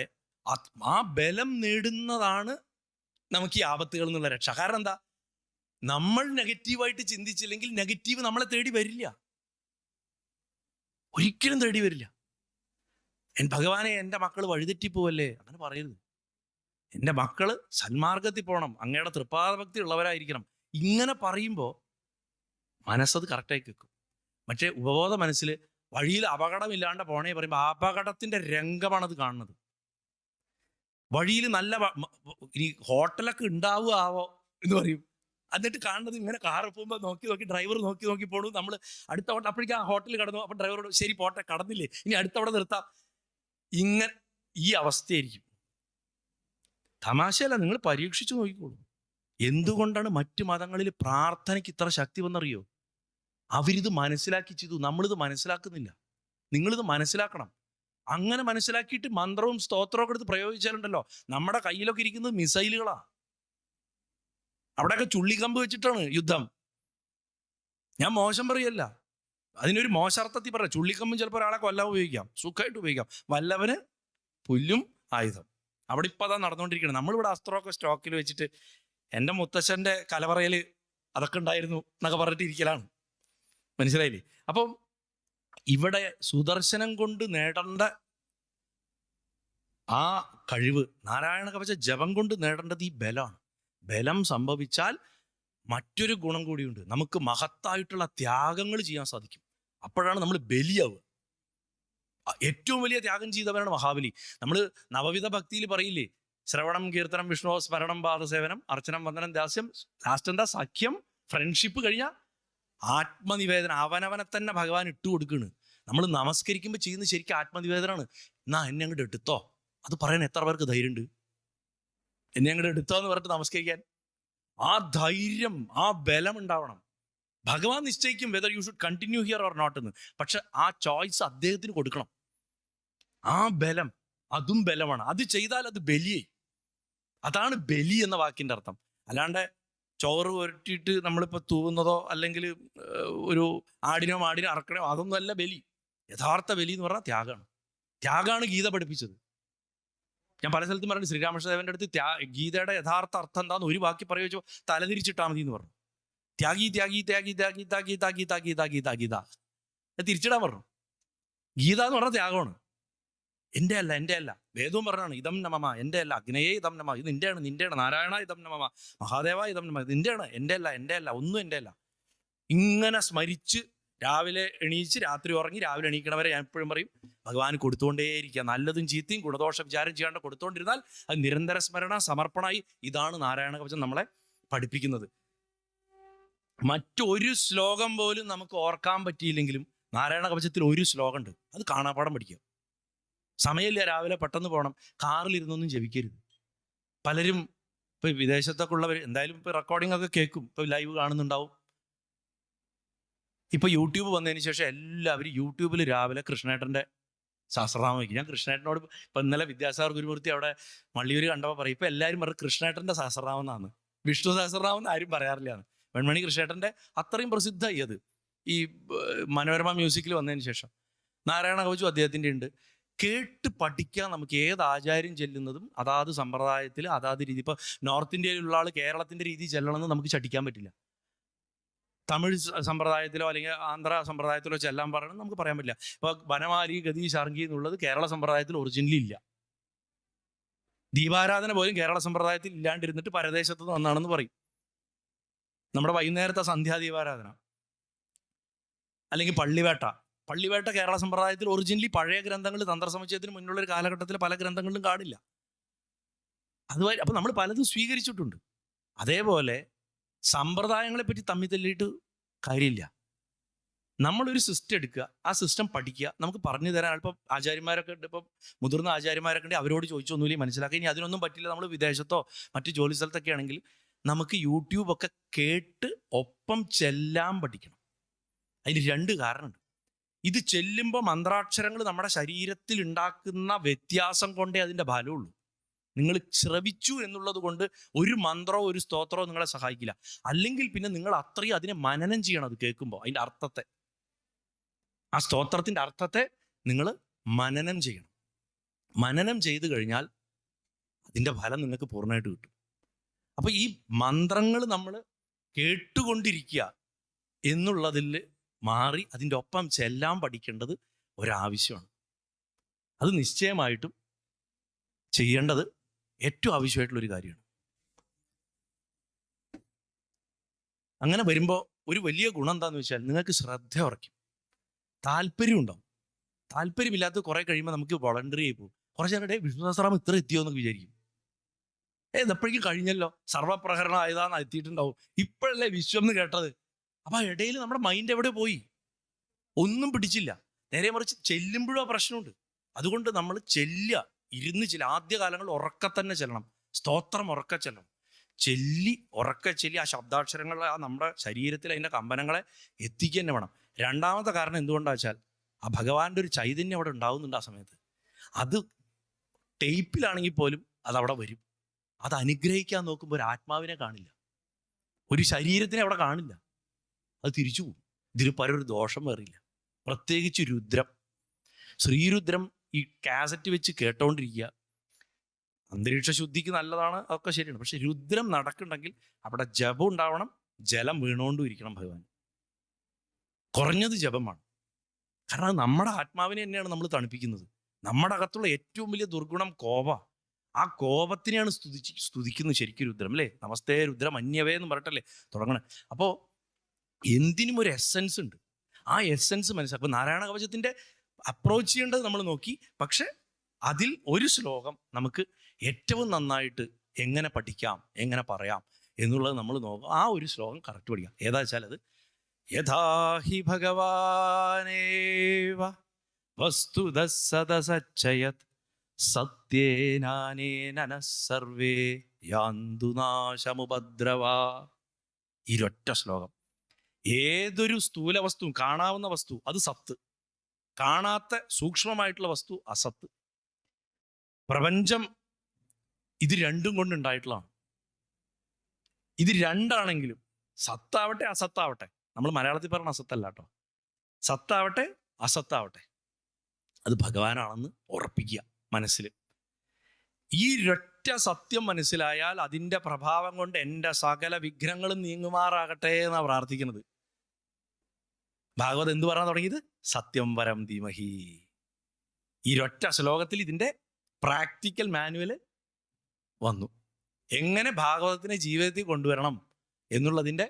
ആ ബലം നേടുന്നതാണ് നമുക്ക് ഈ ആപത്തുകൾ എന്നുള്ള രക്ഷ. കാരണം എന്താ? നമ്മൾ നെഗറ്റീവായിട്ട് ചിന്തിച്ചില്ലെങ്കിൽ നെഗറ്റീവ് നമ്മളെ തേടി വരില്ല, ഒരിക്കലും തേടി വരില്ല. ഭഗവാനെ എൻ്റെ മക്കൾ വഴിതെറ്റിപ്പോവല്ലേ, അങ്ങനെ പറയരുത്. എൻ്റെ മക്കള് സന്മാർഗത്തിൽ പോകണം, അങ്ങയുടെ തൃപ്പാദഭക്തി ഉള്ളവരായിരിക്കണം. ഇങ്ങനെ പറയുമ്പോൾ മനസ്സത് കറക്റ്റായി കേൾക്കും. പക്ഷേ ഉപബോധ മനസ്സിൽ വഴിയിൽ അപകടമില്ലാണ്ട് പോണേ പറയുമ്പോൾ അപകടത്തിന്റെ രംഗമാണത് കാണുന്നത്. വഴിയിൽ നല്ല ഇനി ഹോട്ടലൊക്കെ ഉണ്ടാവുകയാവോ എന്ന് പറയും. എന്നിട്ട് കാണുന്നത് ഇങ്ങനെ കാറ് പോകുമ്പോൾ നോക്കി നോക്കി ഡ്രൈവർ നോക്കി നോക്കി പോണു. നമ്മൾ അടുത്ത ഹോട്ടൽ, അപ്പോഴേക്കും ആ ഹോട്ടലിൽ കടന്നു. അപ്പം ഡ്രൈവറോട് ശരി പോട്ടെ, കടന്നില്ലേ, ഇനി അടുത്തവിടെ നിർത്താം. ഇങ്ങനെ ഈ അവസ്ഥയായിരിക്കും. തമാശയല്ല, നിങ്ങൾ പരീക്ഷിച്ചു നോക്കിക്കോളൂ. എന്തുകൊണ്ടാണ് മറ്റു മതങ്ങളിൽ പ്രാർത്ഥനയ്ക്ക് ഇത്ര ശക്തി വന്നറിയോ? അവരിത് മനസ്സിലാക്കി ചെയ്തു, നമ്മളിത് മനസ്സിലാക്കുന്നില്ല. നിങ്ങളിത് മനസ്സിലാക്കണം. അങ്ങനെ മനസ്സിലാക്കിയിട്ട് മന്ത്രവും സ്തോത്രവും ഒക്കെ എടുത്ത് പ്രയോഗിച്ചാലുണ്ടല്ലോ, നമ്മുടെ കയ്യിലൊക്കെ ഇരിക്കുന്നത് മിസൈലുകളാ. അവിടെയൊക്കെ ചുള്ളിക്കമ്പ് വെച്ചിട്ടാണ് യുദ്ധം. ഞാൻ മോശം പറയല്ല, അതിനൊരു മോശാർത്ഥത്തിൽ പറയാം. ചുള്ളിക്കമ്പും ചിലപ്പോൾ ഒരാളെ കൊല്ലാൻ ഉപയോഗിക്കാം, സുഖമായിട്ട് ഉപയോഗിക്കാം. വല്ലവന് പുല്ലും ആയുധം. അവിടെ ഇപ്പം അതാ നടന്നുകൊണ്ടിരിക്കണം. നമ്മളിവിടെ അസ്ത്രമൊക്കെ സ്റ്റോക്കിൽ വെച്ചിട്ട് എൻ്റെ മുത്തശ്ശൻ്റെ കലവറയിൽ അതൊക്കെ ഉണ്ടായിരുന്നു എന്നൊക്കെ പറഞ്ഞിട്ട് ഇരിക്കലാണ്. മനസ്സിലായില്ലേ? അപ്പം ഇവിടെ സുദർശനം കൊണ്ട് നേടേണ്ട ആ കഴിവ്, നാരായണ കവച ജപം കൊണ്ട് നേടേണ്ടത് ഈ ബലമാണ്. ബലം സംഭവിച്ചാൽ മറ്റൊരു ഗുണം കൂടിയുണ്ട്, നമുക്ക് മഹത്തായിട്ടുള്ള ത്യാഗങ്ങൾ ചെയ്യാൻ സാധിക്കും. അപ്പോഴാണ് നമ്മൾ ബലിയാവുക. ഏറ്റവും വലിയ ത്യാഗം ചെയ്തവരാണ് മഹാബലി. നമ്മൾ നവവിധ ഭക്തിയിൽ പറയില്ലേ, ശ്രവണം, കീർത്തനം, വിഷ്ണു സ്മരണം, പാദസേവനം, അർച്ചനം, വന്ദനം, ദാസ്യം, ലാസ്റ്റ് എന്താ? സഖ്യം, ഫ്രണ്ട്ഷിപ്പ് കഴിഞ്ഞാൽ ആത്മനിവേദന. അവനവനെ തന്നെ ഭഗവാൻ ഇട്ടു കൊടുക്കുകയാണ്. നമ്മൾ നമസ്കരിക്കുമ്പോൾ ചെയ്യുന്നത് ശരിക്കും ആത്മനിവേദനമാണ്. എന്നാ എന്നെ അങ്ങോട്ട് എടുത്തോ, അത് പറയാൻ എത്ര പേർക്ക് ധൈര്യമുണ്ട്? എന്നെ അങ്ങോട്ട് എടുത്തോ എന്ന് പറഞ്ഞിട്ട് നമസ്കരിക്കാൻ. ആ ധൈര്യം, ആ ബലം ഉണ്ടാവണം. ഭഗവാൻ നിശ്ചയിക്കും whether you should continue here or not എന്ന്. പക്ഷെ ആ ചോയ്സ് അദ്ദേഹത്തിന് കൊടുക്കണം. ആ ബലം, അതും ബലമാണ്. അത് ചെയ്താൽ അത് ബലിയെ. അതാണ് ബലി എന്ന വാക്കിന്റെ അർത്ഥം. അല്ലാണ്ട് ചോറ് ഉരുട്ടിയിട്ട് നമ്മളിപ്പോൾ തൂവുന്നതോ അല്ലെങ്കിൽ ഒരു ആടിനോ മാടിനോ അറക്കണോ അതൊന്നും അല്ല ബലി. യഥാർത്ഥ ബലി എന്ന് പറഞ്ഞാൽ ത്യാഗമാണ്. ത്യാഗമാണ് ഗീത പഠിപ്പിച്ചത്. ഞാൻ പല സ്ഥലത്തും പറഞ്ഞു, ശ്രീരാമകൃഷ്ണദേവന്റെ അടുത്ത് ഗീതയുടെ യഥാർത്ഥ അർത്ഥം എന്താന്ന് ഒരു വാക്കി പ്രയോഗിച്ചോ തലതിരിച്ചിട്ടാൽ മതി എന്ന് പറഞ്ഞു. ത്യാഗി ത്യാഗി ത്യാഗി ത്യാഗി ത്യാഗി ത്യാഗി ത്യാഗി ത്യാഗി ത്യാഗി. അത് തിരിച്ചിടാൻ പറഞ്ഞു. ഗീത എന്ന് പറഞ്ഞ ത്യാഗമാണ്. എൻ്റെ അല്ല, എൻ്റെ അല്ല. വേദവും പറഞ്ഞാണ് ഇതം നമമ, എൻ്റെ അല്ല. അഗ്നയേ ഇതം നമ, ഇത് നിൻ്റെയാണ്, നിൻ്റെയാണ്. നാരായണ ഇതം നമമ, മഹാദേവ ഇതം നമ, ഇത് നിൻ്റെയാണ്, എൻ്റെ അല്ല, എൻ്റെ അല്ല, ഒന്നും എൻ്റെ അല്ല. ഇങ്ങനെ സ്മരിച്ച് രാവിലെ എണീച്ച് രാത്രി ഉറങ്ങി രാവിലെ എണീക്കണവരെ ഞാൻ എപ്പോഴും പറയും ഭഗവാന് കൊടുത്തുകൊണ്ടേയിരിക്കുക. നല്ലതും ചീത്തയും ഗുണദോഷ വിചാരം ചെയ്യാണ്ട് കൊടുത്തുകൊണ്ടിരുന്നാൽ അത് നിരന്തര സ്മരണ സമർപ്പണമായി. ഇതാണ് നാരായണ കവചം നമ്മളെ പഠിപ്പിക്കുന്നത്. മറ്റൊരു ശ്ലോകം പോലും നമുക്ക് ഓർക്കാൻ പറ്റിയില്ലെങ്കിലും നാരായണ കവചത്തിൽ ഒരു ശ്ലോകം ഉണ്ട്, അത് കാണാപ്പാഠം പഠിക്കുക. സമയമില്ല, രാവിലെ പെട്ടെന്ന് പോകണം, കാറിലിരുന്നൊന്നും ജപിക്കരുത്. പലരും ഇപ്പൊ വിദേശത്തൊക്കെ ഉള്ളവർ എന്തായാലും ഇപ്പൊ റെക്കോർഡിംഗ് ഒക്കെ കേൾക്കും, ഇപ്പൊ ലൈവ് കാണുന്നുണ്ടാവും. ഇപ്പൊ യൂട്യൂബ് വന്നതിന് ശേഷം എല്ലാവരും യൂട്യൂബിൽ രാവിലെ കൃഷ്ണേട്ടൻ്റെ സഹസ്രനാമം വയ്ക്കും. ഞാൻ കൃഷ്ണേട്ടനോട് ഇപ്പൊ ഇന്നലെ വിദ്യാസാഗർ ഗുരുമൂർത്തി അവിടെ മള്ളിയൂര് കണ്ടപ്പോൾ പറയും ഇപ്പൊ എല്ലാവരും പറയും കൃഷ്ണേട്ടൻ്റെ സഹസ്രനാമം എന്നാണ്, വിഷ്ണു സഹസ്രനാമം എന്ന് ആരും പറയാറില്ല. വെൺമണി കൃഷ്ണേട്ടൻ്റെ അത്രയും പ്രസിദ്ധമായി അത് ഈ മനോരമ മ്യൂസിക്കിൽ വന്നതിന് ശേഷം. നാരായണ കവചം അദ്ദേഹത്തിൻ്റെ ഉണ്ട്. കേട്ട് പഠിക്കാൻ നമുക്ക് ഏത് ആചാര്യം ചെല്ലുന്നതും അതാത് സമ്പ്രദായത്തിൽ അതാത് രീതി. ഇപ്പൊ നോർത്ത് ഇന്ത്യയിലുള്ള ആൾ കേരളത്തിന്റെ രീതി ചെല്ലണമെന്ന് നമുക്ക് ചടിക്കാൻ പറ്റില്ല. തമിഴ് സമ്പ്രദായത്തിലോ അല്ലെങ്കിൽ ആന്ധ്ര സമ്പ്രദായത്തിലോ ചെല്ലാൻ പറയണമെന്ന് നമുക്ക് പറയാൻ പറ്റില്ല. ഇപ്പൊ വനമാലി ഗതി ശാർങ്കി എന്നുള്ളത് കേരള സമ്പ്രദായത്തിൽ ഒറിജിനലി ഇല്ല. ദീപാരാധന പോലും കേരള സമ്പ്രദായത്തിൽ ഇല്ലാണ്ടിരുന്നിട്ട് പരദേശത്ത് വന്നാണെന്ന് പറയും. നമ്മുടെ വൈകുന്നേരത്തെ സന്ധ്യാദീപാരാധന അല്ലെങ്കിൽ പള്ളിവേട്ട കേരള സമ്പ്രദായത്തിൽ ഒറിജിനലി പഴയ ഗ്രന്ഥങ്ങൾ തന്ത്രസമുച്ചയത്തിന് മുന്നുള്ള ഒരു കാലഘട്ടത്തിൽ പല ഗ്രന്ഥങ്ങളിലും കാണില്ല. അതുവരെ അപ്പൊ നമ്മൾ പലതും സ്വീകരിച്ചിട്ടുണ്ട്. അതേപോലെ സമ്പ്രദായങ്ങളെ പറ്റി തമ്മിൽ തല്ലിയിട്ട് കാര്യമില്ല. നമ്മളൊരു സിസ്റ്റം എടുക്കുക, ആ സിസ്റ്റം പഠിക്കുക, നമുക്ക് പറഞ്ഞു തരാൻ ഇപ്പം ആചാര്യന്മാരൊക്കെ ഉണ്ട്. ഇപ്പം മുതിർന്ന ആചാര്യന്മാരൊക്കെ ഉണ്ട്, അവരോട് ചോദിച്ചൊന്നുമില്ല മനസ്സിലാക്കുക. ഇനി അതിനൊന്നും പറ്റില്ല, നമ്മൾ വിദേശത്തോ മറ്റു ജോലി സ്ഥലത്തൊക്കെ ആണെങ്കിൽ നമുക്ക് യൂട്യൂബൊക്കെ കേട്ട് ഒപ്പം ചെല്ലാൻ പഠിക്കണം. അതിന് 2 കാരണമുണ്ട്. ഇത് ചെല്ലുമ്പോൾ മന്ത്രാക്ഷരങ്ങൾ നമ്മുടെ ശരീരത്തിൽ ഉണ്ടാക്കുന്ന വ്യത്യാസം കൊണ്ടേ അതിൻ്റെ ഫലമുള്ളൂ. നിങ്ങൾ ശ്രവിച്ചു എന്നുള്ളത് കൊണ്ട് ഒരു മന്ത്രമോ ഒരു സ്തോത്രമോ നിങ്ങളെ സഹായിക്കില്ല. അല്ലെങ്കിൽ പിന്നെ നിങ്ങൾ അത്രയും അതിനെ മനനം ചെയ്യണം. അത് കേൾക്കുമ്പോൾ അതിൻ്റെ അർത്ഥത്തെ, ആ സ്തോത്രത്തിൻ്റെ അർത്ഥത്തെ നിങ്ങൾ മനനം ചെയ്യണം. മനനം ചെയ്തു കഴിഞ്ഞാൽ അതിൻ്റെ ഫലം നിങ്ങൾക്ക് പൂർണ്ണമായിട്ട് കിട്ടും. അപ്പൊ ഈ മന്ത്രങ്ങൾ നമ്മൾ കേട്ടുകൊണ്ടിരിക്കുക എന്നുള്ളതിൽ മാറി അതിൻ്റെ ഒപ്പം ചെല്ലാൻ പഠിക്കേണ്ടത് ഒരാവശ്യമാണ്. അത് നിശ്ചയമായിട്ടും ചെയ്യേണ്ടത് ഏറ്റവും ആവശ്യമായിട്ടുള്ളൊരു കാര്യമാണ്. അങ്ങനെ വരുമ്പോൾ ഒരു വലിയ ഗുണം എന്താണെന്ന് വെച്ചാൽ നിങ്ങൾക്ക് ശ്രദ്ധ ഉറയ്ക്കും, താല്പര്യം ഉണ്ടാവും. താല്പര്യമില്ലാത്ത കുറെ കഴിയുമ്പോൾ നമുക്ക് വോളണ്ടറി ആയി പോകും. കുറച്ച് നേരം വിഷ്ണു സഹസ്രനാമം ഇത്ര എത്തിയോ എന്നൊക്കെ വിചാരിക്കും. എപ്പോഴേക്കും കഴിഞ്ഞല്ലോ, സർവപ്രഹരണം ആയതാന്ന് എത്തിയിട്ടുണ്ടാവും, ഇപ്പോഴല്ലേ വിശ്വം എന്ന് കേട്ടത്. അപ്പൊ ഇടയിൽ നമ്മുടെ മൈൻഡ് എവിടെ പോയി, ഒന്നും പിടിച്ചില്ല. നേരെ മറിച്ച് ചെല്ലുമ്പോഴും ആ പ്രശ്നമുണ്ട്. അതുകൊണ്ട് നമ്മൾ ചെല്ലുക, ഇരുന്ന് ചെല്ലുക. ആദ്യകാലങ്ങളിൽ ഉറക്കെ തന്നെ ചെല്ലണം, സ്തോത്രം ഉറക്കെ ചെല്ലണം. ഉറക്കെ ചെല്ലി ആ ശബ്ദാക്ഷരങ്ങളെ ആ നമ്മുടെ ശരീരത്തിൽ അതിൻ്റെ കമ്പനങ്ങളെ എത്തിക്കുക തന്നെ വേണം. 2ാമത്തെ കാരണം എന്തുകൊണ്ടാണെന്ന് വെച്ചാൽ ആ ഭഗവാന്റെ ഒരു ചൈതന്യം അവിടെ ഉണ്ടാവുന്നുണ്ട് ആ സമയത്ത്. അത് ടേപ്പിലാണെങ്കിൽ പോലും അതവിടെ വരും. അത് അനുഗ്രഹിക്കാൻ നോക്കുമ്പോൾ ഒരു ആത്മാവിനെ കാണില്ല, ഒരു ശരീരത്തിനെ അവിടെ കാണില്ല, അത് തിരിച്ചു പോകും. ഇതിന് പലൊരു ദോഷം വേറില്ല. പ്രത്യേകിച്ച് രുദ്രം, ശ്രീരുദ്രം ഈ കാസറ്റ് വെച്ച് കേട്ടോണ്ടിരിക്കുക. അന്തരീക്ഷ ശുദ്ധിക്ക് നല്ലതാണ്, അതൊക്കെ ശരിയാണ്. പക്ഷെ രുദ്രം നടക്കുന്നുണ്ടെങ്കിൽ അവിടെ ജപം ഉണ്ടാവണം, ജലം വീണുകൊണ്ടും ഇരിക്കണം. ഭഗവാൻ കുറഞ്ഞത് ജപമാണ്. കാരണം അത് നമ്മുടെ ആത്മാവിനെ തന്നെയാണ് നമ്മൾ തണുപ്പിക്കുന്നത്. നമ്മുടെ അകത്തുള്ള ഏറ്റവും വലിയ ദുർഗുണം കോപ. ആ കോപത്തിനെയാണ് സ്തുതിക്കുന്നത് ശരിക്കും രുദ്രം, അല്ലേ? നമസ്തേ രുദ്രം അന്യവേ എന്ന് പറഞ്ഞിട്ടല്ലേ തുടങ്ങണേ. അപ്പോൾ എന്തിനും ഒരു എസെൻസ് ഉണ്ട്. ആ എസെൻസ് മനസ്സിലാക്കും. അപ്പോൾ നാരായണ കവചത്തിൻ്റെ അപ്രോച്ച് ചെയ്യേണ്ടത് നമ്മൾ നോക്കി. പക്ഷെ അതിൽ ഒരു ശ്ലോകം നമുക്ക് ഏറ്റവും നന്നായിട്ട് എങ്ങനെ പഠിക്കാം, എങ്ങനെ പറയാം എന്നുള്ളത് നമ്മൾ നോക്കാം. ആ ഒരു ശ്ലോകം കറക്റ്റ് പഠിക്കാം. ഏതാ വെച്ചാൽ അത് യഥാഹി ഭഗവാനേവ വസ്തുതഃ സദസച്ചയത് സത്യേനാനേന സർവേ യാന്തു നാശമുപദ്രവാ. ഈ ഒറ്റ ശ്ലോകം. ഏതൊരു സ്ഥൂല വസ്തുവും, കാണാവുന്ന വസ്തു അത് സത്ത്, കാണാത്ത സൂക്ഷ്മമായിട്ടുള്ള വസ്തു അസത്ത്. പ്രപഞ്ചം ഇത് രണ്ടും കൊണ്ടുണ്ടായിട്ടുള്ളതാണ്. ഇത് രണ്ടാണെങ്കിലും സത്താവട്ടെ അസത്താവട്ടെ, നമ്മൾ മലയാളത്തിൽ പറഞ്ഞ അസത്തല്ല കേട്ടോ, സത്താവട്ടെ അസത്താവട്ടെ, അത് ഭഗവാനാണെന്ന് ഉറപ്പിക്കുക മനസ്സിൽ. ഈ ഒരൊറ്റ സത്യം മനസ്സിലായാൽ അതിൻ്റെ പ്രഭാവം കൊണ്ട് എൻ്റെ സകല വിഘ്നങ്ങളും നീങ്ങുമാറാകട്ടെ എന്നാണ് പ്രാർത്ഥിക്കുന്നത്. ഭാഗവത് എന്ത് പറയാൻ തുടങ്ങിയത്? സത്യം വരം ധീമഹി. ഈ ഒറ്റ ശ്ലോകത്തിൽ ഇതിൻ്റെ പ്രാക്ടിക്കൽ മാനുവൽ വന്നു. എങ്ങനെ ഭാഗവതത്തിനെ ജീവിതത്തിൽ കൊണ്ടുവരണം എന്നുള്ളതിൻ്റെ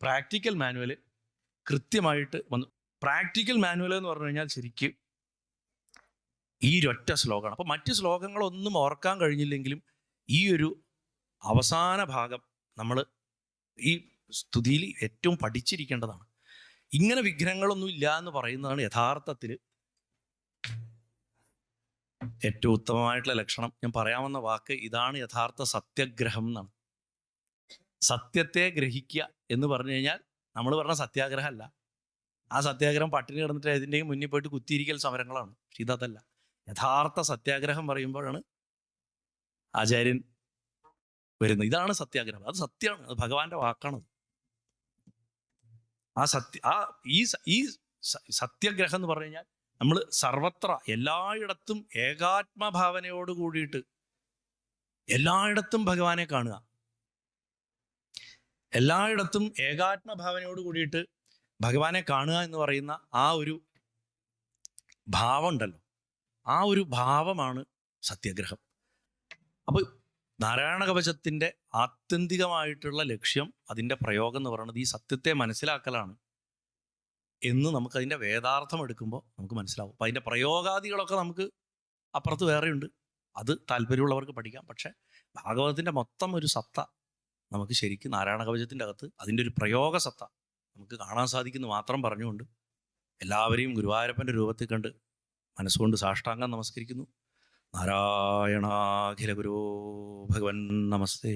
പ്രാക്ടിക്കൽ മാനുവൽ കൃത്യമായിട്ട് വന്നു. പ്രാക്ടിക്കൽ മാനുവൽ എന്ന് പറഞ്ഞു കഴിഞ്ഞാൽ ശരിക്കും ഈ ഒറ്റ ശ്ലോകമാണ്. അപ്പോൾ മറ്റ് ശ്ലോകങ്ങളൊന്നും ഓർക്കാൻ കഴിഞ്ഞില്ലെങ്കിലും ഈ ഒരു അവസാന ഭാഗം നമ്മൾ ഈ സ്തുതിയിൽ ഏറ്റവും പഠിച്ചിരിക്കേണ്ടതാണ്. ഇങ്ങനെ വിഗ്രഹങ്ങളൊന്നും ഇല്ല എന്ന് പറയുന്നതാണ് യഥാർത്ഥത്തിൽ ഏറ്റവും ഉത്തമമായിട്ടുള്ള ലക്ഷണം. ഞാൻ പറയാമെന്ന വാക്ക് ഇതാണ് യഥാർത്ഥ സത്യഗ്രഹം എന്നാണ്. സത്യത്തെ ഗ്രഹിക്കുക എന്ന് പറഞ്ഞു കഴിഞ്ഞാൽ നമ്മൾ പറഞ്ഞ സത്യാഗ്രഹമല്ല. ആ സത്യാഗ്രഹം പട്ടിണി കിടന്നിട്ട് ഏതിൻ്റെയും മുന്നിൽ പോയിട്ട് കുത്തിയിരിക്കൽ സമരങ്ങളാണ്. പക്ഷെ ഇതല്ല. യഥാർത്ഥ സത്യാഗ്രഹം പറയുമ്പോഴാണ് ആചാര്യൻ വരുന്നത്. ഇതാണ് സത്യാഗ്രഹം. അത് സത്യമാണ്, അത് ഭഗവാന്റെ വാക്കാണത്. ഈ സത്യഗ്രഹം എന്ന് പറഞ്ഞു കഴിഞ്ഞാൽ നമ്മൾ സർവത്ര എല്ലായിടത്തും ഏകാത്മഭാവനയോട് കൂടിയിട്ട് എല്ലായിടത്തും ഭഗവാനെ കാണുക. എല്ലായിടത്തും ഏകാത്മഭാവനയോട് കൂടിയിട്ട് ഭഗവാനെ കാണുക എന്ന് പറയുന്ന ആ ഒരു ഭാവം ഉണ്ടല്ലോ, ആ ഒരു ഭാവമാണ് സത്യാഗ്രഹം. അപ്പോൾ നാരായണ കവചത്തിൻ്റെ ആത്യന്തികമായിട്ടുള്ള ലക്ഷ്യം, അതിൻ്റെ പ്രയോഗം എന്ന് പറയുന്നത് ഈ സത്യത്തെ മനസ്സിലാക്കലാണ് എന്ന് നമുക്കതിൻ്റെ വേദാർത്ഥം എടുക്കുമ്പോൾ നമുക്ക് മനസ്സിലാവും. അപ്പം അതിൻ്റെ പ്രയോഗാദികളൊക്കെ നമുക്ക് അപ്പുറത്ത് വേറെയുണ്ട്, അത് താല്പര്യമുള്ളവർക്ക് പഠിക്കാം. പക്ഷേ ഭാഗവതത്തിൻ്റെ മൊത്തം ഒരു സത്ത നമുക്ക് ശരിക്കും നാരായണ കവചത്തിൻ്റെ അകത്ത് അതിൻ്റെ ഒരു പ്രയോഗ സത്ത നമുക്ക് കാണാൻ സാധിക്കുന്നു മാത്രം പറഞ്ഞുകൊണ്ട് എല്ലാവരെയും ഗുരുവായൂരപ്പൻ്റെ രൂപത്തിൽ കണ്ട് മനസ്സുകൊണ്ട് സാഷ്ടാംഗം നമസ്കരിക്കുന്നു. നാരായണാഖില ഗുരോ ഭഗവൻ നമസ്തേ.